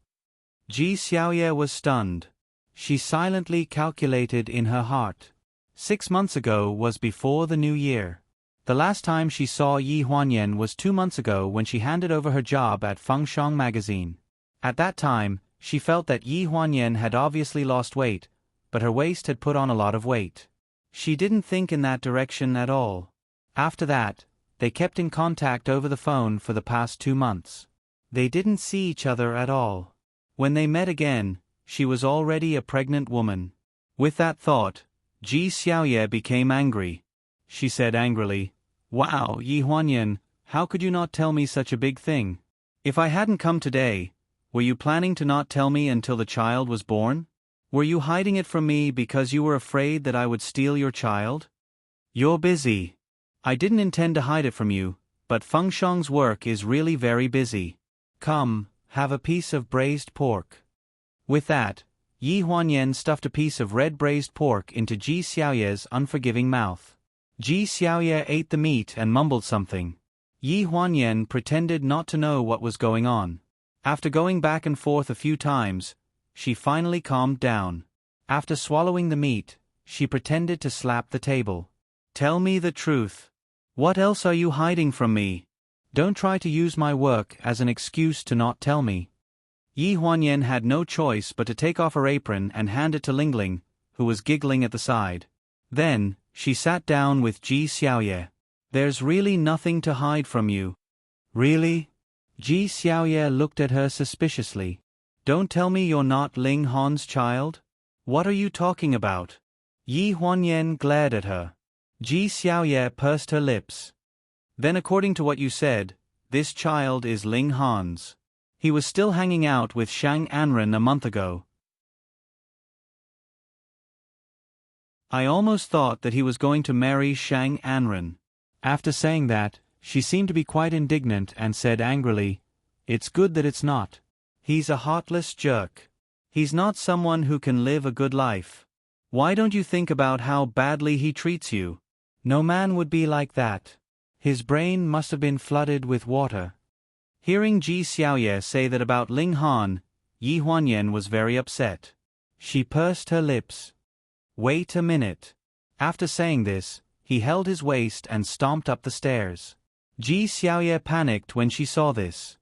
Ji Xiaoye was stunned. She silently calculated in her heart. 6 months ago was before the new year. The last time she saw Yi Huanyan was 2 months ago when she handed over her job at Fengshang magazine. At that time, she felt that Yi Huanyan had obviously lost weight, but her waist had put on a lot of weight. She didn't think in that direction at all. After that, they kept in contact over the phone for the past 2 months. They didn't see each other at all. When they met again, she was already a pregnant woman. With that thought, Ji Xiaoye became angry. She said angrily, "Wow, Yi Huanyan, how could you not tell me such a big thing? If I hadn't come today, were you planning to not tell me until the child was born? Were you hiding it from me because you were afraid that I would steal your child? You're busy. I didn't intend to hide it from you, but Fengshang's work is really very busy. Come, have a piece of braised pork." With that, Yi Huanyan stuffed a piece of red braised pork into Ji Xiaoye's unforgiving mouth. Ji Xiaoye ate the meat and mumbled something. Yi Huanyan pretended not to know what was going on. After going back and forth a few times, she finally calmed down. After swallowing the meat, She pretended to slap the table. Tell me the truth. What else are you hiding from me? Don't try to use my work as an excuse to not tell me. Yi Huanyan had no choice but to take off her apron and hand it to Ling Ling, who was giggling at the side. Then, she sat down with Ji Xiaoye. There's really nothing to hide from you. Really? Ji Xiaoye looked at her suspiciously. Don't tell me you're not Ling Han's child? What are you talking about? Yi Huanyan glared at her. Ji Xiaoye pursed her lips. Then according to what you said, this child is Ling Han's. He was still hanging out with Shang Anren a month ago. I almost thought that he was going to marry Shang Anren. After saying that, she seemed to be quite indignant and said angrily, It's good that it's not. He's a heartless jerk. He's not someone who can live a good life. Why don't you think about how badly he treats you? No man would be like that. His brain must have been flooded with water. Hearing Ji Xiaoye say that about Ling Han, Yi Huanyan was very upset. She pursed her lips. Wait a minute. After saying this, he held his waist and stomped up the stairs. Ji Xiaoye panicked when she saw this.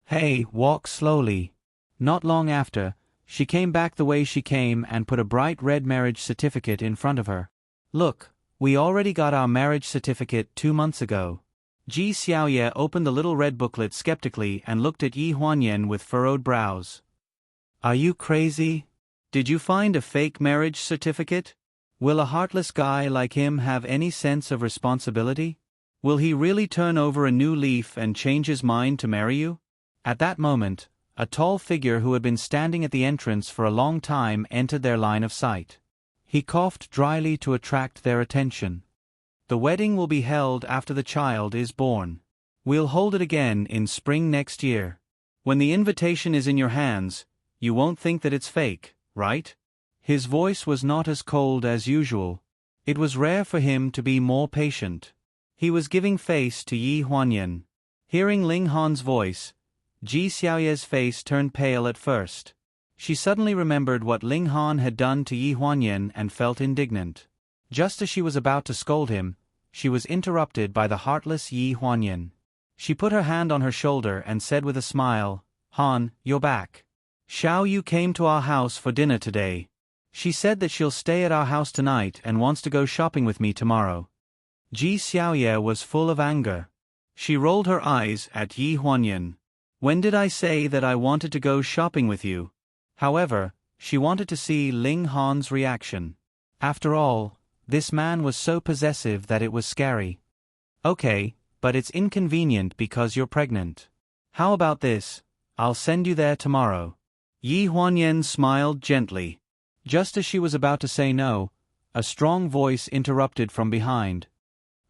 Hey, walk slowly. Not long after, she came back the way she came and put a bright red marriage certificate in front of her. Look, we already got our marriage certificate 2 months ago. Ji Xiaoye opened the little red booklet skeptically and looked at Yi Huanyan with furrowed brows. Are you crazy? Did you find a fake marriage certificate? Will a heartless guy like him have any sense of responsibility? Will he really turn over a new leaf and change his mind to marry you? At that moment, a tall figure who had been standing at the entrance for a long time entered their line of sight. He coughed dryly to attract their attention. The wedding will be held after the child is born. We'll hold it again in spring next year. When the invitation is in your hands, you won't think that it's fake, right? His voice was not as cold as usual. It was rare for him to be more patient. He was giving face to Yi Huanyan. Hearing Ling Han's voice, Ji Xiaoye's face turned pale at first. She suddenly remembered what Ling Han had done to Yi Huanyan and felt indignant. Just as she was about to scold him, she was interrupted by the heartless Yi Huanyan. She put her hand on her shoulder and said with a smile, Han, you're back. Xiao Yu came to our house for dinner today. She said that she'll stay at our house tonight and wants to go shopping with me tomorrow. Ji Xiaoye was full of anger. She rolled her eyes at Yi Huanyan. When did I say that I wanted to go shopping with you? However, she wanted to see Ling Han's reaction. After all, this man was so possessive that it was scary. Okay, but it's inconvenient because you're pregnant. How about this? I'll send you there tomorrow. Yi Huanyan smiled gently. Just as she was about to say no, a strong voice interrupted from behind.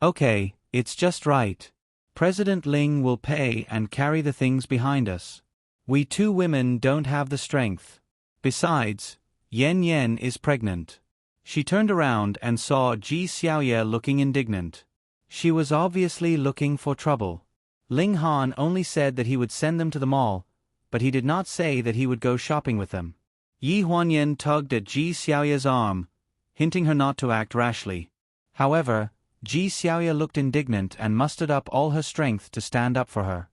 Okay, it's just right. President Ling will pay and carry the things behind us. We 2 women don't have the strength. Besides, Yan Yan is pregnant. She turned around and saw Ji Xiaoye looking indignant. She was obviously looking for trouble. Ling Han only said that he would send them to the mall, but he did not say that he would go shopping with them. Yi Huanyan tugged at Ji Xiaoye's arm, hinting her not to act rashly. However, Ji Xiaoye looked indignant and mustered up all her strength to stand up for her.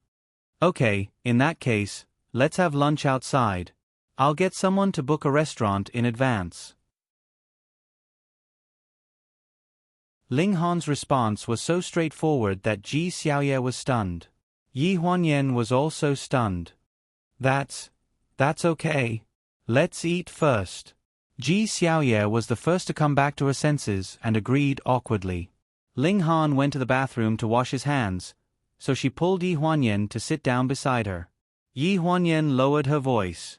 Okay, in that case, let's have lunch outside. I'll get someone to book a restaurant in advance. Ling Han's response was so straightforward that Ji Xiaoye was stunned. Yi Huanyan was also stunned. That's okay. Let's eat first. Ji Xiaoye was the first to come back to her senses and agreed awkwardly. Ling Han went to the bathroom to wash his hands, so she pulled Yi Huanyan to sit down beside her. Yi Huanyan lowered her voice.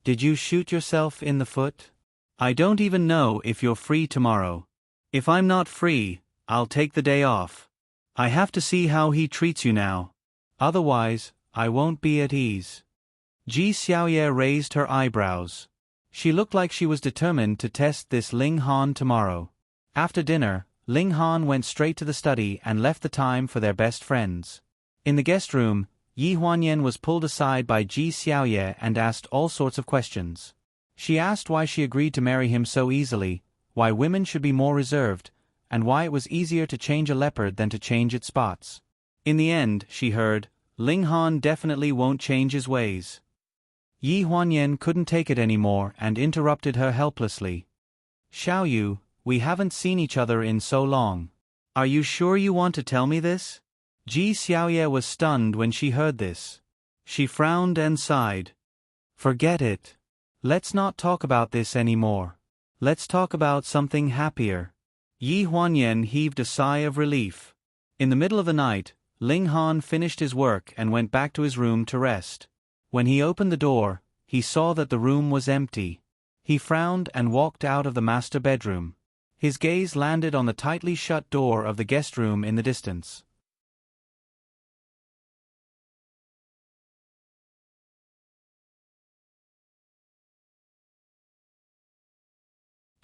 Did you shoot yourself in the foot? I don't even know if you're free tomorrow. If I'm not free, I'll take the day off. I have to see how he treats you now. Otherwise, I won't be at ease. Ji Xiaoye raised her eyebrows. She looked like she was determined to test this Ling Han tomorrow. After dinner, Ling Han went straight to the study and left the time for their best friends. In the guest room, Yi Huanyan was pulled aside by Ji Xiaoye and asked all sorts of questions. She asked why she agreed to marry him so easily, why women should be more reserved, and why it was easier to change a leopard than to change its spots. In the end, she heard, Ling Han definitely won't change his ways. Yi Huanyan couldn't take it anymore and interrupted her helplessly. Xiao Yu, we haven't seen each other in so long. Are you sure you want to tell me this? Ji Xiaoye was stunned when she heard this. She frowned and sighed. Forget it. Let's not talk about this anymore. Let's talk about something happier. Yi Huanyan heaved a sigh of relief. In the middle of the night, Ling Han finished his work and went back to his room to rest. When he opened the door, he saw that the room was empty. He frowned and walked out of the master bedroom. His gaze landed on the tightly shut door of the guest room in the distance.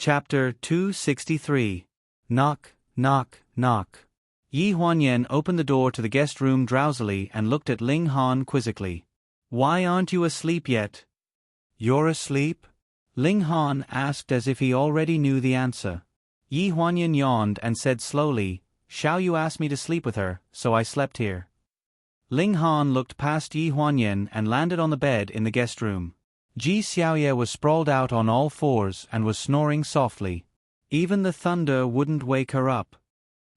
Chapter 263. Knock, knock, knock. Yi Huanyan opened the door to the guest room drowsily and looked at Ling Han quizzically. Why aren't you asleep yet? You're asleep? Ling Han asked as if he already knew the answer. Yi Huanyan yawned and said slowly, Xiao Yu asked me to sleep with her, so I slept here. Ling Han looked past Yi Huanyan and landed on the bed in the guest room. Ji Xiaoye was sprawled out on all fours and was snoring softly. Even the thunder wouldn't wake her up.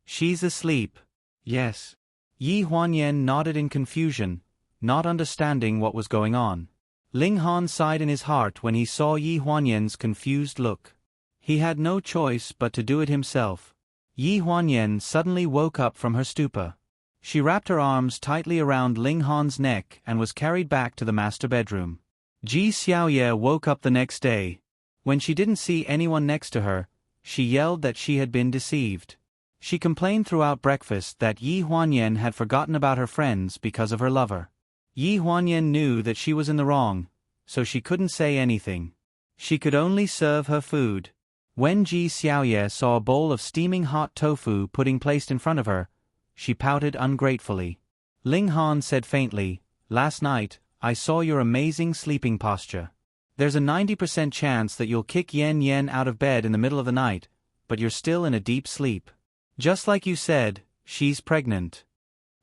She's asleep. Yes. Yi Huanyan nodded in confusion, not understanding what was going on. Ling Han sighed in his heart when he saw Yi Huanyan's confused look. He had no choice but to do it himself. Yi Huanyan suddenly woke up from her stupor. She wrapped her arms tightly around Ling Han's neck and was carried back to the master bedroom. Ji Xiaoye woke up the next day. When she didn't see anyone next to her, she yelled that she had been deceived. She complained throughout breakfast that Yi Huanyan had forgotten about her friends because of her lover. Yi Huanyan knew that she was in the wrong, so she couldn't say anything. She could only serve her food. When Ji Xiaoye saw a bowl of steaming hot tofu pudding placed in front of her, she pouted ungratefully. Ling Han said faintly, Last night, I saw your amazing sleeping posture. There's a 90% chance that you'll kick Yan Yan out of bed in the middle of the night, but you're still in a deep sleep. Just like you said, she's pregnant.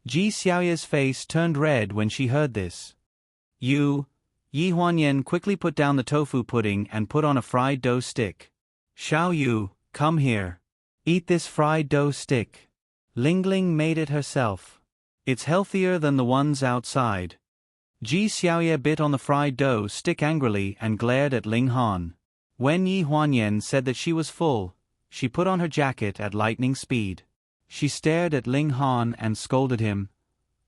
Ji Xiaoye's face turned red when she heard this. Yi Huanyan quickly put down the tofu pudding and put on a fried dough stick. Xiao Yu, come here. Eat this fried dough stick. Ling Ling made it herself. It's healthier than the ones outside. Ji Xiaoye bit on the fried dough stick angrily and glared at Ling Han. When Yi Huanyan said that she was full, she put on her jacket at lightning speed. She stared at Ling Han and scolded him.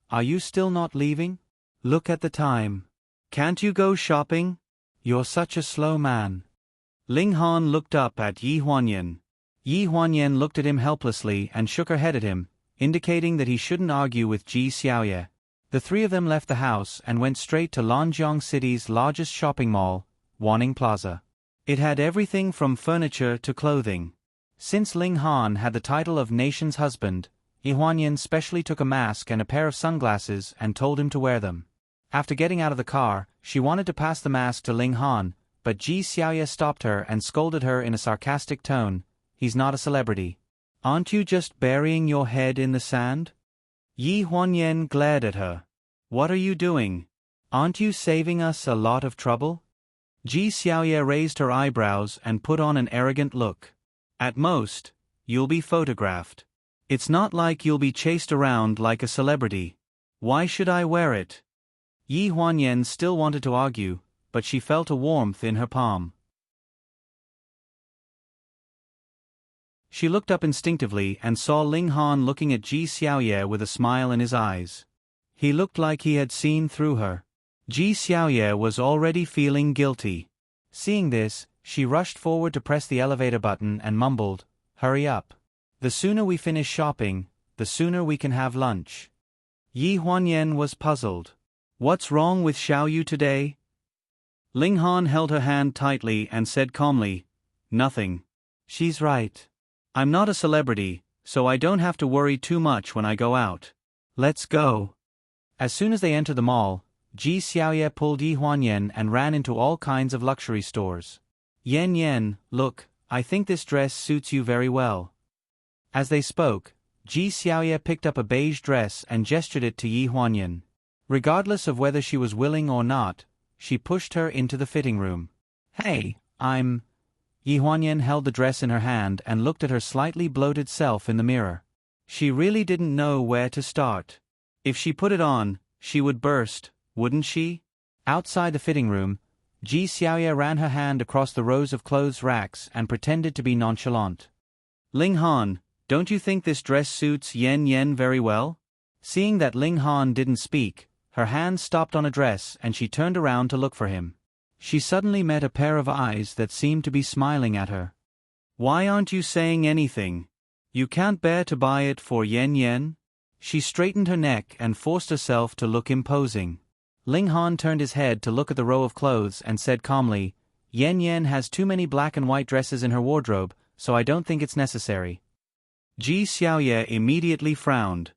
Are you still not leaving? Look at the time. Can't you go shopping? You're such a slow man. Ling Han looked up at Yi Huanyan. Yi Huanyan looked at him helplessly and shook her head at him, indicating that he shouldn't argue with Ji Xiaoye. The three of them left the house and went straight to Lanjiang City's largest shopping mall, Wanning Plaza. It had everything from furniture to clothing. Since Ling Han had the title of nation's husband, Yi Huanyan specially took a mask and a pair of sunglasses and told him to wear them. After getting out of the car, she wanted to pass the mask to Ling Han, but Ji Xiaoye stopped her and scolded her in a sarcastic tone. He's not a celebrity. Aren't you just burying your head in the sand? Yi Huanyan glared at her. What are you doing? Aren't you saving us a lot of trouble? Ji Xiaoye raised her eyebrows and put on an arrogant look. At most, you'll be photographed. It's not like you'll be chased around like a celebrity. Why should I wear it? Yi Huanyan still wanted to argue, but she felt a warmth in her palm. She looked up instinctively and saw Ling Han looking at Ji Xiaoye with a smile in his eyes. He looked like he had seen through her. Ji Xiaoye was already feeling guilty. Seeing this, she rushed forward to press the elevator button and mumbled, Hurry up. The sooner we finish shopping, the sooner we can have lunch. Yi Huanyan was puzzled. What's wrong with Xiao Yu today? Ling Han held her hand tightly and said calmly, Nothing. She's right. I'm not a celebrity, so I don't have to worry too much when I go out. Let's go. As soon as they entered the mall, Ji Xiaoye pulled Yi Huanyan and ran into all kinds of luxury stores. Yan Yan, look, I think this dress suits you very well. As they spoke, Ji Xiaoye picked up a beige dress and gestured it to Yi Huanyan. Regardless of whether she was willing or not, she pushed her into the fitting room. Hey, Yi Huanyan held the dress in her hand and looked at her slightly bloated self in the mirror. She really didn't know where to start. If she put it on, she would burst, wouldn't she? Outside the fitting room, Ji Xiaoye ran her hand across the rows of clothes racks and pretended to be nonchalant. Ling Han, don't you think this dress suits Yan Yan very well? Seeing that Ling Han didn't speak, her hand stopped on a dress and she turned around to look for him. She suddenly met a pair of eyes that seemed to be smiling at her. Why aren't you saying anything? You can't bear to buy it for Yan Yan? She straightened her neck and forced herself to look imposing. Ling Han turned his head to look at the row of clothes and said calmly, Yan Yan has too many black and white dresses in her wardrobe, so I don't think it's necessary. Ji Xiaoye immediately frowned.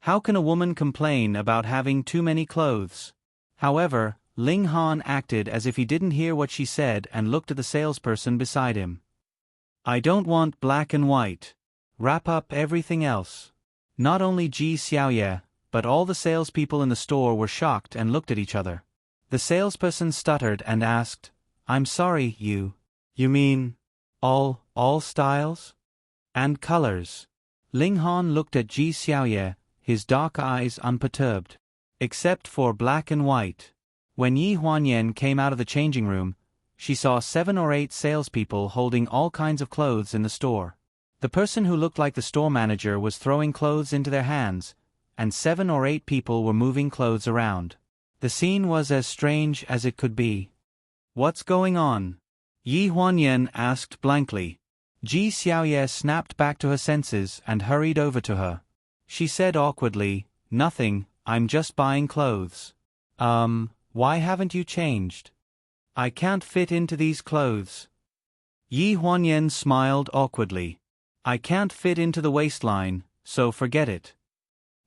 How can a woman complain about having too many clothes? However, Ling Han acted as if he didn't hear what she said and looked at the salesperson beside him. I don't want black and white. Wrap up everything else. Not only Ji Xiaoye, but all the salespeople in the store were shocked and looked at each other. The salesperson stuttered and asked, I'm sorry, you mean, all styles? And colors? Ling Han looked at Ji Xiaoye, his dark eyes unperturbed. Except for black and white. When Yi Huanyan came out of the changing room, she saw 7 or 8 salespeople holding all kinds of clothes in the store. The person who looked like the store manager was throwing clothes into their hands, and 7 or 8 people were moving clothes around. The scene was as strange as it could be. What's going on? Yi Huanyan asked blankly. Ji Xiaoye snapped back to her senses and hurried over to her. She said awkwardly, Nothing, I'm just buying clothes. Why haven't you changed? I can't fit into these clothes. Yi Huanyan smiled awkwardly. I can't fit into the waistline, so forget it.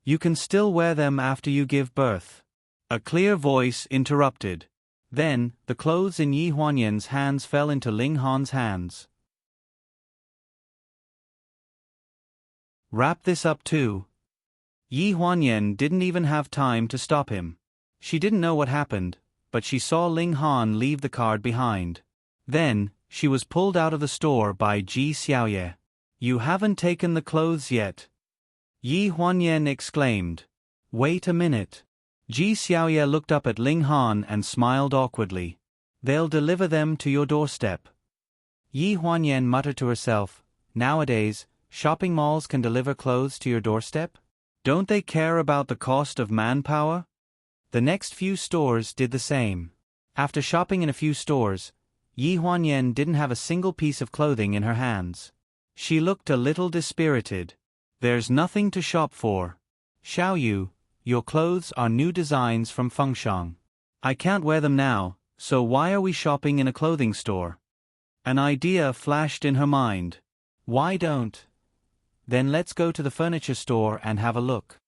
You can still wear them after you give birth. A clear voice interrupted. Then, the clothes in Yi Huanyan's hands fell into Ling Han's hands. Wrap this up too. Yi Huanyan didn't even have time to stop him. She didn't know what happened, but she saw Ling Han leave the card behind. Then, she was pulled out of the store by Ji Xiaoye. You haven't taken the clothes yet. Yi Huanyan exclaimed. Wait a minute. Ji Xiaoye looked up at Ling Han and smiled awkwardly. They'll deliver them to your doorstep. Yi Huanyan muttered to herself, Nowadays, shopping malls can deliver clothes to your doorstep? Don't they care about the cost of manpower? The next few stores did the same. After shopping in a few stores, Yi Huanyan didn't have a single piece of clothing in her hands. She looked a little dispirited. There's nothing to shop for. Xiaoyu, your clothes are new designs from Fengshang. I can't wear them now, so why are we shopping in a clothing store? An idea flashed in her mind. Why don't? Then let's go to the furniture store and have a look.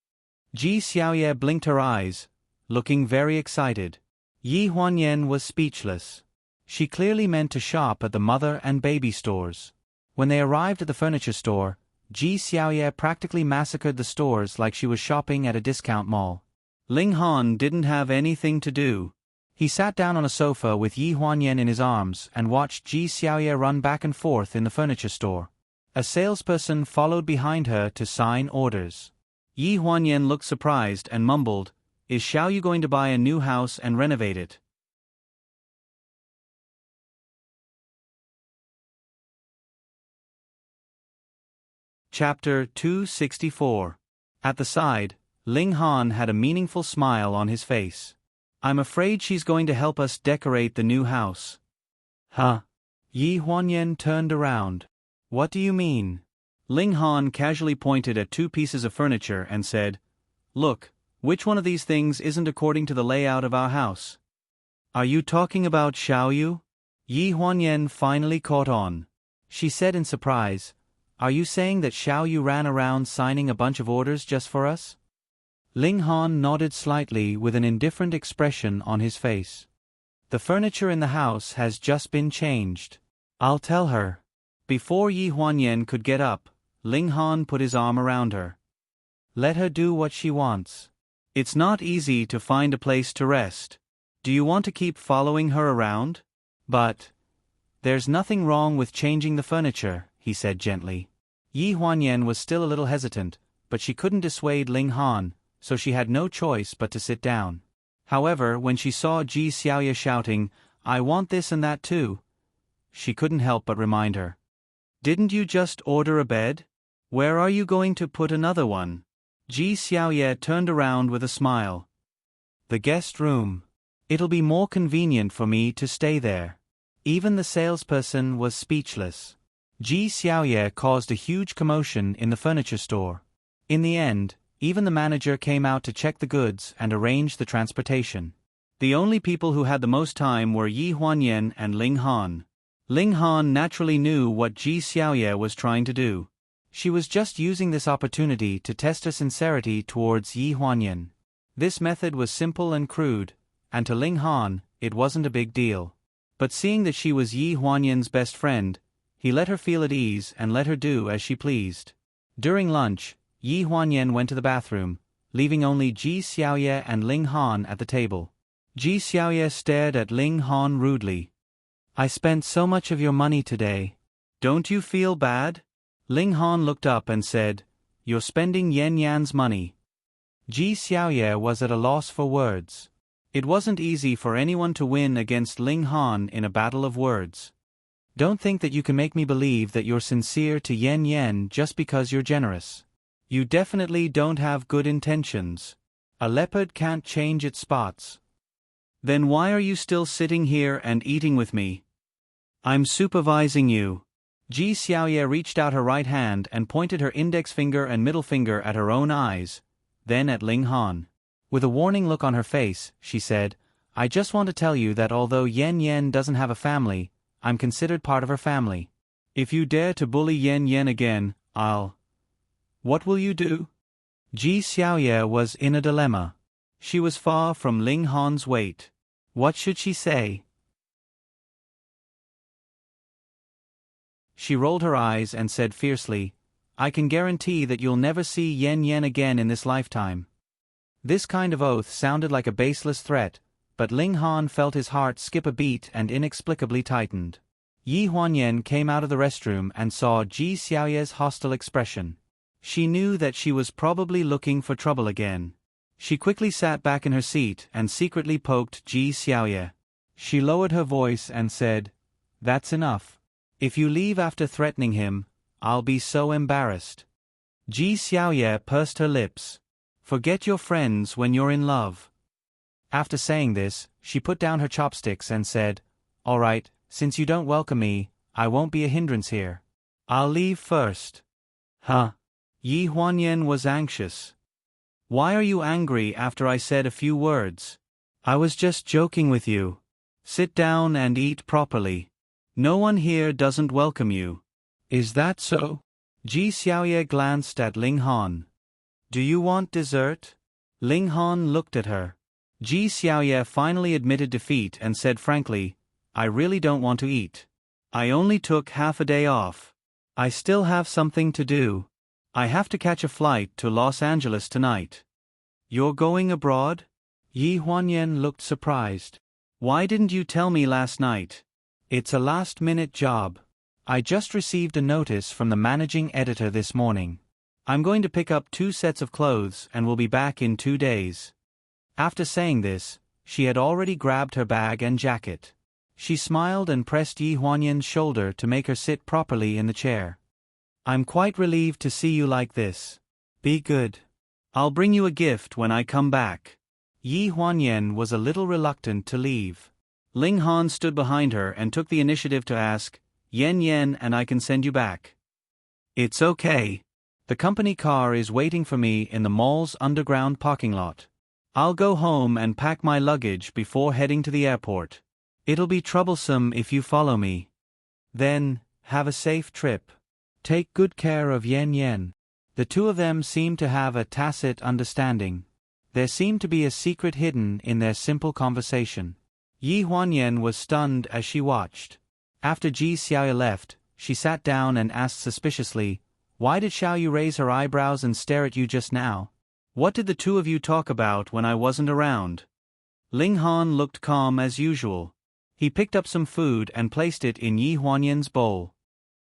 Ji Xiaoye blinked her eyes, looking very excited. Yi Huanyan was speechless. She clearly meant to shop at the mother and baby stores. When they arrived at the furniture store, Ji Xiaoye practically massacred the stores like she was shopping at a discount mall. Ling Han didn't have anything to do. He sat down on a sofa with Yi Huanyan in his arms and watched Ji Xiaoye run back and forth in the furniture store. A salesperson followed behind her to sign orders. Yi Huanyan looked surprised and mumbled, Is Xiaoyu going to buy a new house and renovate it? Chapter 264. At the side, Ling Han had a meaningful smile on his face. I'm afraid she's going to help us decorate the new house. Huh? Yi Huanyan turned around. What do you mean? Ling Han casually pointed at 2 pieces of furniture and said, Look, which one of these things isn't according to the layout of our house? Are you talking about Xiaoyu? Yi Huanyan finally caught on. She said in surprise, Are you saying that Xiaoyu ran around signing a bunch of orders just for us? Ling Han nodded slightly with an indifferent expression on his face. The furniture in the house has just been changed. I'll tell her. before Yi Huanyan could get up, Ling Han put his arm around her. Let her do what she wants. It's not easy to find a place to rest. Do you want to keep following her around? But there's nothing wrong with changing the furniture, he said gently. Yi Huanyan was still a little hesitant, but she couldn't dissuade Ling Han, so she had no choice but to sit down. However, when she saw Ji Xiaoye shouting, I want this and that too, she couldn't help but remind her. Didn't you just order a bed? Where are you going to put another one? Ji Xiaoye turned around with a smile. The guest room. It'll be more convenient for me to stay there. Even the salesperson was speechless. Ji Xiaoye caused a huge commotion in the furniture store. In the end, even the manager came out to check the goods and arrange the transportation. The only people who had the most time were Yi Huanyan and Ling Han. Ling Han naturally knew what Ji Xiaoye was trying to do. She was just using this opportunity to test her sincerity towards Yi Huanyan. This method was simple and crude, and to Ling Han, it wasn't a big deal. But seeing that she was Yi Huanyan's best friend, he let her feel at ease and let her do as she pleased. During lunch, Yi Huanyan went to the bathroom, leaving only Ji Xiaoye and Ling Han at the table. Ji Xiaoye stared at Ling Han rudely. I spent so much of your money today. Don't you feel bad? Ling Han looked up and said, You're spending Yan Yan's money. Ji Xiaoye was at a loss for words. It wasn't easy for anyone to win against Ling Han in a battle of words. Don't think that you can make me believe that you're sincere to Yan Yan just because you're generous. You definitely don't have good intentions. A leopard can't change its spots. Then why are you still sitting here and eating with me? I'm supervising you. Ji Xiaoye reached out her right hand and pointed her index finger and middle finger at her own eyes, then at Ling Han. With a warning look on her face, she said, I just want to tell you that although Yan Yan doesn't have a family, I'm considered part of her family. If you dare to bully Yan Yan again, I'll... What will you do? Ji Xiaoye was in a dilemma. She was far from Ling Han's weight. What should she say? She rolled her eyes and said fiercely, I can guarantee that you'll never see Yan Yan again in this lifetime. This kind of oath sounded like a baseless threat, but Ling Han felt his heart skip a beat and inexplicably tightened. Yi Huanyan came out of the restroom and saw Ji Xiaoye's hostile expression. She knew that she was probably looking for trouble again. She quickly sat back in her seat and secretly poked Ji Xiaoye. She lowered her voice and said, That's enough. If you leave after threatening him, I'll be so embarrassed. Ji Xiaoye pursed her lips. Forget your friends when you're in love. After saying this, she put down her chopsticks and said, All right, since you don't welcome me, I won't be a hindrance here. I'll leave first. Huh? Yi Huanyan was anxious. Why are you angry after I said a few words? I was just joking with you. Sit down and eat properly. No one here doesn't welcome you. Is that so? Ji Xiaoye glanced at Ling Han. Do you want dessert? Ling Han looked at her. Ji Xiaoye finally admitted defeat and said frankly, I really don't want to eat. I only took half a day off. I still have something to do. I have to catch a flight to Los Angeles tonight. You're going abroad? Yi Huanyan looked surprised. Why didn't you tell me last night? It's a last-minute job. I just received a notice from the managing editor this morning. I'm going to pick up 2 sets of clothes and will be back in 2 days. After saying this, she had already grabbed her bag and jacket. She smiled and pressed Yi Huanyan's shoulder to make her sit properly in the chair. I'm quite relieved to see you like this. Be good. I'll bring you a gift when I come back. Yi Huanyan was a little reluctant to leave. Ling Han stood behind her and took the initiative to ask, Yan Yan and I can send you back. It's okay. The company car is waiting for me in the mall's underground parking lot. I'll go home and pack my luggage before heading to the airport. It'll be troublesome if you follow me. Then, have a safe trip. Take good care of Yan Yan. The two of them seemed to have a tacit understanding. There seemed to be a secret hidden in their simple conversation. Yi Huanyan was stunned as she watched. After Ji Xiaoye left, she sat down and asked suspiciously, "Why did Xiao Yu raise her eyebrows and stare at you just now? What did the two of you talk about when I wasn't around?" Ling Han looked calm as usual. He picked up some food and placed it in Yi Huanyan's bowl.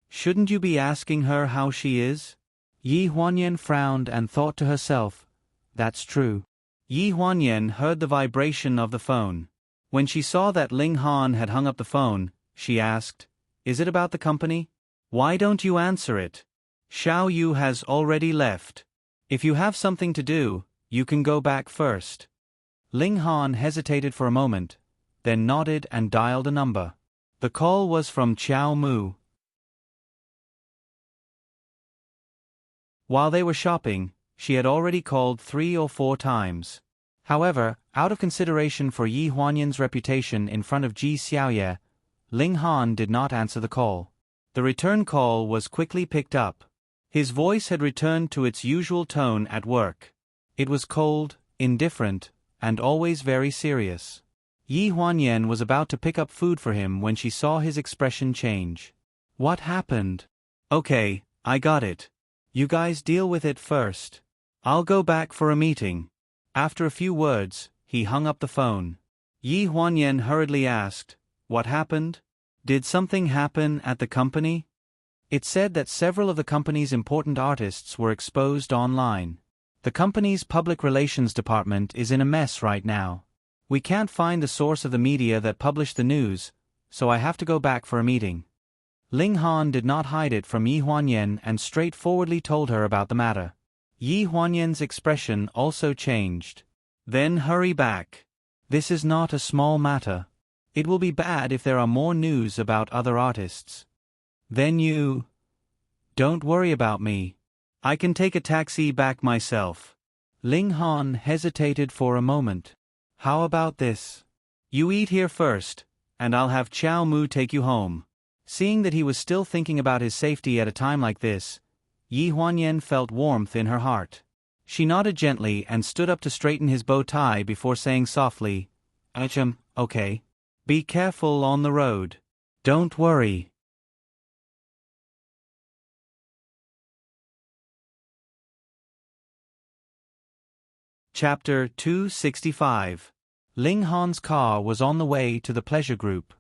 "Shouldn't you be asking her how she is?" Yi Huanyan frowned and thought to herself, "That's true." Yi Huanyan heard the vibration of the phone. When she saw that Ling Han had hung up the phone, she asked, "Is it about the company? Why don't you answer it? Xiao Yu has already left. If you have something to do, you can go back first." Ling Han hesitated for a moment, then nodded and dialed a number. The call was from Qiao Mu. While they were shopping, she had already called 3 or 4 times. However, out of consideration for Yi Huanyan's reputation in front of Ji Xiaoye, Ling Han did not answer the call. The return call was quickly picked up. His voice had returned to its usual tone at work. It was cold, indifferent, and always very serious. Yi Huanyan was about to pick up food for him when she saw his expression change. "What happened?" "Okay, I got it. You guys deal with it first. I'll go back for a meeting." After a few words, he hung up the phone. Yi Huanyan hurriedly asked, "What happened? Did something happen at the company?" It said that several of the company's important artists were exposed online. The company's public relations department is in a mess right now. We can't find the source of the media that published the news, so I have to go back for a meeting. Ling Han did not hide it from Yi Huanyan and straightforwardly told her about the matter. Yi Huanyan's expression also changed. "Then hurry back. This is not a small matter. It will be bad if there are more news about other artists. Then you... Don't worry about me. I can take a taxi back myself." Ling Han hesitated for a moment. "How about this? You eat here first, and I'll have Qiao Mu take you home." Seeing that he was still thinking about his safety at a time like this, Yi Huanyan felt warmth in her heart. She nodded gently and stood up to straighten his bow tie before saying softly, "Okay. Be careful on the road. Don't worry." Chapter 265. Ling Han's car was on the way to the pleasure group.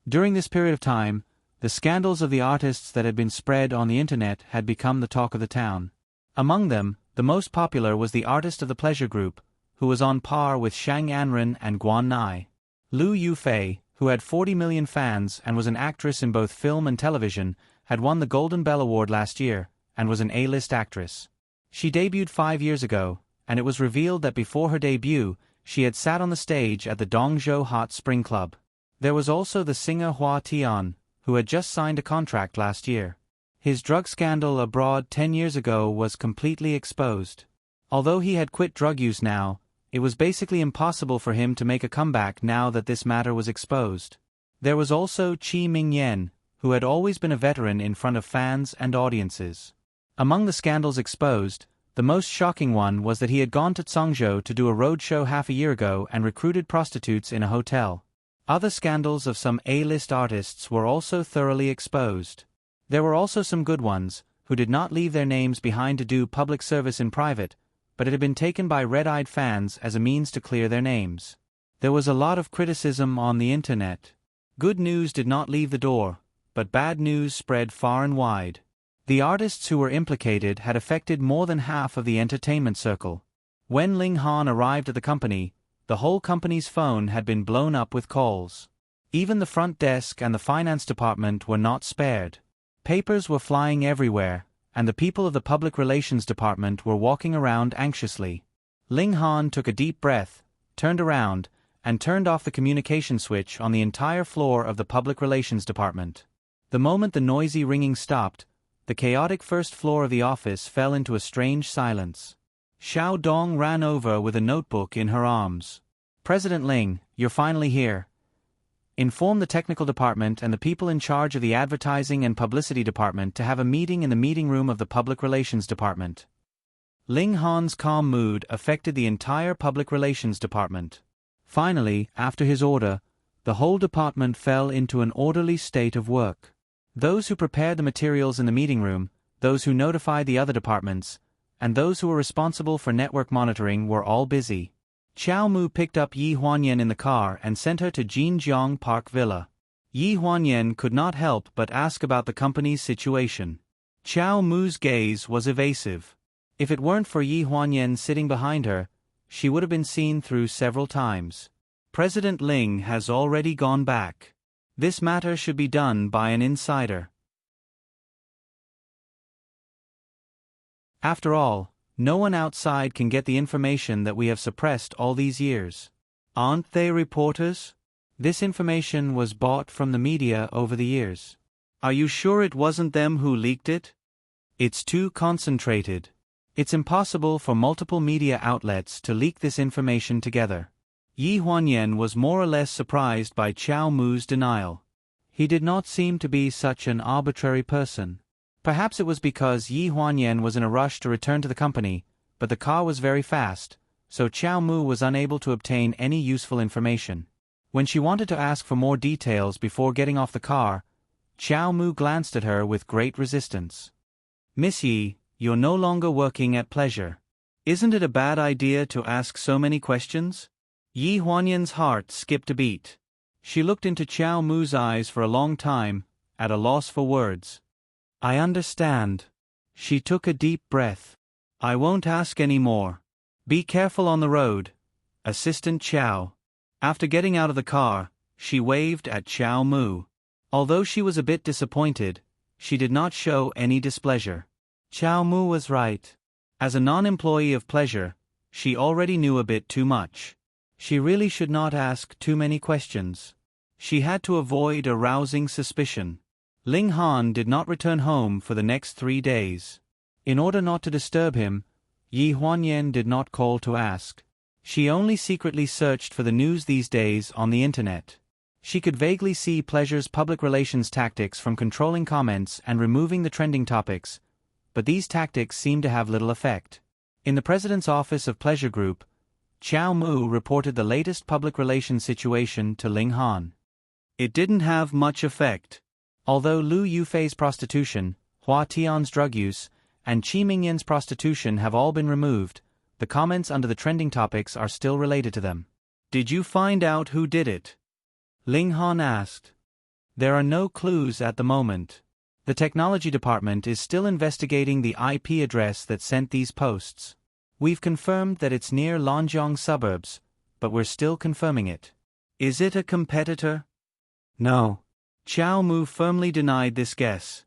During this period of time, the scandals of the artists that had been spread on the internet had become the talk of the town. Among them, the most popular was the artist of the pleasure group, who was on par with Shang Anren and Guan Nai. Lu Yufei, who had 40 million fans and was an actress in both film and television, had won the Golden Bell Award last year, and was an A-list actress. She debuted 5 years ago, and it was revealed that before her debut, she had sat on the stage at the Dongzhou Hot Spring Club. There was also the singer Hua Tian, who had just signed a contract last year. His drug scandal abroad 10 years ago was completely exposed. Although he had quit drug use now, it was basically impossible for him to make a comeback now that this matter was exposed. There was also Qi Mingyan, who had always been a veteran in front of fans and audiences. Among the scandals exposed, the most shocking one was that he had gone to Zhengzhou to do a roadshow half a year ago and recruited prostitutes in a hotel. Other scandals of some A-list artists were also thoroughly exposed. There were also some good ones, who did not leave their names behind to do public service in private, but it had been taken by red-eyed fans as a means to clear their names. There was a lot of criticism on the internet. Good news did not leave the door, but bad news spread far and wide. The artists who were implicated had affected more than half of the entertainment circle. When Ling Han arrived at the company, the whole company's phone had been blown up with calls. Even the front desk and the finance department were not spared. Papers were flying everywhere, and the people of the public relations department were walking around anxiously. Ling Han took a deep breath, turned around, and turned off the communication switch on the entire floor of the public relations department. The moment the noisy ringing stopped, the chaotic first floor of the office fell into a strange silence. Xiao Dong ran over with a notebook in her arms. "President Ling, you're finally here. Inform the technical department and the people in charge of the advertising and publicity department to have a meeting in the meeting room of the public relations department." Ling Han's calm mood affected the entire public relations department. Finally, after his order, the whole department fell into an orderly state of work. Those who prepared the materials in the meeting room, those who notified the other departments, and those who were responsible for network monitoring were all busy. Chow Mu picked up Yi Huanyan in the car and sent her to Jinjiang Park Villa. Yi Huanyan could not help but ask about the company's situation. Chow Mu's gaze was evasive. If it weren't for Yi Huanyan sitting behind her, she would have been seen through several times. President Ling has already gone back. This matter should be done by an insider. After all, no one outside can get the information that we have suppressed all these years. Aren't they reporters? This information was bought from the media over the years. Are you sure it wasn't them who leaked it? It's too concentrated. It's impossible for multiple media outlets to leak this information together. Yi Huanyan was more or less surprised by Chow Mu's denial. He did not seem to be such an arbitrary person. Perhaps it was because Yi Huanyan was in a rush to return to the company, but the car was very fast, so Chow Mu was unable to obtain any useful information. When she wanted to ask for more details before getting off the car, Chow Mu glanced at her with great resistance. Miss Yi, you're no longer working at Pleasure. Isn't it a bad idea to ask so many questions? Yi Huanyan's heart skipped a beat. She looked into Chow Mu's eyes for a long time, at a loss for words. I understand. She took a deep breath. I won't ask any more. Be careful on the road, Assistant Chow. After getting out of the car, she waved at Chow Mu. Although she was a bit disappointed, she did not show any displeasure. Chow Mu was right. As a non-employee of Pleasure, she already knew a bit too much. She really should not ask too many questions. She had to avoid arousing suspicion. Ling Han did not return home for the next 3 days. In order not to disturb him, Yi Huanyan did not call to ask. She only secretly searched for the news these days on the internet. She could vaguely see Pleasure's public relations tactics from controlling comments and removing the trending topics, but these tactics seemed to have little effect. In the president's office of Pleasure Group, Chow Mu reported the latest public relations situation to Ling Han. It didn't have much effect. Although Lu Yufei's prostitution, Hua Tian's drug use, and Qi Mingyan's prostitution have all been removed, the comments under the trending topics are still related to them. Did you find out who did it? Ling Han asked. There are no clues at the moment. The technology department is still investigating the IP address that sent these posts. We've confirmed that it's near Lonjiang suburbs, but we're still confirming it. Is it a competitor? No. Chow Mu firmly denied this guess.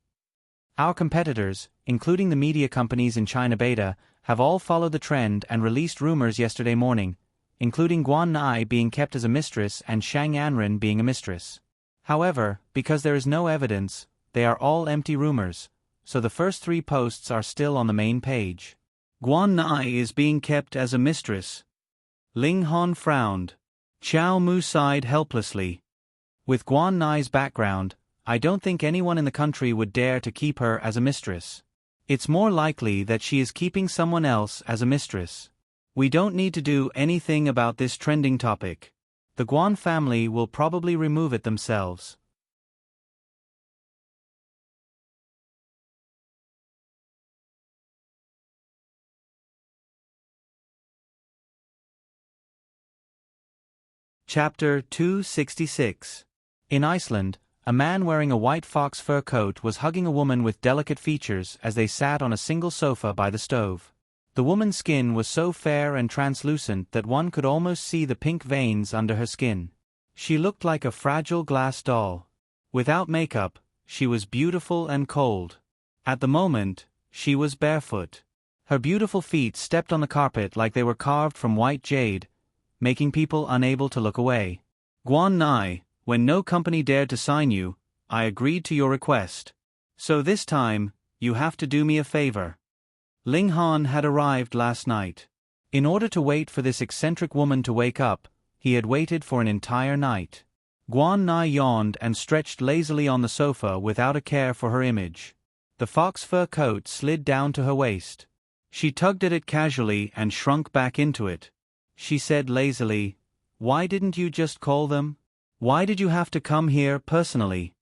Our competitors, including the media companies in China Beta, have all followed the trend and released rumors yesterday morning, including Guan Nai being kept as a mistress and Shang Anren being a mistress. However, because there is no evidence, they are all empty rumors, so the first 3 posts are still on the main page. Guan Nai is being kept as a mistress. Ling Han frowned. Chow Mu sighed helplessly. With Guan Nai's background, I don't think anyone in the country would dare to keep her as a mistress. It's more likely that she is keeping someone else as a mistress. We don't need to do anything about this trending topic. The Guan family will probably remove it themselves. Chapter 266. In Iceland, a man wearing a white fox fur coat was hugging a woman with delicate features as they sat on a single sofa by the stove. The woman's skin was so fair and translucent that one could almost see the pink veins under her skin. She looked like a fragile glass doll. Without makeup, she was beautiful and cold. At the moment, she was barefoot. Her beautiful feet stepped on the carpet like they were carved from white jade, making people unable to look away. Guan Nai, when no company dared to sign you, I agreed to your request. So this time, you have to do me a favor. Ling Han had arrived last night. In order to wait for this eccentric woman to wake up, he had waited for an entire night. Guan Nai yawned and stretched lazily on the sofa without a care for her image. The fox fur coat slid down to her waist. She tugged at it casually and shrunk back into it. She said lazily, "Why didn't you just call them? Why did you have to come here personally?"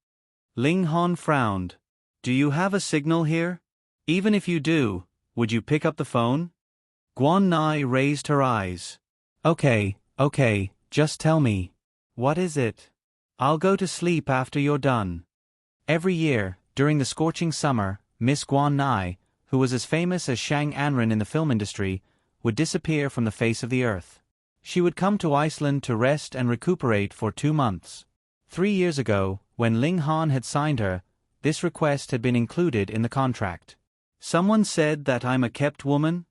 Ling Han frowned. Do you have a signal here? Even if you do, would you pick up the phone? Guan Nai raised her eyes. Okay, just tell me. What is it? I'll go to sleep after you're done. Every year, during the scorching summer, Miss Guan Nai, who was as famous as Shang Anren in the film industry, would disappear from the face of the earth. She would come to Iceland to rest and recuperate for 2 months. 3 years ago, when Ling Han had signed her, this request had been included in the contract. Someone said that I'm a kept woman?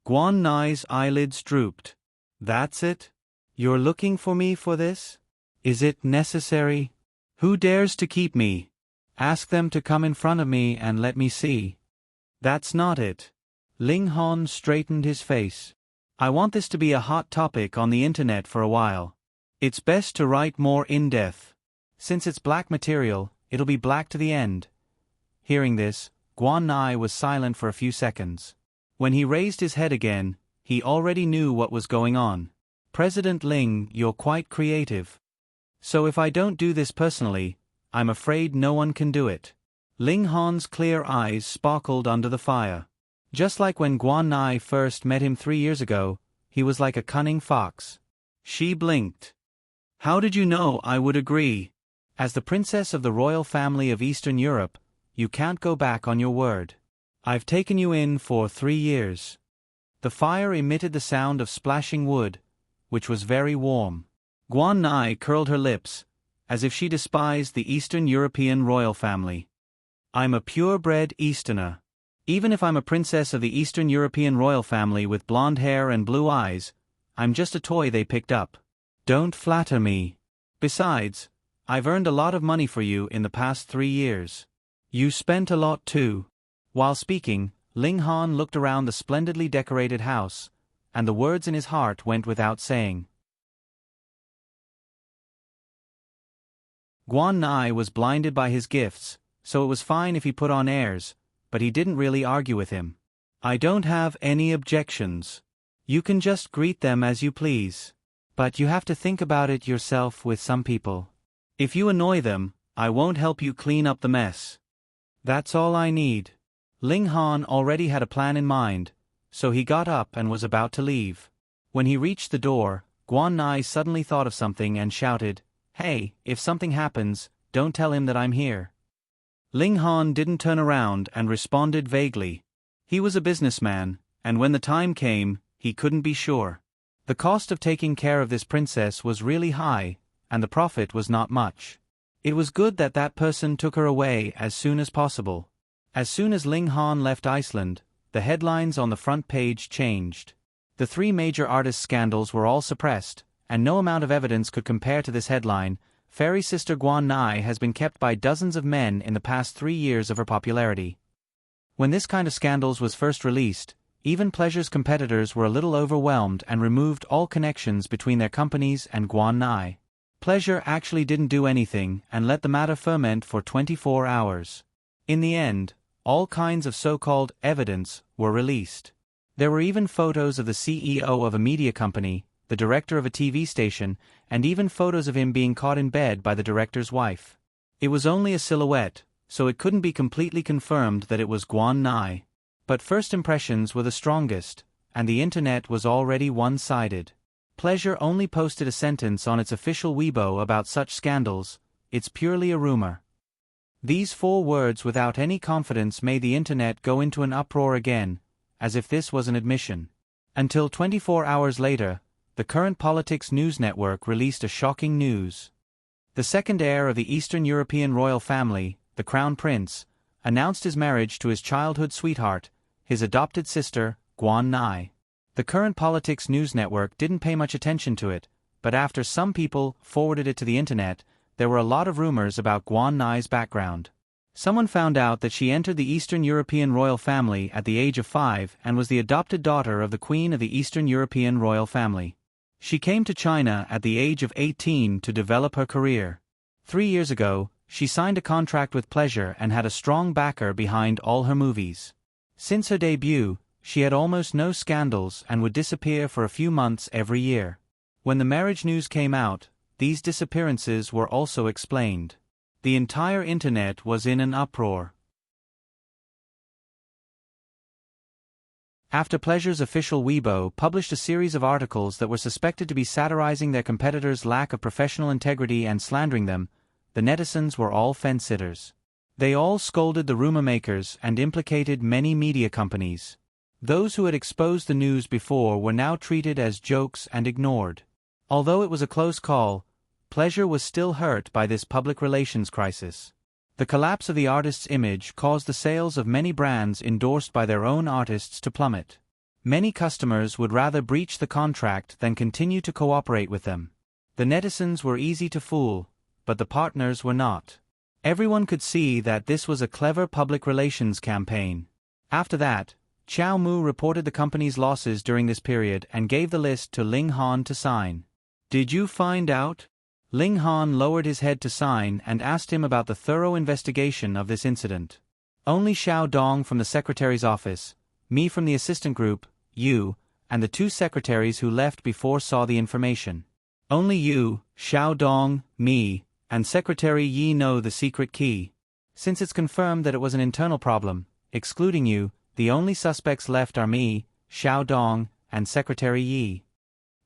Guan Nai's eyelids drooped. That's it? You're looking for me for this? Is it necessary? Who dares to keep me? Ask them to come in front of me and let me see. That's not it. Ling Han straightened his face. I want this to be a hot topic on the internet for a while. It's best to write more in-depth. Since it's black material, it'll be black to the end. Hearing this, Guan Nai was silent for a few seconds. When he raised his head again, he already knew what was going on. President Ling, you're quite creative. So if I don't do this personally, I'm afraid no one can do it. Ling Han's clear eyes sparkled under the fire. Just like when Guan Nai first met him 3 years ago, he was like a cunning fox. She blinked. How did you know I would agree? As the princess of the royal family of Eastern Europe, you can't go back on your word. I've taken you in for 3 years. The fire emitted the sound of splashing wood, which was very warm. Guan Nai curled her lips, as if she despised the Eastern European royal family. I'm a purebred Easterner. Even if I'm a princess of the Eastern European royal family with blonde hair and blue eyes, I'm just a toy they picked up. Don't flatter me. Besides, I've earned a lot of money for you in the past 3 years. You spent a lot too. While speaking, Ling Han looked around the splendidly decorated house, and the words in his heart went without saying. Guan Nai was blinded by his gifts, so it was fine if he put on airs, but he didn't really argue with him. I don't have any objections. You can just greet them as you please. But you have to think about it yourself with some people. If you annoy them, I won't help you clean up the mess. That's all I need. Ling Han already had a plan in mind, so he got up and was about to leave. When he reached the door, Guan Nai suddenly thought of something and shouted, Hey, if something happens, don't tell him that I'm here. Ling Han didn't turn around and responded vaguely. He was a businessman, and when the time came, he couldn't be sure. The cost of taking care of this princess was really high, and the profit was not much. It was good that that person took her away as soon as possible. As soon as Ling Han left Iceland, the headlines on the front page changed. The 3 major artist scandals were all suppressed, and no amount of evidence could compare to this headline. Fairy sister Guan Nai has been kept by dozens of men in the past 3 years of her popularity. When this kind of scandals was first released, even Pleasure's competitors were a little overwhelmed and removed all connections between their companies and Guan Nai. Pleasure actually didn't do anything and let the matter ferment for 24 hours. In the end, all kinds of so-called evidence were released. There were even photos of the CEO of a media company, the director of a TV station, and even photos of him being caught in bed by the director's wife. It was only a silhouette, so it couldn't be completely confirmed that it was Guan Nai. But first impressions were the strongest, and the internet was already one-sided. Pleasure only posted a sentence on its official Weibo about such scandals, it's purely a rumor. These 4 words without any confidence made the internet go into an uproar again, as if this was an admission. Until 24 hours later, the Current Politics News Network released a shocking news. The second heir of the Eastern European royal family, the Crown Prince, announced his marriage to his childhood sweetheart, his adopted sister, Guan Nai. The Current Politics News Network didn't pay much attention to it, but after some people forwarded it to the internet, there were a lot of rumors about Guan Nai's background. Someone found out that she entered the Eastern European royal family at the age of 5 and was the adopted daughter of the Queen of the Eastern European royal family. She came to China at the age of 18 to develop her career. 3 years ago, she signed a contract with Pleasure and had a strong backer behind all her movies. Since her debut, she had almost no scandals and would disappear for a few months every year. When the marriage news came out, these disappearances were also explained. The entire internet was in an uproar. After Pleasure's official Weibo published a series of articles that were suspected to be satirizing their competitors' lack of professional integrity and slandering them, the netizens were all fence-sitters. They all scolded the rumor makers and implicated many media companies. Those who had exposed the news before were now treated as jokes and ignored. Although it was a close call, Pleasure was still hurt by this public relations crisis. The collapse of the artist's image caused the sales of many brands endorsed by their own artists to plummet. Many customers would rather breach the contract than continue to cooperate with them. The netizens were easy to fool, but the partners were not. Everyone could see that this was a clever public relations campaign. After that, Chow Mu reported the company's losses during this period and gave the list to Ling Han to sign. "Did you find out?" Ling Han lowered his head to sign and asked him about the thorough investigation of this incident. Only Xiao Dong from the secretary's office, me from the assistant group, you, and the 2 secretaries who left before saw the information. Only you, Xiao Dong, me, and Secretary Yi know the secret key. Since it's confirmed that it was an internal problem, excluding you, the only suspects left are me, Xiao Dong, and Secretary Yi.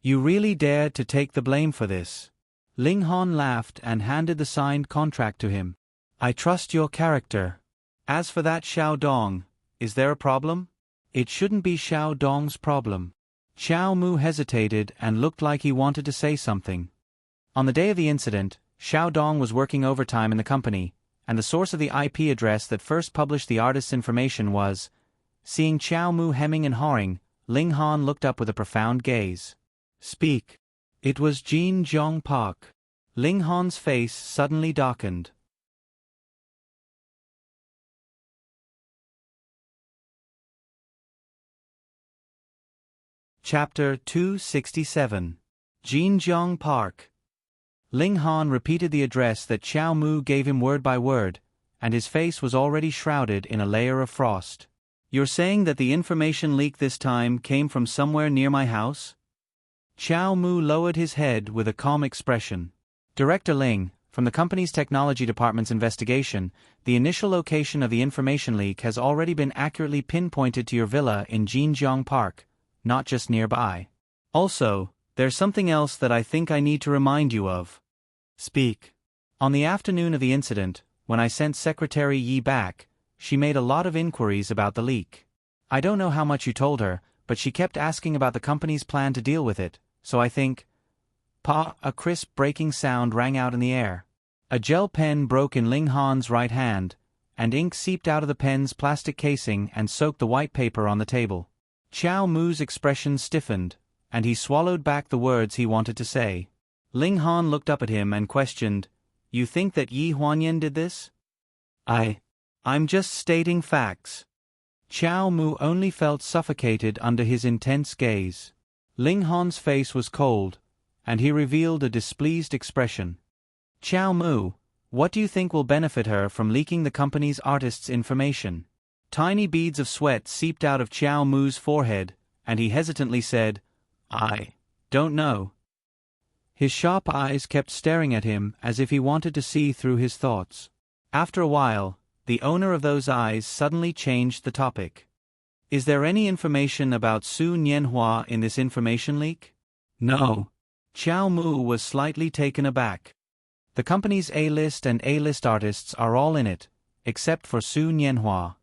You really dared to take the blame for this. Ling Han laughed and handed the signed contract to him. "I trust your character. As for that Xiao Dong, is there a problem?" "It shouldn't be Xiao Dong's problem." Xiao Mu hesitated and looked like he wanted to say something. On the day of the incident, Xiao Dong was working overtime in the company, and the source of the IP address that first published the artist's information was. Seeing Xiao Mu hemming and hawing, Ling Han looked up with a profound gaze. "Speak." It was Jin Jong Park. Ling Han's face suddenly darkened. Chapter 267. Jin Jong Park. Ling Han repeated the address that Xiao Mu gave him word by word, and his face was already shrouded in a layer of frost. "You're saying that the information leak this time came from somewhere near my house?" Xiao Mu lowered his head with a calm expression. "Director Ling, from the company's technology department's investigation, the initial location of the information leak has already been accurately pinpointed to your villa in Jinjiang Park, not just nearby. Also, there's something else that I think I need to remind you of." "Speak." "On the afternoon of the incident, when I sent Secretary Yi back, she made a lot of inquiries about the leak. I don't know how much you told her, but she kept asking about the company's plan to deal with it, so I think." A crisp breaking sound rang out in the air. A gel pen broke in Ling Han's right hand, and ink seeped out of the pen's plastic casing and soaked the white paper on the table. Xiao Mu's expression stiffened, and he swallowed back the words he wanted to say. Ling Han looked up at him and questioned, "You think that Yi Huanyan did this?" I'm just stating facts." Xiao Mu only felt suffocated under his intense gaze. Ling Han's face was cold, and he revealed a displeased expression. "Xiao Mu, what do you think will benefit her from leaking the company's artist's information?" Tiny beads of sweat seeped out of Xiao Mu's forehead, and he hesitantly said, "I don't know." His sharp eyes kept staring at him as if he wanted to see through his thoughts. After a while, the owner of those eyes suddenly changed the topic. "Is there any information about Su Nianhua in this information leak?" "No." Xiao Mu was slightly taken aback. "The company's A-list and A-list artists are all in it, except for Su Nianhua."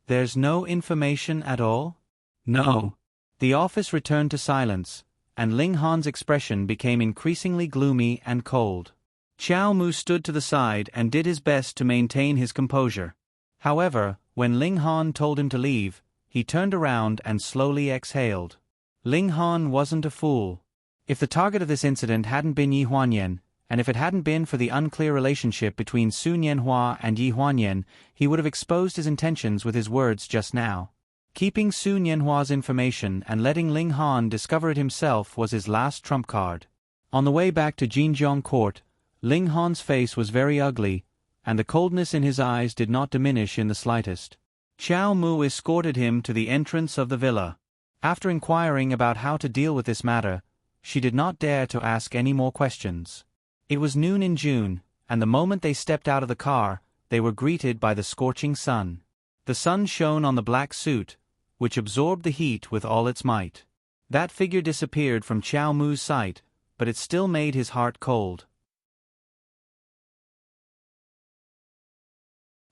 "There's no information at all?" "No." The office returned to silence, and Ling Han's expression became increasingly gloomy and cold. Xiao Mu stood to the side and did his best to maintain his composure. However, when Ling Han told him to leave, he turned around and slowly exhaled. Ling Han wasn't a fool. If the target of this incident hadn't been Yi Huanyan, and if it hadn't been for the unclear relationship between Su Nianhua and Yi Huanyan, he would have exposed his intentions with his words just now. Keeping Su Nianhua's information and letting Ling Han discover it himself was his last trump card. On the way back to Jinjiang Court, Ling Han's face was very ugly, and the coldness in his eyes did not diminish in the slightest. Xiao Mu escorted him to the entrance of the villa. After inquiring about how to deal with this matter, she did not dare to ask any more questions. It was noon in June, and the moment they stepped out of the car, they were greeted by the scorching sun. The sun shone on the black suit, which absorbed the heat with all its might. That figure disappeared from Chiao Mu's sight, but it still made his heart cold.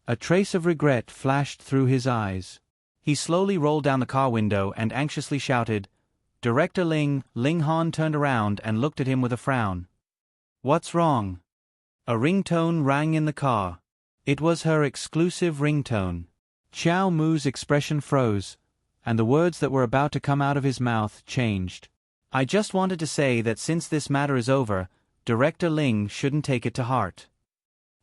A trace of regret flashed through his eyes. He slowly rolled down the car window and anxiously shouted, "Director Ling." Ling Han turned around and looked at him with a frown. "What's wrong?" A ringtone rang in the car. It was her exclusive ringtone. Chiao Mu's expression froze, and the words that were about to come out of his mouth changed. "I just wanted to say that since this matter is over, Director Ling shouldn't take it to heart."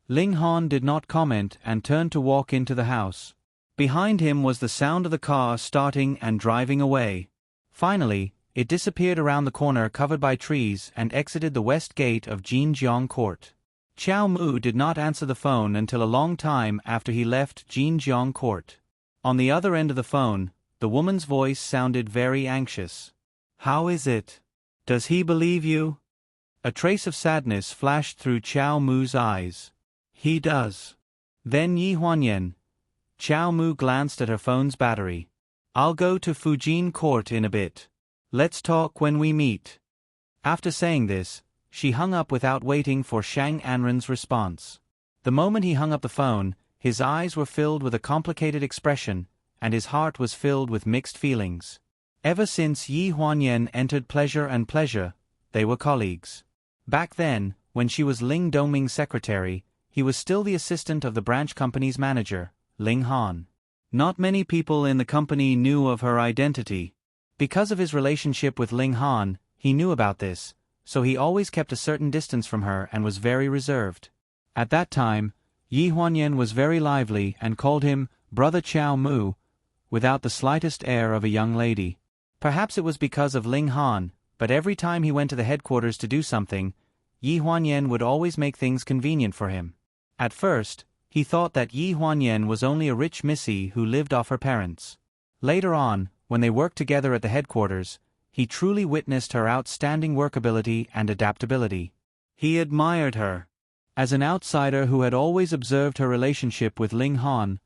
Ling Han did not comment and turned to walk into the house. Behind him was the sound of the car starting and driving away. Finally, it disappeared around the corner covered by trees and exited the west gate of Jinjiang Court. Chiao Mu did not answer the phone until a long time after he left Jinjiang Court. On the other end of the phone, the woman's voice sounded very anxious. "How is it? Does he believe you?" A trace of sadness flashed through Chiao Mu's eyes. "He does." Then Yi Huanyan. Chiao Mu glanced at her phone's battery. "I'll go to Fujin Court in a bit. Let's talk when we meet." After saying this, she hung up without waiting for Shang Anren's response. The moment he hung up the phone, his eyes were filled with a complicated expression, and his heart was filled with mixed feelings. Ever since Yi Huanyan entered Pleasure, they were colleagues. Back then, when she was Ling Dongming's secretary, he was still the assistant of the branch company's manager, Ling Han. Not many people in the company knew of her identity. Because of his relationship with Ling Han, he knew about this, so he always kept a certain distance from her and was very reserved. At that time, Yi Huanyan was very lively and called him Brother Chiao Mu, without the slightest air of a young lady. Perhaps it was because of Ling Han, but every time he went to the headquarters to do something, Yi Huanyan would always make things convenient for him. At first, he thought that Yi Huanyan was only a rich missy who lived off her parents. Later on, when they worked together at the headquarters, he truly witnessed her outstanding workability and adaptability. He admired her. As an outsider who had always observed her relationship with Ling Han,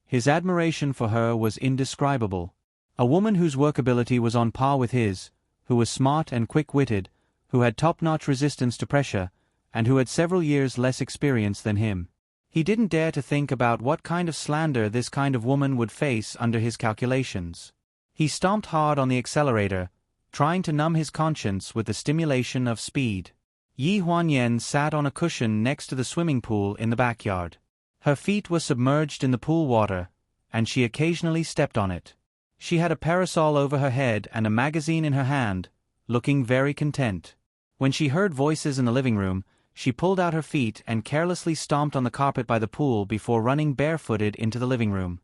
his admiration for her was indescribable. A woman whose workability was on par with his, who was smart and quick-witted, who had top-notch resistance to pressure, and who had several years less experience than him. He didn't dare to think about what kind of slander this kind of woman would face under his calculations. He stomped hard on the accelerator, trying to numb his conscience with the stimulation of speed. Yi Huanyan sat on a cushion next to the swimming pool in the backyard. Her feet were submerged in the pool water, and she occasionally stepped on it. She had a parasol over her head and a magazine in her hand, looking very content. When she heard voices in the living room, she pulled out her feet and carelessly stomped on the carpet by the pool before running barefooted into the living room.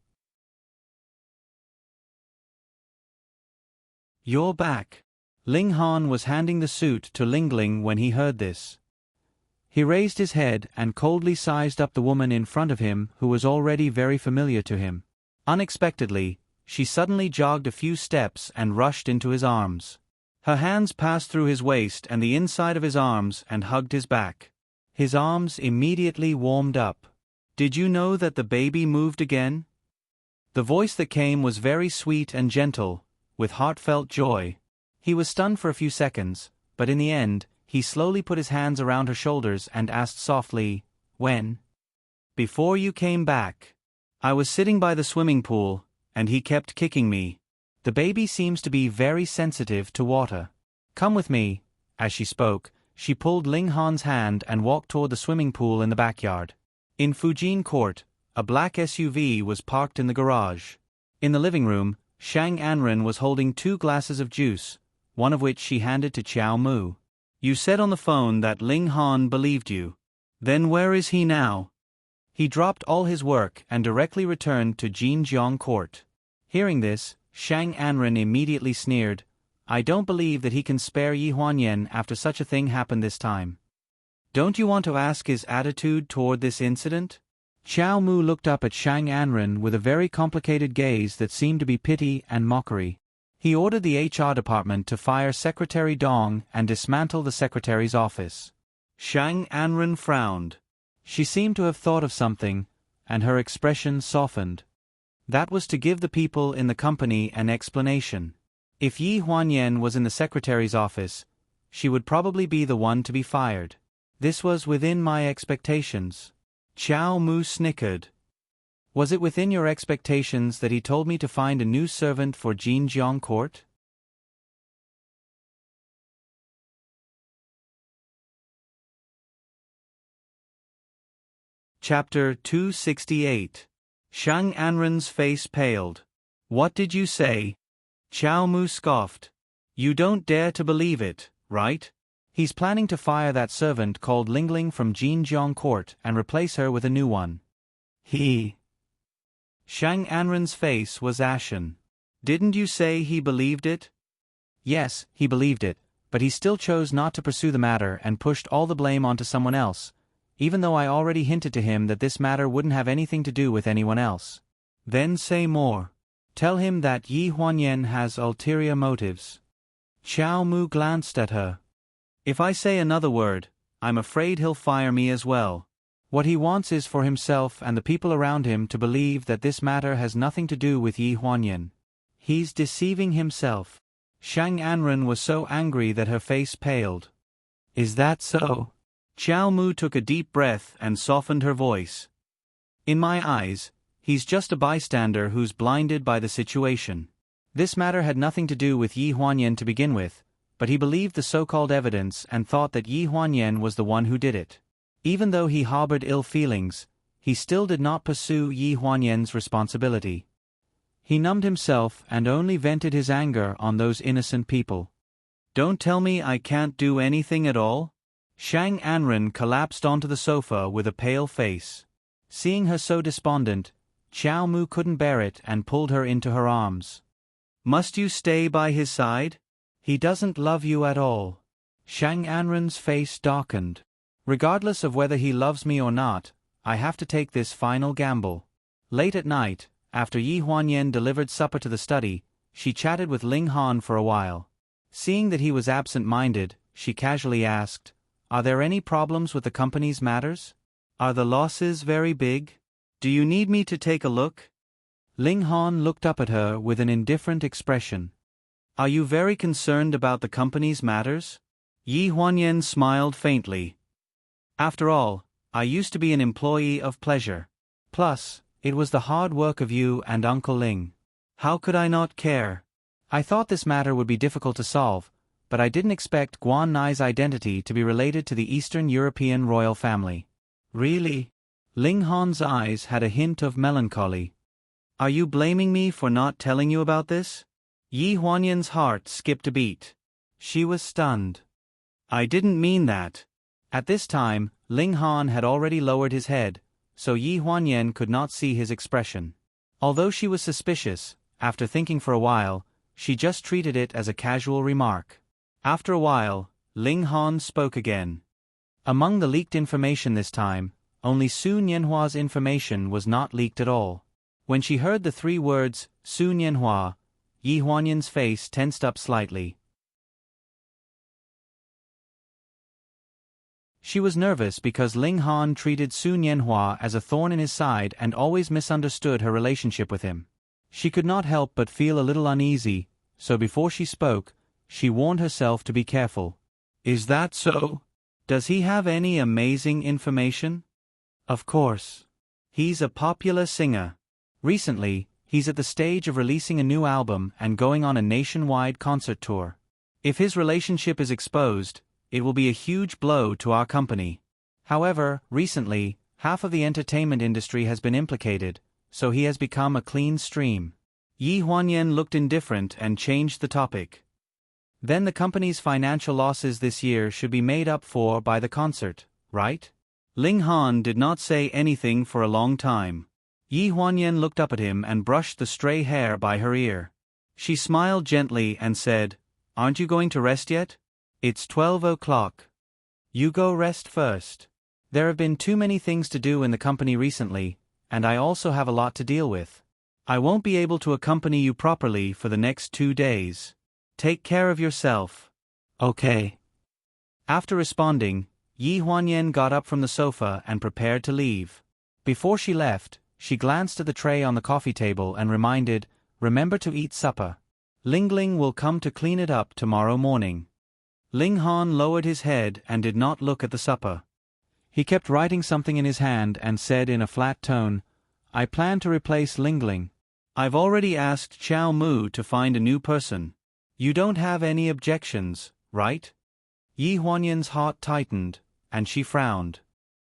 "You're back." Ling Han was handing the suit to Lingling when he heard this. He raised his head and coldly sized up the woman in front of him who was already very familiar to him. Unexpectedly, she suddenly jogged a few steps and rushed into his arms. Her hands passed through his waist and the inside of his arms and hugged his back. His arms immediately warmed up. "Did you know that the baby moved again?" The voice that came was very sweet and gentle, with heartfelt joy. He was stunned for a few seconds, but in the end, he slowly put his hands around her shoulders and asked softly, "When?" "Before you came back. I was sitting by the swimming pool, and he kept kicking me. The baby seems to be very sensitive to water. Come with me." As she spoke, she pulled Ling Han's hand and walked toward the swimming pool in the backyard. In Fujin Court, a black SUV was parked in the garage. In the living room, Shang Anren was holding 2 glasses of juice, one of which she handed to Chiao Mu. "You said on the phone that Ling Han believed you. Then where is he now?" He dropped all his work and directly returned to Jinjiang Court. Hearing this, Shang Anren immediately sneered, "I don't believe that he can spare Yi Huanyan after such a thing happened this time. Don't you want to ask his attitude toward this incident?" Chiao Mu looked up at Shang Anren with a very complicated gaze that seemed to be pity and mockery. He ordered the HR department to fire Secretary Dong and dismantle the secretary's office. Shang Anren frowned. She seemed to have thought of something, and her expression softened. That was to give the people in the company an explanation. If Yi Huanyan was in the secretary's office, she would probably be the one to be fired. This was within my expectations. Qiao Mu snickered. Was it within your expectations that he told me to find a new servant for Jinjiang court? Chapter 268. Shang Anren's face paled. What did you say? Qiao Mu scoffed. You don't dare to believe it, right? He's planning to fire that servant called Lingling from Jinjiang court and replace her with a new one. Shang Anren's face was ashen. Didn't you say he believed it? Yes, he believed it, but he still chose not to pursue the matter and pushed all the blame onto someone else, even though I already hinted to him that this matter wouldn't have anything to do with anyone else. Then say more. Tell him that Yi Huanyan has ulterior motives. Qiao Mu glanced at her. If I say another word, I'm afraid he'll fire me as well. What he wants is for himself and the people around him to believe that this matter has nothing to do with Yi Huanyan. He's deceiving himself. Shang Anren was so angry that her face paled. Is that so? Qiao Mu took a deep breath and softened her voice. In my eyes, he's just a bystander who's blinded by the situation. This matter had nothing to do with Yi Huanyan to begin with, but he believed the so-called evidence and thought that Yi Huanyan was the one who did it. Even though he harbored ill feelings, he still did not pursue Yi Huanyan's responsibility. He numbed himself and only vented his anger on those innocent people. Don't tell me I can't do anything at all? Shang Anren collapsed onto the sofa with a pale face. Seeing her so despondent, Qiao Mu couldn't bear it and pulled her into her arms. Must you stay by his side? He doesn't love you at all. Shang Anren's face darkened. Regardless of whether he loves me or not, I have to take this final gamble. Late at night, after Yi Huanyan delivered supper to the study, she chatted with Ling Han for a while. Seeing that he was absent-minded, she casually asked, Are there any problems with the company's matters? Are the losses very big? Do you need me to take a look? Ling Han looked up at her with an indifferent expression. Are you very concerned about the company's matters? Yi Huanyan smiled faintly. After all, I used to be an employee of pleasure. Plus, it was the hard work of you and Uncle Ling. How could I not care? I thought this matter would be difficult to solve, but I didn't expect Guan Nai's identity to be related to the Eastern European royal family. Really? Ling Han's eyes had a hint of melancholy. Are you blaming me for not telling you about this? Yi Huanyan's heart skipped a beat. She was stunned. I didn't mean that. At this time, Ling Han had already lowered his head, so Yi Huanyan could not see his expression. Although she was suspicious, after thinking for a while, she just treated it as a casual remark. After a while, Ling Han spoke again. Among the leaked information this time, only Su Nianhua's information was not leaked at all. When she heard the 3 words, Su Nianhua, Yi Huanyan's face tensed up slightly. She was nervous because Ling Han treated Su Nianhua as a thorn in his side and always misunderstood her relationship with him. She could not help but feel a little uneasy, so before she spoke, she warned herself to be careful. Is that so? Does he have any amazing information? Of course. He's a popular singer. Recently, he's at the stage of releasing a new album and going on a nationwide concert tour. If his relationship is exposed, it will be a huge blow to our company. However, recently, half of the entertainment industry has been implicated, so he has become a clean stream. Yi Huanyan looked indifferent and changed the topic. Then the company's financial losses this year should be made up for by the concert, right? Ling Han did not say anything for a long time. Yi Huanyan looked up at him and brushed the stray hair by her ear. She smiled gently and said, Aren't you going to rest yet? It's 12 o'clock. You go rest first. There have been too many things to do in the company recently, and I also have a lot to deal with. I won't be able to accompany you properly for the next 2 days. Take care of yourself. Okay. After responding, Yi Huanyan got up from the sofa and prepared to leave. Before she left, she glanced at the tray on the coffee table and reminded, "Remember to eat supper. Ling Ling will come to clean it up tomorrow morning." Ling Han lowered his head and did not look at the supper. He kept writing something in his hand and said in a flat tone, "I plan to replace Ling Ling. I've already asked Chow Mu to find a new person. You don't have any objections, right?" Yi Huanyan's heart tightened, and she frowned.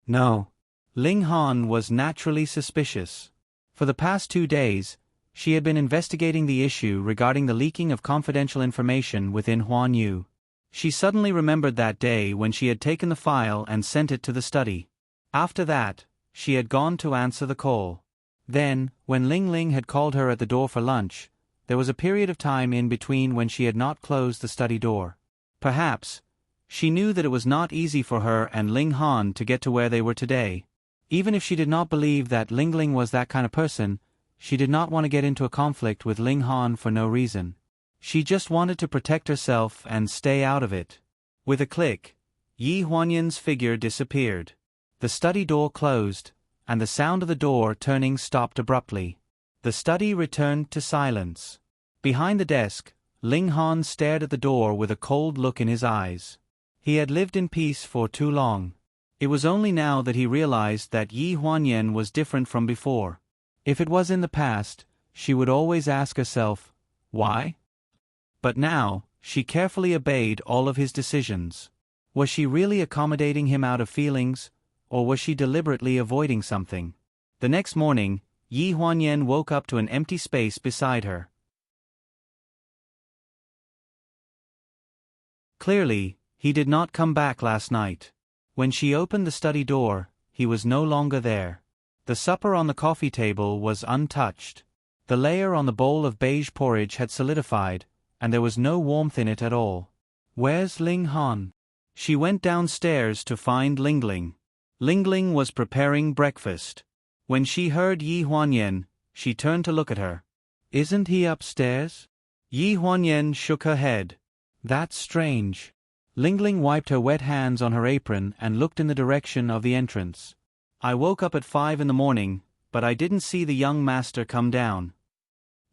No. Ling Han was naturally suspicious. For the past 2 days, she had been investigating the issue regarding the leaking of confidential information within Huan Yu. She suddenly remembered that day when she had taken the file and sent it to the study. After that, she had gone to answer the call. Then, when Ling Ling had called her at the door for lunch, there was a period of time in between when she had not closed the study door. Perhaps, she knew that it was not easy for her and Ling Han to get to where they were today. Even if she did not believe that Ling Ling was that kind of person, she did not want to get into a conflict with Ling Han for no reason. She just wanted to protect herself and stay out of it. With a click, Yi Huanyan's figure disappeared. The study door closed, and the sound of the door turning stopped abruptly. The study returned to silence. Behind the desk, Ling Han stared at the door with a cold look in his eyes. He had lived in peace for too long. It was only now that he realized that Yi Huanyan was different from before. If it was in the past, she would always ask herself, why? But now, she carefully obeyed all of his decisions. Was she really accommodating him out of feelings, or was she deliberately avoiding something? The next morning, Yi Huanyan woke up to an empty space beside her. Clearly, he did not come back last night. When she opened the study door, he was no longer there. The supper on the coffee table was untouched. The layer on the bowl of beige porridge had solidified, and there was no warmth in it at all. "Where's Ling Han?" She went downstairs to find Ling Ling. Ling Ling was preparing breakfast. When she heard Yi Huanyan, she turned to look at her. "Isn't he upstairs?" Yi Huanyan shook her head. "That's strange." Ling Ling wiped her wet hands on her apron and looked in the direction of the entrance. "I woke up at 5 in the morning, but I didn't see the young master come down."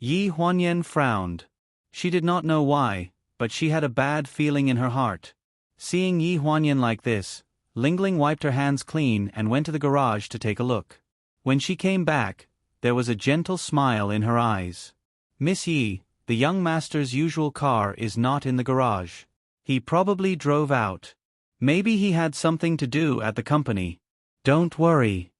Yi Huanyan frowned. She did not know why, but she had a bad feeling in her heart. Seeing Yi Huanyan like this, Ling Ling wiped her hands clean and went to the garage to take a look. When she came back, there was a gentle smile in her eyes. "Miss Yi, the young master's usual car is not in the garage. He probably drove out. Maybe he had something to do at the company." "Don't worry."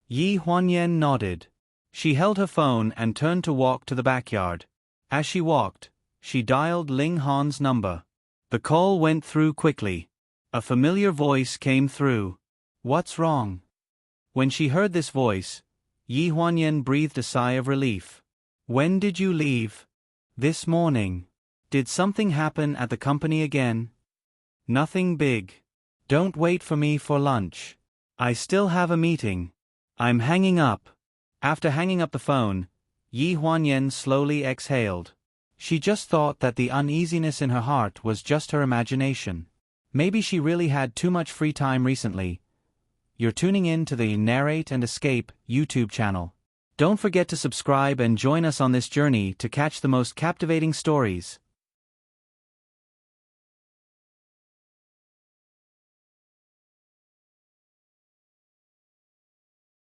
Yi Huanyan nodded. She held her phone and turned to walk to the backyard. As she walked, she dialed Ling Han's number. The call went through quickly. A familiar voice came through. "What's wrong?" When she heard this voice, Yi Huanyan breathed a sigh of relief. "When did you leave?" "This morning." "Did something happen at the company again?" "Nothing big." "Don't wait for me for lunch. I still have a meeting." "I'm hanging up." After hanging up the phone, Yi Huanyan slowly exhaled. She just thought that the uneasiness in her heart was just her imagination. Maybe she really had too much free time recently. You're tuning in to the Narrate and Escape YouTube channel. Don't forget to subscribe and join us on this journey to catch the most captivating stories.